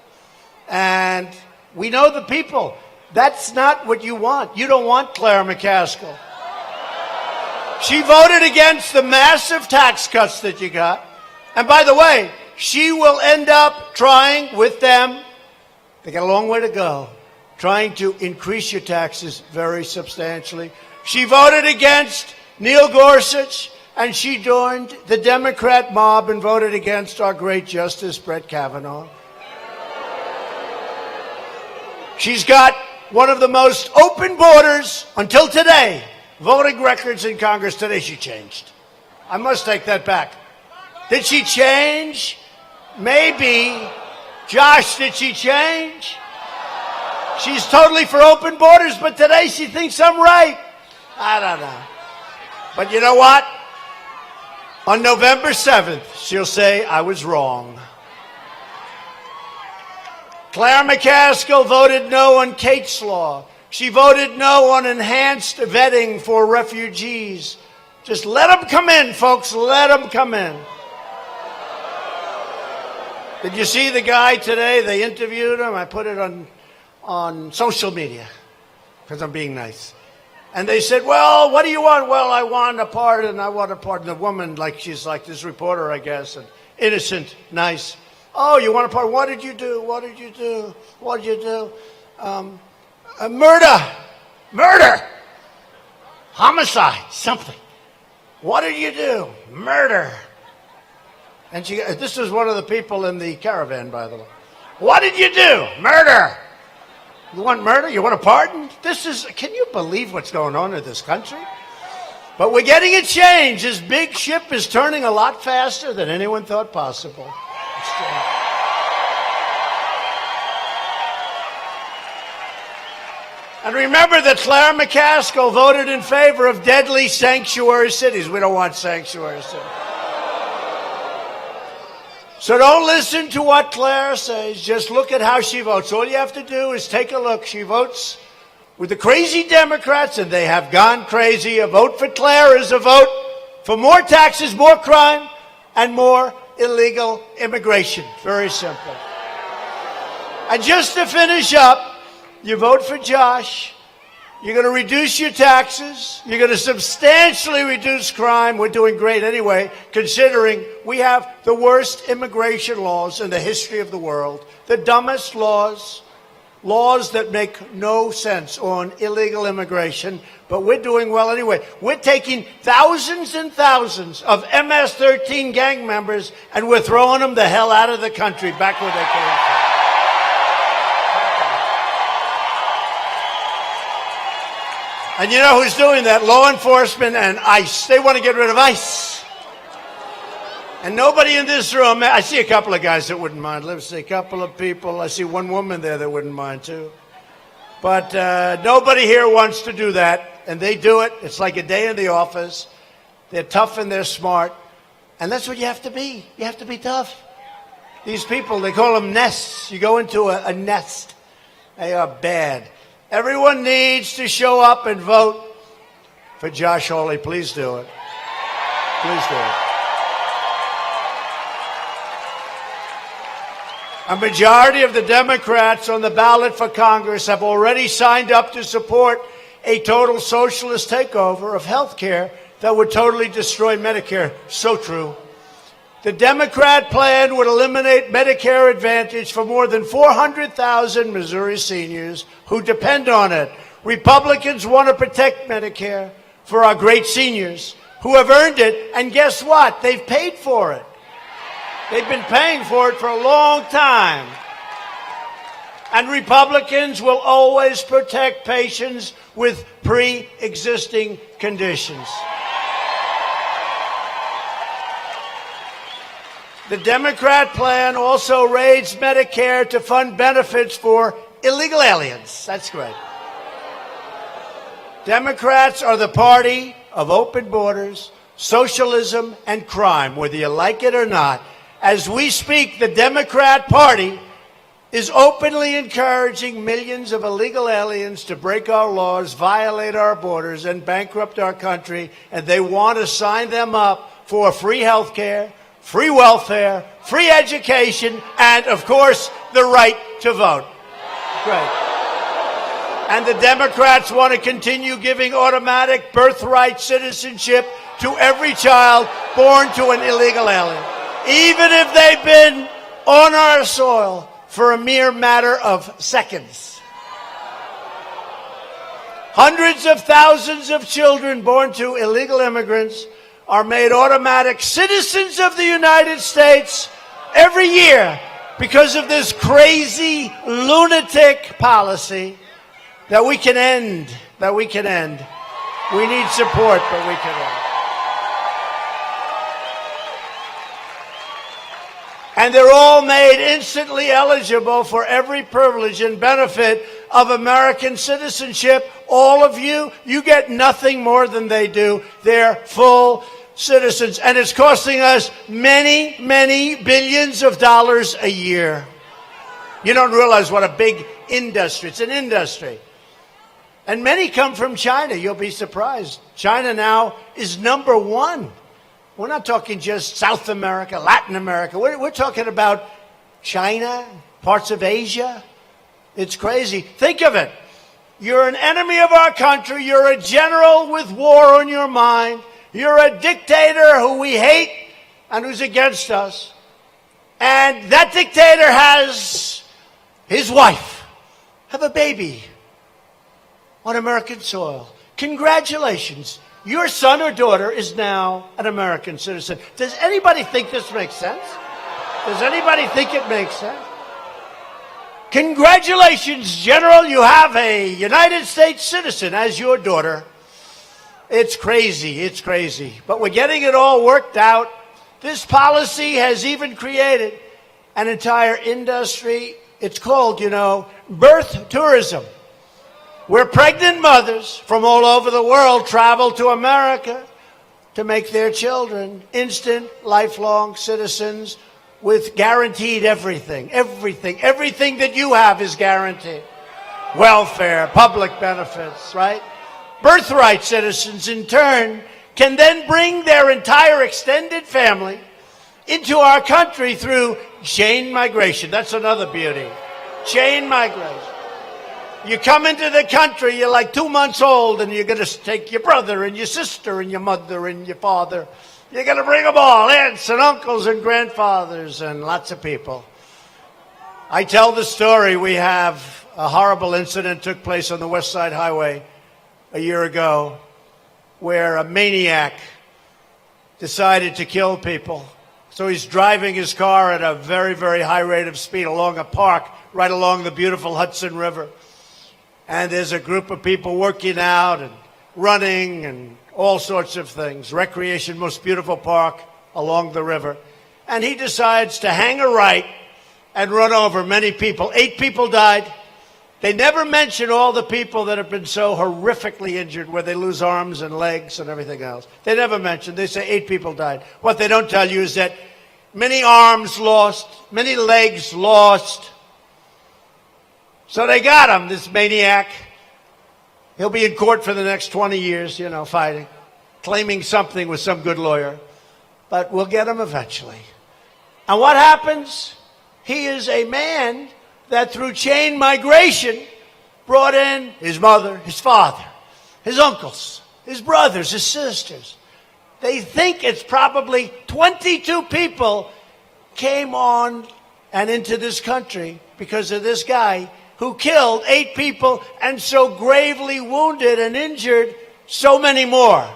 And we know the people. That's not what you want. You don't want Claire McCaskill. She voted against the massive tax cuts that you got. And by the way, she will end up trying with them, they got a long way to go, trying to increase your taxes very substantially. She voted against Neil Gorsuch, and she joined the Democrat mob and voted against our great Justice Brett Kavanaugh. She's got one of the most open borders until today. Voting records in Congress today, she changed. I must take that back. Did she change? Maybe. Josh, did she change? She's totally for open borders, but today she thinks I'm right. I don't know. But you know what? On November 7th, she'll say I was wrong. Claire McCaskill voted no on Kate's Law. She voted no on enhanced vetting for refugees. Just let them come in, folks. Let them come in. Did you see the guy today? They interviewed him. I put it on social media because I'm being nice. And they said, well, what do you want? Well, I want a pardon. I want a pardon. The woman, like she's like this reporter, I guess, and innocent, nice. Oh, you want a pardon? What did you do? What did you do? What did you do? Murder. Homicide. Something. What did you do? Murder. And this is one of the people in the caravan, by the way. What did you do? Murder. You want murder? You want a pardon? Can you believe what's going on in this country? But we're getting a change. This big ship is turning a lot faster than anyone thought possible. And remember that Claire McCaskill voted in favor of deadly sanctuary cities. We don't want sanctuary cities. So don't listen to what Claire says. Just look at how she votes. All you have to do is take a look. She votes with the crazy Democrats, and they have gone crazy. A vote for Claire is a vote for more taxes, more crime, and more illegal immigration. Very simple. And just to finish up, you vote for Josh. You're going to reduce your taxes. You're going to substantially reduce crime. We're doing great anyway, considering we have the worst immigration laws in the history of the world. The dumbest laws that make no sense on illegal immigration. But we're doing well anyway. We're taking thousands and thousands of MS-13 gang members, and we're throwing them the hell out of the country, back where they came from. And you know who's doing that? Law enforcement and ICE. They want to get rid of ICE. And nobody in this room, I see a couple of guys that wouldn't mind. Let's see, a couple of people. I see one woman there that wouldn't mind too. But nobody here wants to do that. And they do it. It's like a day in the office. They're tough and they're smart. And that's what you have to be. You have to be tough. These people, they call them nests. You go into a nest. They are bad. Everyone needs to show up and vote for Josh Hawley. Please do it. Please do it. A majority of the Democrats on the ballot for Congress have already signed up to support a total socialist takeover of health care that would totally destroy Medicare. So true. The Democrat plan would eliminate Medicare Advantage for more than 400,000 Missouri seniors who depend on it. Republicans want to protect Medicare for our great seniors who have earned it, and guess what? They've paid for it. They've been paying for it for a long time. And Republicans will always protect patients with pre-existing conditions. The Democrat plan also raised Medicare to fund benefits for illegal aliens. That's great. Democrats are the party of open borders, socialism, and crime, whether you like it or not. As we speak, the Democrat Party is openly encouraging millions of illegal aliens to break our laws, violate our borders, and bankrupt our country, and they want to sign them up for free health care, free welfare, free education, and, of course, the right to vote. Great. And the Democrats want to continue giving automatic birthright citizenship to every child born to an illegal alien, even if they've been on our soil for a mere matter of seconds. Hundreds of thousands of children born to illegal immigrants are made automatic citizens of the United States every year. because of this crazy lunatic policy that we can end, We need support, but we can end. And they're all made instantly eligible for every privilege and benefit of American citizenship. All of you, you get nothing more than they do. They're full citizens. And it's costing us many, many billions of dollars a year. You don't realize what a big industry. It's an industry. And many come from China. You'll be surprised. China now is number one. We're not talking just South America, Latin America. We're talking about China, parts of Asia. It's crazy. Think of it. You're an enemy of our country. You're a general with war on your mind. You're a dictator who we hate and who's against us. And that dictator has his wife have a baby on American soil. Congratulations. Your son or daughter is now an American citizen. Does anybody think this makes sense? Does anybody think it makes sense? Congratulations, General. You have a United States citizen as your daughter. It's crazy. It's crazy. But we're getting it all worked out. This policy has even created an entire industry. It's called, birth tourism, where pregnant mothers from all over the world travel to America to make their children instant, lifelong citizens with guaranteed everything. Everything that you have is guaranteed. Welfare, public benefits, right? Birthright citizens, in turn, can then bring their entire extended family into our country through chain migration. That's another beauty. Chain migration. You come into the country, you're like 2 months old, and you're going to take your brother and your sister and your mother and your father. You're going to bring them all, aunts and uncles and grandfathers and lots of people. I tell the story. We have a horrible incident took place on the West Side Highway a year ago where a maniac decided to kill people. So he's driving his car at a very, very high rate of speed along a park right along the beautiful Hudson River. And there's a group of people working out and running and all sorts of things. Recreation, most beautiful park along the river. And he decides to hang a right and run over many people. 8 people died. They never mention all the people that have been so horrifically injured where they lose arms and legs and everything else. They never mention. They say 8 people died. What they don't tell you is that many arms lost, many legs lost. So they got him, this maniac. He'll be in court for the next 20 years, fighting, claiming something with some good lawyer. But we'll get him eventually. And what happens? He is a man that through chain migration brought in his mother, his father, his uncles, his brothers, his sisters. They think it's probably 22 people came on and into this country because of this guy who killed 8 people and so gravely wounded and injured so many more.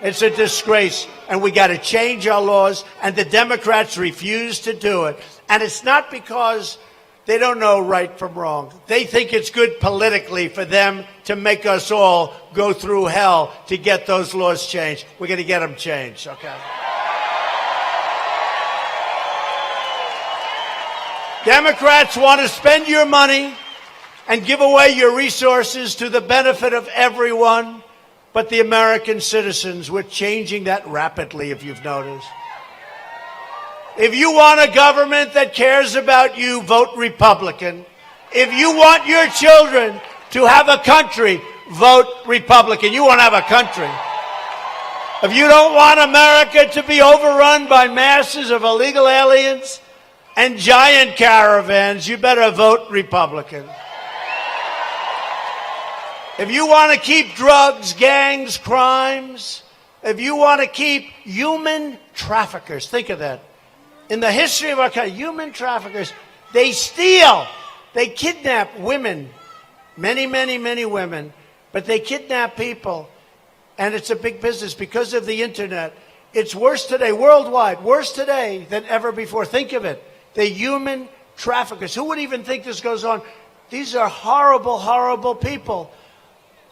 It's a disgrace, and we got to change our laws, and the Democrats refuse to do it. And it's not because they don't know right from wrong. They think it's good politically for them to make us all go through hell to get those laws changed. We're going to get them changed, okay? Democrats want to spend your money and give away your resources to the benefit of everyone but the American citizens. We're changing that rapidly, if you've noticed. If you want a government that cares about you, vote Republican. If you want your children to have a country, vote Republican. You won't have a country. If you don't want America to be overrun by masses of illegal aliens and giant caravans, you better vote Republican. If you want to keep drugs, gangs, crimes, if you want to keep human traffickers, think of that. In the history of our country, human traffickers, they steal, they kidnap women, many, many, many women, but they kidnap people, and it's a big business because of the internet. It's worse today, worldwide, worse today than ever before. Think of it. They're human traffickers. Who would even think this goes on? These are horrible, horrible people.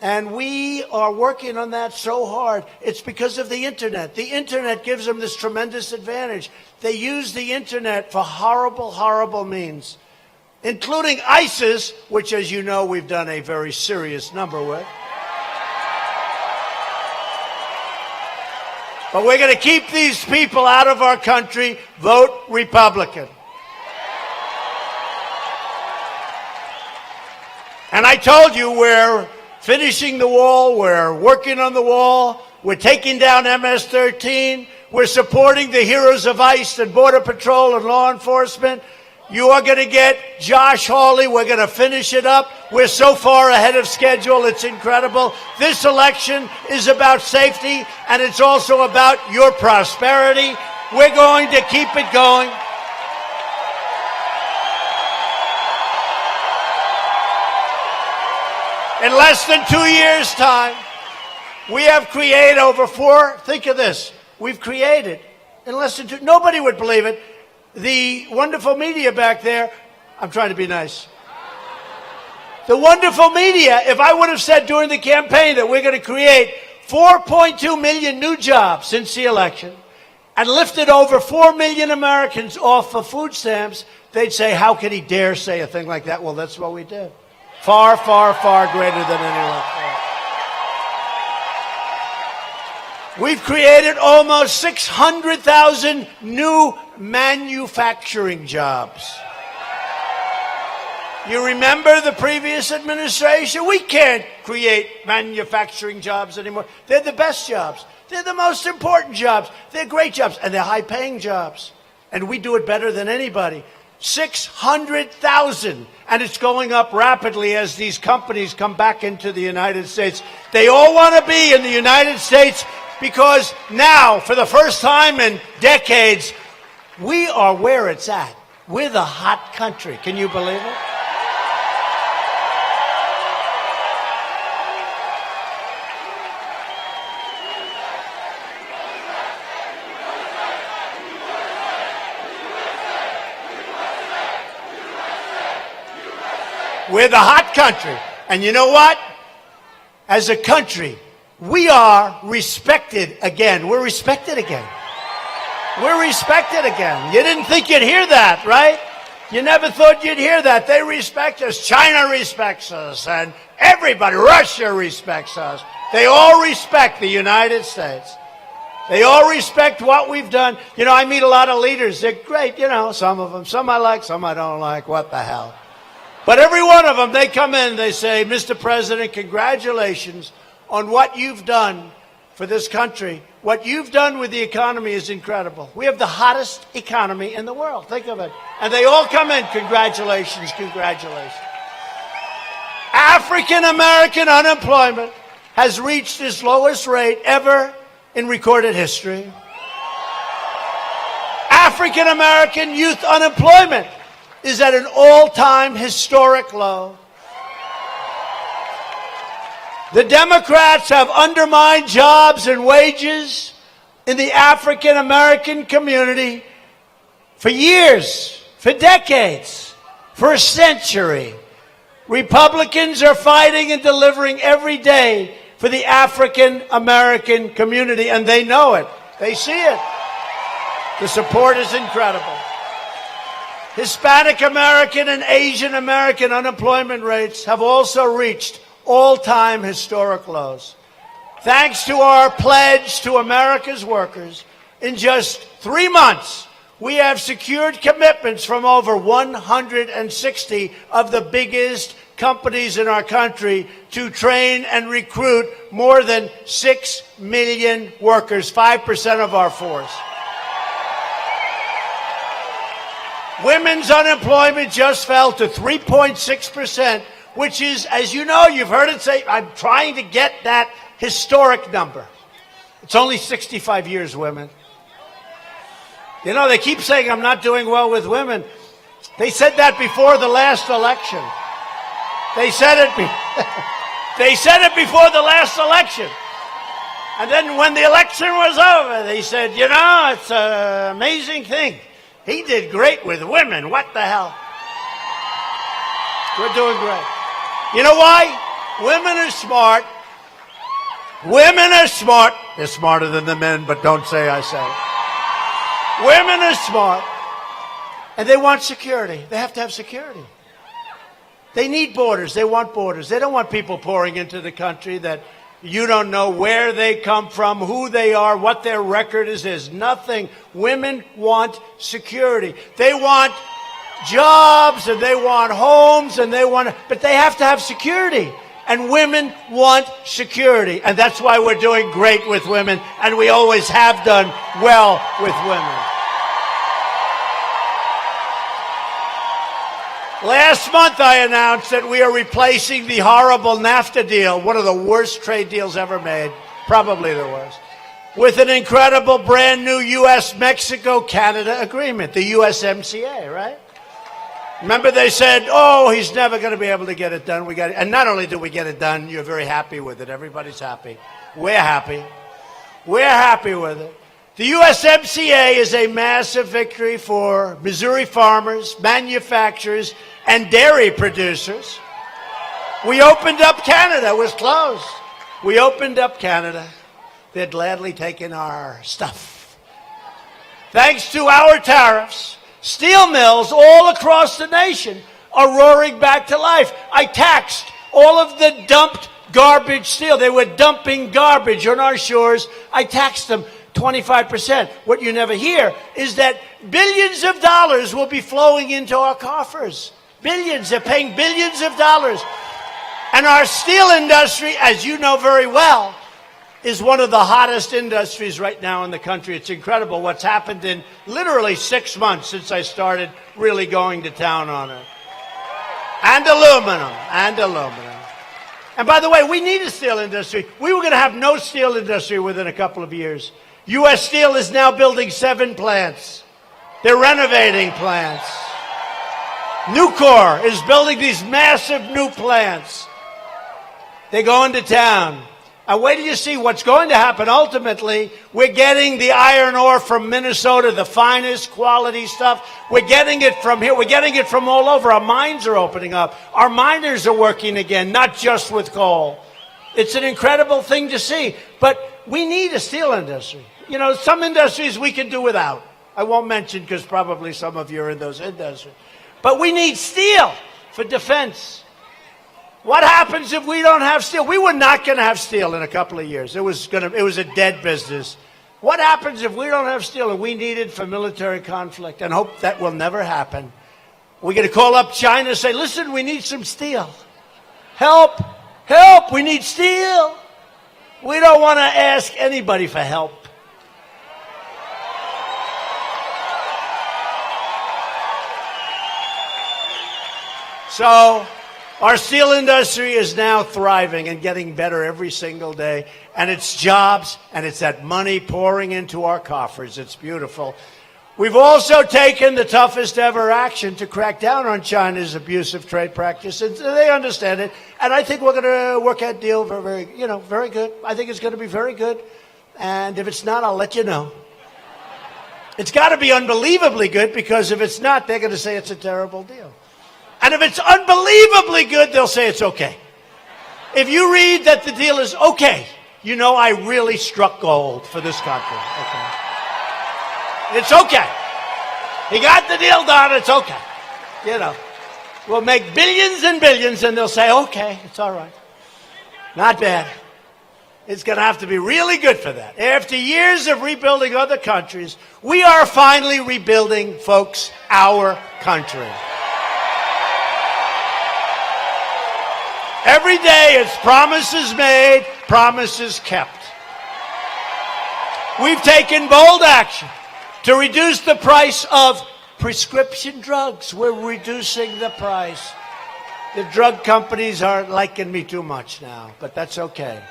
And we are working on that so hard. It's because of the internet. The internet gives them this tremendous advantage. They use the internet for horrible, horrible means, including ISIS, which, as you know, we've done a very serious number with. But we're going to keep these people out of our country. Vote Republican. And I told you we're finishing the wall. We're working on the wall. We're taking down MS-13. We're supporting the heroes of ICE and Border Patrol and law enforcement. You are going to get Josh Hawley. We're going to finish it up. We're so far ahead of schedule. It's incredible. This election is about safety, and it's also about your prosperity. We're going to keep it going. In less than 2 years' time, we have created think of this, we've created, in less than nobody would believe it, the wonderful media back there, I'm trying to be nice. The wonderful media, if I would have said during the campaign that we're going to create 4.2 million new jobs since the election and lifted over 4 million Americans off of food stamps, they'd say, how could he dare say a thing like that? Well, that's what we did. Far, far, far greater than anyone else. We've created almost 600,000 new manufacturing jobs. You remember the previous administration? We can't create manufacturing jobs anymore. They're the best jobs. They're the most important jobs. They're great jobs, and they're high-paying jobs. And we do it better than anybody. 600,000, and it's going up rapidly as these companies come back into the United States. They all want to be in the United States because now, for the first time in decades, we are where it's at. We're the hot country. Can you believe it? We're the hot country. And you know what? As a country, we are respected again. We're respected again. We're respected again. You didn't think you'd hear that, right? You never thought you'd hear that. They respect us. China respects us. And everybody, Russia respects us. They all respect the United States. They all respect what we've done. You know, I meet a lot of leaders. They're great, you know, some of them. Some I like, some I don't like. What the hell? But every one of them, they come in, they say, Mr. President, congratulations on what you've done for this country. What you've done with the economy is incredible. We have the hottest economy in the world. Think of it. And they all come in, congratulations, congratulations. African American unemployment has reached its lowest rate ever in recorded history. African American youth unemployment is at an all-time historic low. The Democrats have undermined jobs and wages in the African American community for years, for decades, for a century. Republicans are fighting and delivering every day for the African American community, and they know it. They see it. The support is incredible. Hispanic American and Asian American unemployment rates have also reached all-time historic lows. Thanks to our pledge to America's workers, in just 3 months, we have secured commitments from over 160 of the biggest companies in our country to train and recruit more than 6 million workers, 5% of our force. Women's unemployment just fell to 3.6%, which is, as you know, you've heard it say, I'm trying to get that historic number. It's only 65 years, women. You know, they keep saying I'm not doing well with women. They said that before the last election. They said it before the last election. And then when the election was over, they said, you know, it's an amazing thing. He did great with women. What the hell? We're doing great. You know why? Women are smart. Women are smart. They're smarter than the men, but don't say I say. Women are smart. And they want security. They have to have security. They need borders. They want borders. They don't want people pouring into the country that you don't know where they come from, who they are, what their record is. There's nothing. Women want security. They want jobs and they want homes and but they have to have security. And women want security. And that's why we're doing great with women. And we always have done well with women. Last month I announced that we are replacing the horrible NAFTA deal, one of the worst trade deals ever made, probably the worst, with an incredible brand new U.S.-Mexico-Canada agreement, the USMCA, right? Remember they said, oh, he's never going to be able to get it done. We got it. And not only did we get it done, you're very happy with it. Everybody's happy. We're happy. We're happy with it. The USMCA is a massive victory for Missouri farmers, manufacturers, and dairy producers. We opened up Canada. It was closed. We opened up Canada. They'd gladly taken our stuff. Thanks to our tariffs, steel mills all across the nation are roaring back to life. I taxed all of the dumped garbage steel. They were dumping garbage on our shores. I taxed them 25%. What you never hear is that billions of dollars will be flowing into our coffers. Billions. They're paying billions of dollars. And our steel industry, as you know very well, is one of the hottest industries right now in the country. It's incredible what's happened in literally 6 months since I started really going to town on it. And aluminum. And aluminum. And by the way, we need a steel industry. We were going to have no steel industry within a couple of years. U.S. Steel is now building 7 plants. They're renovating plants. Nucor is building these massive new plants. They go into town. And wait till you see what's going to happen ultimately. We're getting the iron ore from Minnesota, the finest quality stuff. We're getting it from here. We're getting it from all over. Our mines are opening up. Our miners are working again, not just with coal. It's an incredible thing to see. But we need a steel industry. You know, some industries we can do without. I won't mention because probably some of you are in those industries. But we need steel for defense. What happens if we don't have steel? We were not going to have steel in a couple of years. It was a dead business. What happens if we don't have steel and we need it for military conflict and hope that will never happen? We're going to call up China and say, listen, we need some steel. Help, help, we need steel. We don't want to ask anybody for help. So our steel industry is now thriving and getting better every single day. And it's jobs and it's that money pouring into our coffers. It's beautiful. We've also taken the toughest ever action to crack down on China's abusive trade practices. They understand it. And I think we're going to work that deal very good. I think it's going to be very good. And if it's not, I'll let you know. It's got to be unbelievably good because if it's not, they're going to say it's a terrible deal. And if it's unbelievably good, they'll say it's okay. If you read that the deal is okay, you know I really struck gold for this country. Okay. It's okay. He got the deal done, it's okay. You know, we'll make billions and billions and they'll say, okay, it's all right. Not bad. It's going to have to be really good for that. After years of rebuilding other countries, we are finally rebuilding, folks, our country. Every day it's promises made, promises kept. We've taken bold action to reduce the price of prescription drugs. We're reducing the price. The drug companies aren't liking me too much now, but that's okay.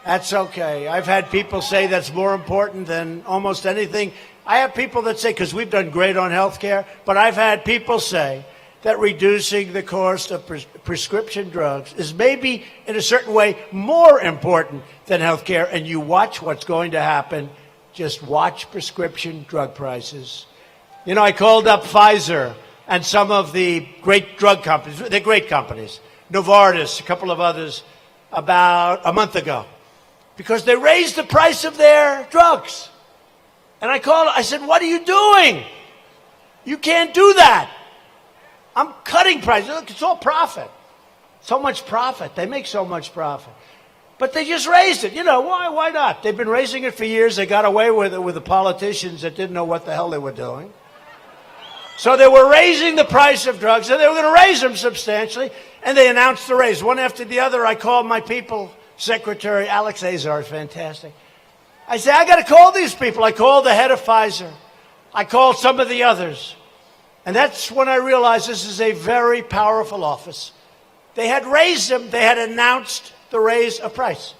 That's okay. I've had people say that's more important than almost anything. I have people that say, because we've done great on health care, but I've had people say that reducing the cost of prescription drugs is maybe, in a certain way, more important than health care. And you watch what's going to happen. Just watch prescription drug prices You know, I called up Pfizer and some of the great drug companies. They're great companies. Novartis, a couple of others, about a month ago, because they raised the price of their drugs. And I said, what are you doing? You can't do that. I'm cutting prices. Look, it's all profit. So much profit. They make so much profit. But they just raised it. You know, why not? They've been raising it for years. They got away with it with the politicians that didn't know what the hell they were doing. So they were raising the price of drugs, and they were going to raise them substantially, and they announced the raise. One after the other, I called my people, Secretary Alex Azar, fantastic. I said, I got to call these people. I called the head of Pfizer. I called some of the others. And that's when I realized this is a very powerful office. They had raised them. They had announced the raise of price.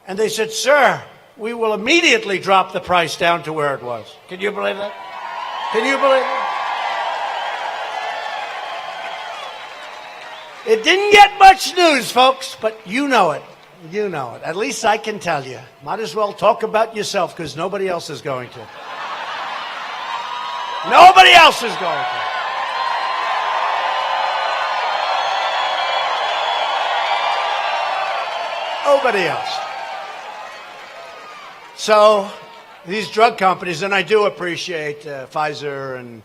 And they said, sir, we will immediately drop the price down to where it was. Can you believe that? Can you believe that? It didn't get much news, folks, but you know it. You know it. At least I can tell you. Might as well talk about yourself because nobody else is going to. Nobody else is going to. Nobody else. So these drug companies, and I do appreciate Pfizer and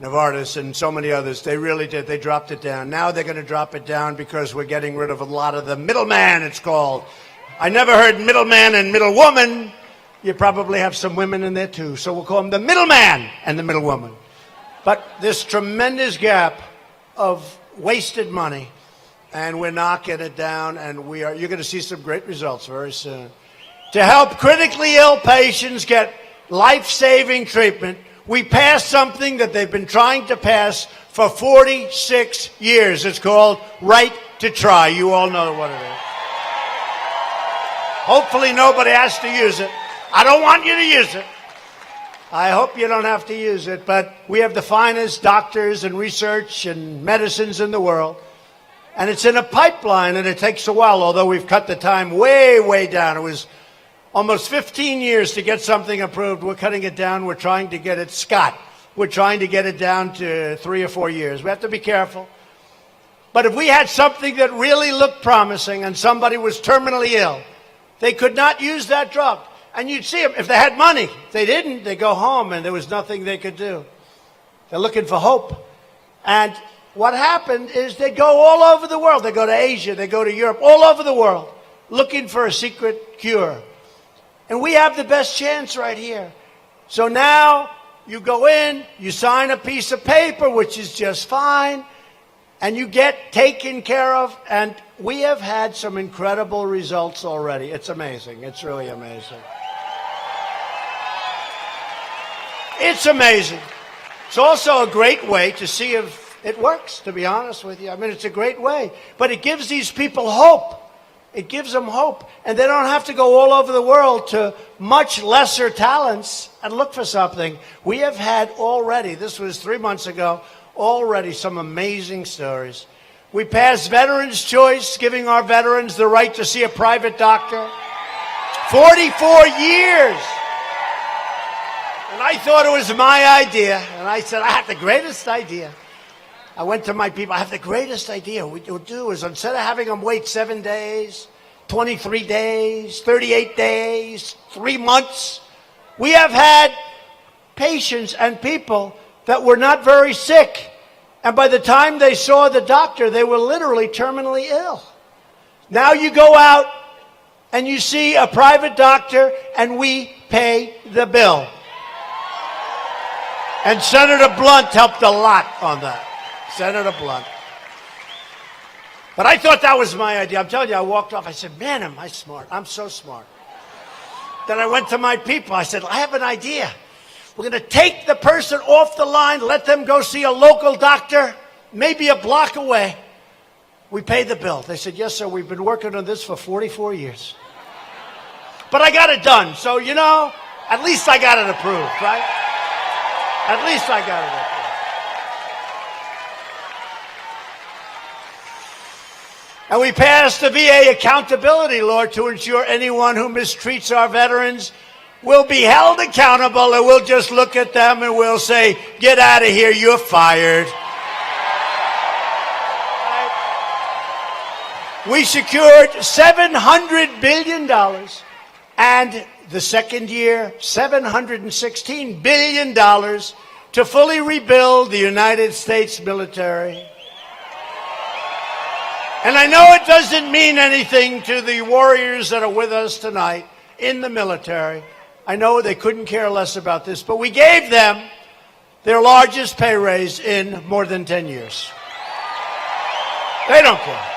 Novartis and so many others, they really did. They dropped it down. Now they're going to drop it down because we're getting rid of a lot of the middleman, it's called. I never heard middleman and middlewoman. You probably have some women in there too. So we'll call them the middleman and the middlewoman. But this tremendous gap of wasted money, and we're knocking it down, and you're going to see some great results very soon. To help critically ill patients get life-saving treatment, we passed something that they've been trying to pass for 46 years. It's called Right to Try. You all know what it is. Hopefully nobody has to use it. I don't want you to use it. I hope you don't have to use it, but we have the finest doctors and research and medicines in the world. And it's in a pipeline, and it takes a while, although we've cut the time way, way down. It was almost 15 years to get something approved. We're cutting it down. We're trying to get it, Scott, we're trying to get it down to 3 or 4 years. We have to be careful. But if we had something that really looked promising and somebody was terminally ill, they could not use that drug. And you'd see them, if they had money. If they didn't, they go home, and there was nothing they could do. They're looking for hope. And what happened is they go all over the world. They go to Asia, they go to Europe, all over the world, looking for a secret cure. And we have the best chance right here. So now you go in, you sign a piece of paper, which is just fine, and you get taken care of. And we have had some incredible results already. It's amazing. It's really amazing. It's amazing. It's also a great way to see if it works, to be honest with you. I mean, it's a great way. But it gives these people hope. It gives them hope. And they don't have to go all over the world to much lesser talents and look for something. We have had already, this was 3 months ago, already some amazing stories. We passed Veterans' Choice, giving our veterans the right to see a private doctor. 44 years. And I thought it was my idea. And I said, I have the greatest idea. I went to my people, I have the greatest idea. What we'll do is, instead of having them wait 7 days, 23 days, 38 days, 3 months, we have had patients and people that were not very sick. And by the time they saw the doctor, they were literally terminally ill. Now you go out and you see a private doctor, and we pay the bill. And Senator Blunt helped a lot on that. Senator Blunt. But I thought that was my idea. I'm telling you, I walked off. I said, man, am I smart. I'm so smart. Then I went to my people. I said, I have an idea. We're going to take the person off the line, let them go see a local doctor, maybe a block away. We pay the bill. They said, yes, sir, we've been working on this for 44 years. But I got it done. So, you know, at least I got it approved, right? At least I got it approved. And we passed the VA accountability law to ensure anyone who mistreats our veterans will be held accountable, and we'll just look at them and we'll say, get out of here, you're fired. We secured $700 billion, and the second year, $716 billion to fully rebuild the United States military. And I know it doesn't mean anything to the warriors that are with us tonight in the military. I know they couldn't care less about this, but we gave them their largest pay raise in more than 10 years. They don't care.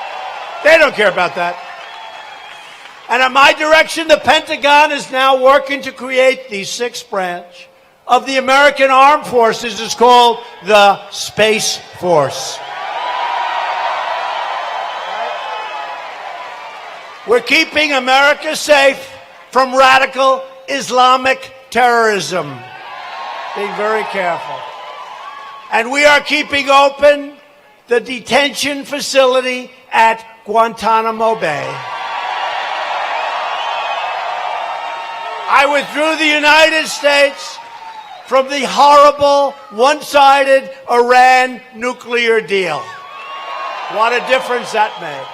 They don't care about that. And at my direction, the Pentagon is now working to create the sixth branch of the American Armed Forces. It's called the Space Force. We're keeping America safe from radical Islamic terrorism. Being very careful. And we are keeping open the detention facility at Guantanamo Bay. I withdrew the United States from the horrible, one-sided Iran nuclear deal. What a difference that made.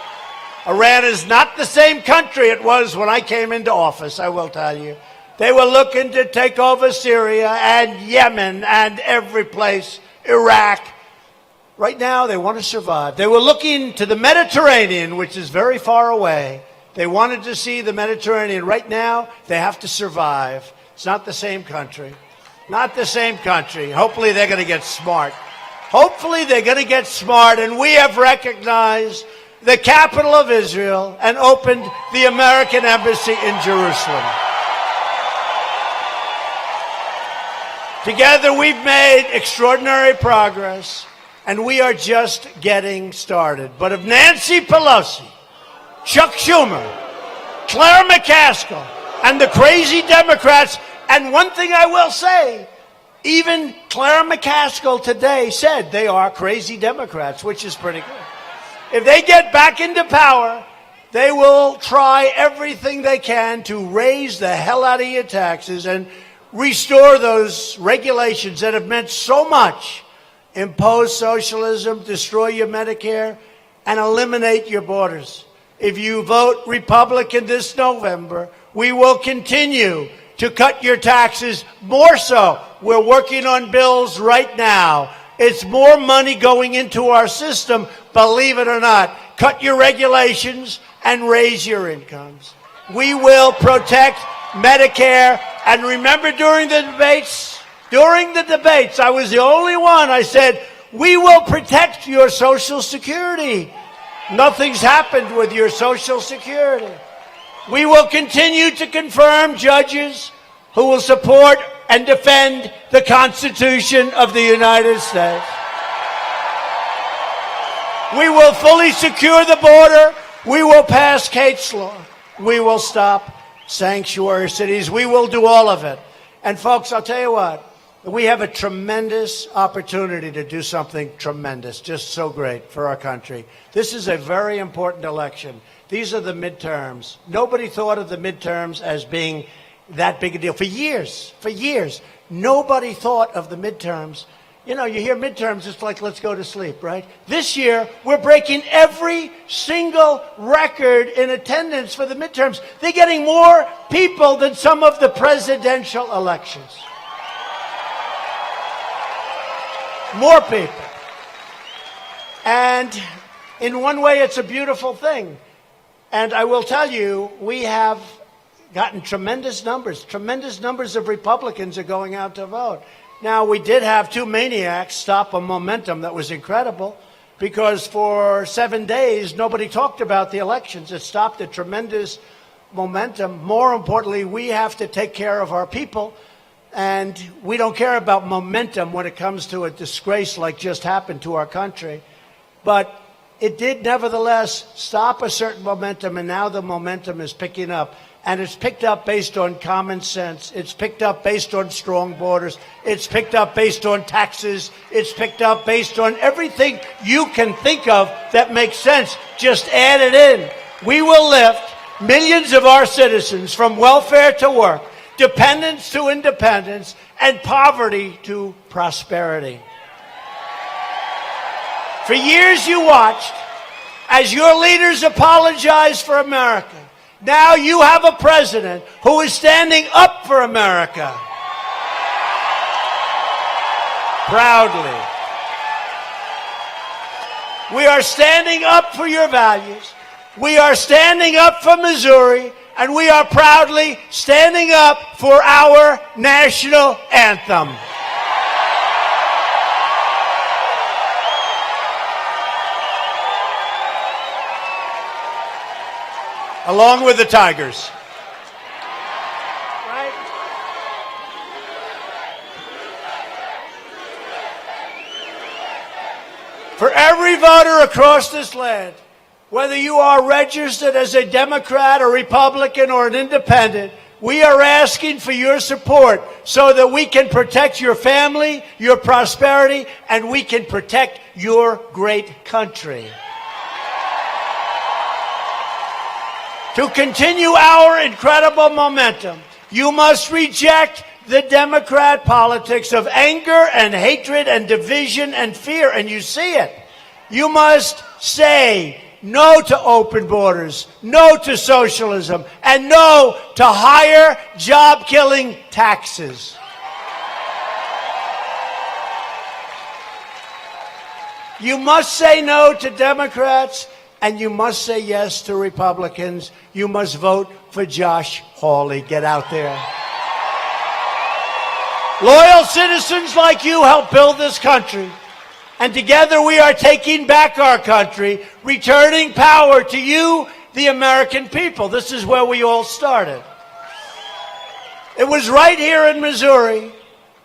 Iran is not the same country it was when I came into office, I will tell you. They were looking to take over Syria and Yemen and every place, Iraq. Right now, they want to survive. They were looking to the Mediterranean, which is very far away. They wanted to see the Mediterranean. Right now, they have to survive. It's not the same country. Not the same country. Hopefully, they're going to get smart. Hopefully, they're going to get smart, and we have recognized the capital of Israel and opened the American embassy in Jerusalem. Together, we've made extraordinary progress, and we are just getting started. But if Nancy Pelosi, Chuck Schumer, Claire McCaskill, and the crazy Democrats, and one thing I will say, even Claire McCaskill today said they are crazy Democrats, which is pretty good. If they get back into power, they will try everything they can to raise the hell out of your taxes and restore those regulations that have meant so much. Impose socialism, destroy your Medicare, and eliminate your borders. If you vote Republican this November, we will continue to cut your taxes more so. We're working on bills right now. It's more money going into our system, believe it or not. Cut your regulations and raise your incomes. We will protect Medicare. And remember during the debates, I was the only one. I said, we will protect your Social Security. Nothing's happened with your Social Security. We will continue to confirm judges who will support and defend the Constitution of the United States. We will fully secure the border. We will pass Kate's Law. We will stop sanctuary cities. We will do all of it. And folks, I'll tell you what, we have a tremendous opportunity to do something tremendous, just so great for our country. This is a very important election. These are the midterms. Nobody thought of the midterms as being that big a deal. For years, nobody thought of the midterms. You know, you hear midterms, it's like, let's go to sleep, right? This year, we're breaking every single record in attendance for the midterms. They're getting more people than some of the presidential elections. More people. And in one way, it's a beautiful thing. And I will tell you, we have gotten tremendous numbers. Tremendous numbers of Republicans are going out to vote. Now, we did have two maniacs stop a momentum that was incredible because for 7 days, nobody talked about the elections. It stopped a tremendous momentum. More importantly, we have to take care of our people, and we don't care about momentum when it comes to a disgrace like just happened to our country. But it did nevertheless stop a certain momentum, and now the momentum is picking up. And it's picked up based on common sense. It's picked up based on strong borders. It's picked up based on taxes. It's picked up based on everything you can think of that makes sense. Just add it in. We will lift millions of our citizens from welfare to work. dependence to independence, and poverty to prosperity. For years you watched as your leaders apologized for America. Now you have a president who is standing up for America. Proudly. We are standing up for your values. We are standing up for Missouri, and we are proudly standing up for our national anthem. Along with the Tigers. Right? For every voter across this land, whether you are registered as a Democrat, a Republican, or an independent, we are asking for your support so that we can protect your family, your prosperity, and we can protect your great country. To continue our incredible momentum, you must reject the Democrat politics of anger and hatred and division and fear, and you see it. You must say no to open borders, no to socialism, and no to higher job-killing taxes. You must say no to Democrats, and you must say yes to Republicans. You must vote for Josh Hawley. Get out there. Loyal citizens like you help build this country. And together we are taking back our country, returning power to you, the American people. This is where we all started. It was right here in Missouri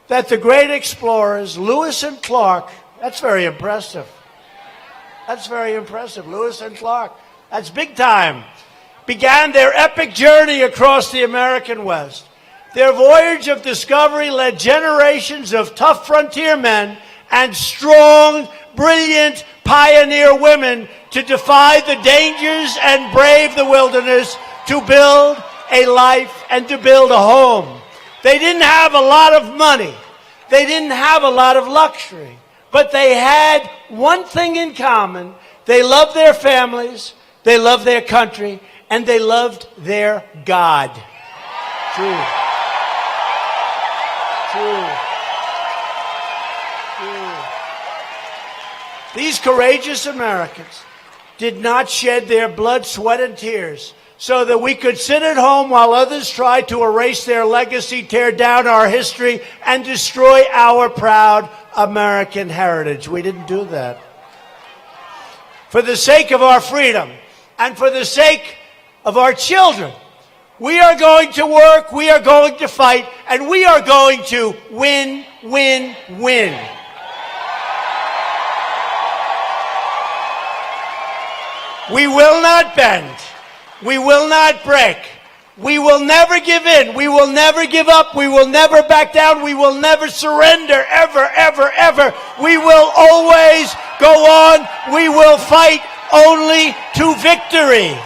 that the great explorers, Lewis and Clark, that's very impressive. That's very impressive. Lewis and Clark, that's big time, began their epic journey across the American West. Their voyage of discovery led generations of tough frontier men and strong, brilliant pioneer women to defy the dangers and brave the wilderness, to build a life and to build a home. They didn't have a lot of money. They didn't have a lot of luxury. But they had one thing in common. They loved their families, they loved their country, and they loved their God. True. True. True. These courageous Americans did not shed their blood, sweat, and tears so that we could sit at home while others tried to erase their legacy, tear down our history, and destroy our proud American heritage. We didn't do that. For the sake of our freedom and for the sake of our children, we are going to work, we are going to fight, and we are going to win, win, win. We will not bend. We will not break. We will never give in. We will never give up. We will never back down. We will never surrender, ever, ever, ever. We will always go on. We will fight only to victory.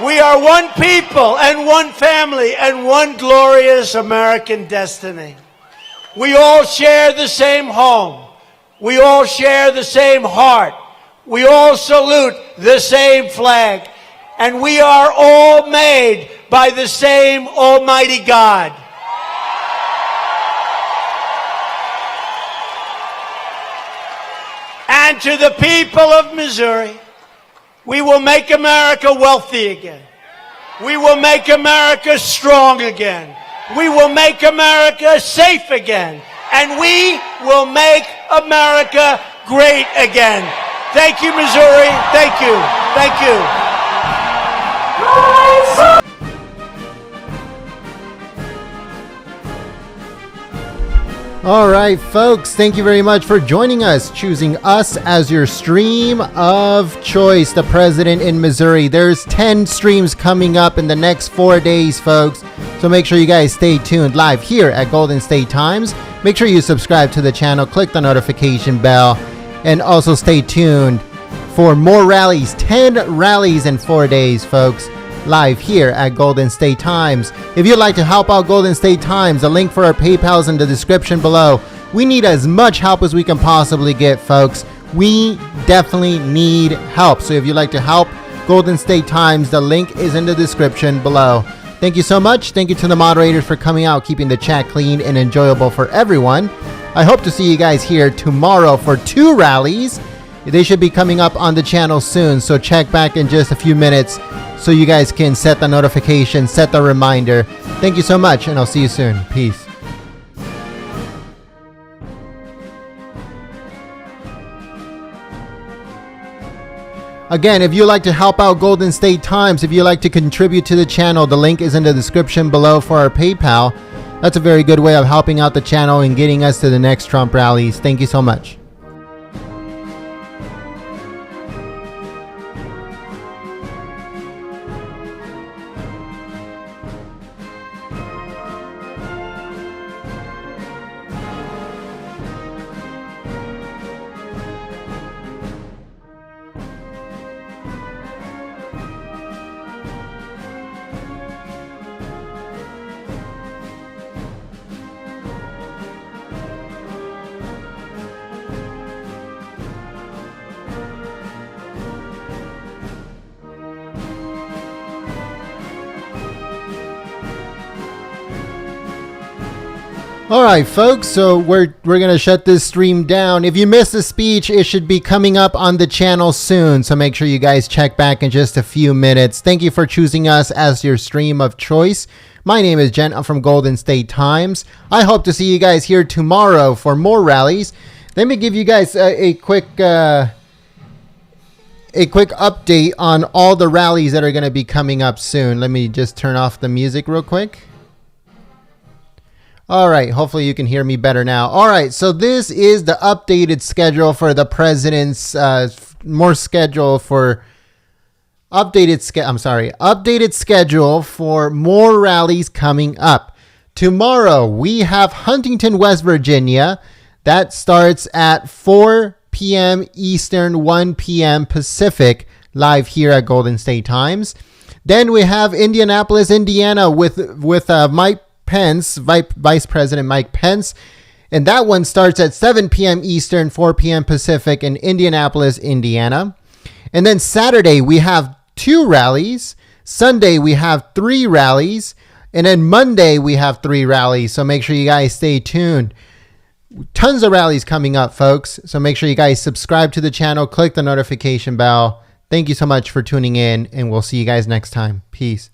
We are one people and one family and one glorious American destiny. We all share the same home. We all share the same heart. We all salute the same flag. And we are all made by the same Almighty God. And to the people of Missouri, we will make America wealthy again. We will make America strong again. We will make America safe again. And we will make America great again. Thank you, Missouri. Thank you. Thank you. All right, folks, thank you very much for joining us, choosing us as your stream of choice, the president in Missouri. There's 10 streams coming up in the next 4 days, folks. So make sure you guys stay tuned live here at Golden State Times. Make sure you subscribe to the channel, click the notification bell, and also stay tuned for more rallies. 10 rallies in 4 days, folks, live here at Golden State Times. If you'd like to help out Golden State Times, the link for our PayPal is in the description below. We need as much help as we can possibly get, folks. We definitely need help. So if you'd like to help Golden State Times, the link is in the description below. Thank you so much. Thank you to the moderators for coming out, keeping the chat clean and enjoyable for everyone. I hope to see you guys here tomorrow for 2 rallies. They should be coming up on the channel soon, so check back in just a few minutes so you guys can set the notification, set the reminder. Thank you so much, and I'll see you soon. Peace. Again, if you'd like to help out Golden State Times, if you'd like to contribute to the channel, the link is in the description below for our PayPal. That's a very good way of helping out the channel and getting us to the next Trump rallies. Thank you so much. All right, folks, so we're going to shut this stream down. If you missed the speech, it should be coming up on the channel soon, so make sure you guys check back in just a few minutes. Thank you for choosing us as your stream of choice. My name is Jen. I'm from Golden State Times. I hope to see you guys here tomorrow for more rallies. Let me give you guys a quick update on all the rallies that are going to be coming up soon. Let me just turn off the music real quick. All right, hopefully you can hear me better now. All right, so this is the updated schedule for the president's updated schedule for more rallies coming up. Tomorrow we have Huntington, West Virginia. That starts at 4 p.m. Eastern, 1 p.m. Pacific, live here at Golden State Times. Then we have Indianapolis, Indiana with Mike Pence, Vice President Mike Pence. And that one starts at 7 p.m. Eastern, 4 p.m. Pacific in Indianapolis, Indiana. And then Saturday, we have 2 rallies. Sunday, we have 3 rallies. And then Monday, we have 3 rallies. So make sure you guys stay tuned. Tons of rallies coming up, folks. So make sure you guys subscribe to the channel, click the notification bell. Thank you so much for tuning in, and we'll see you guys next time. Peace.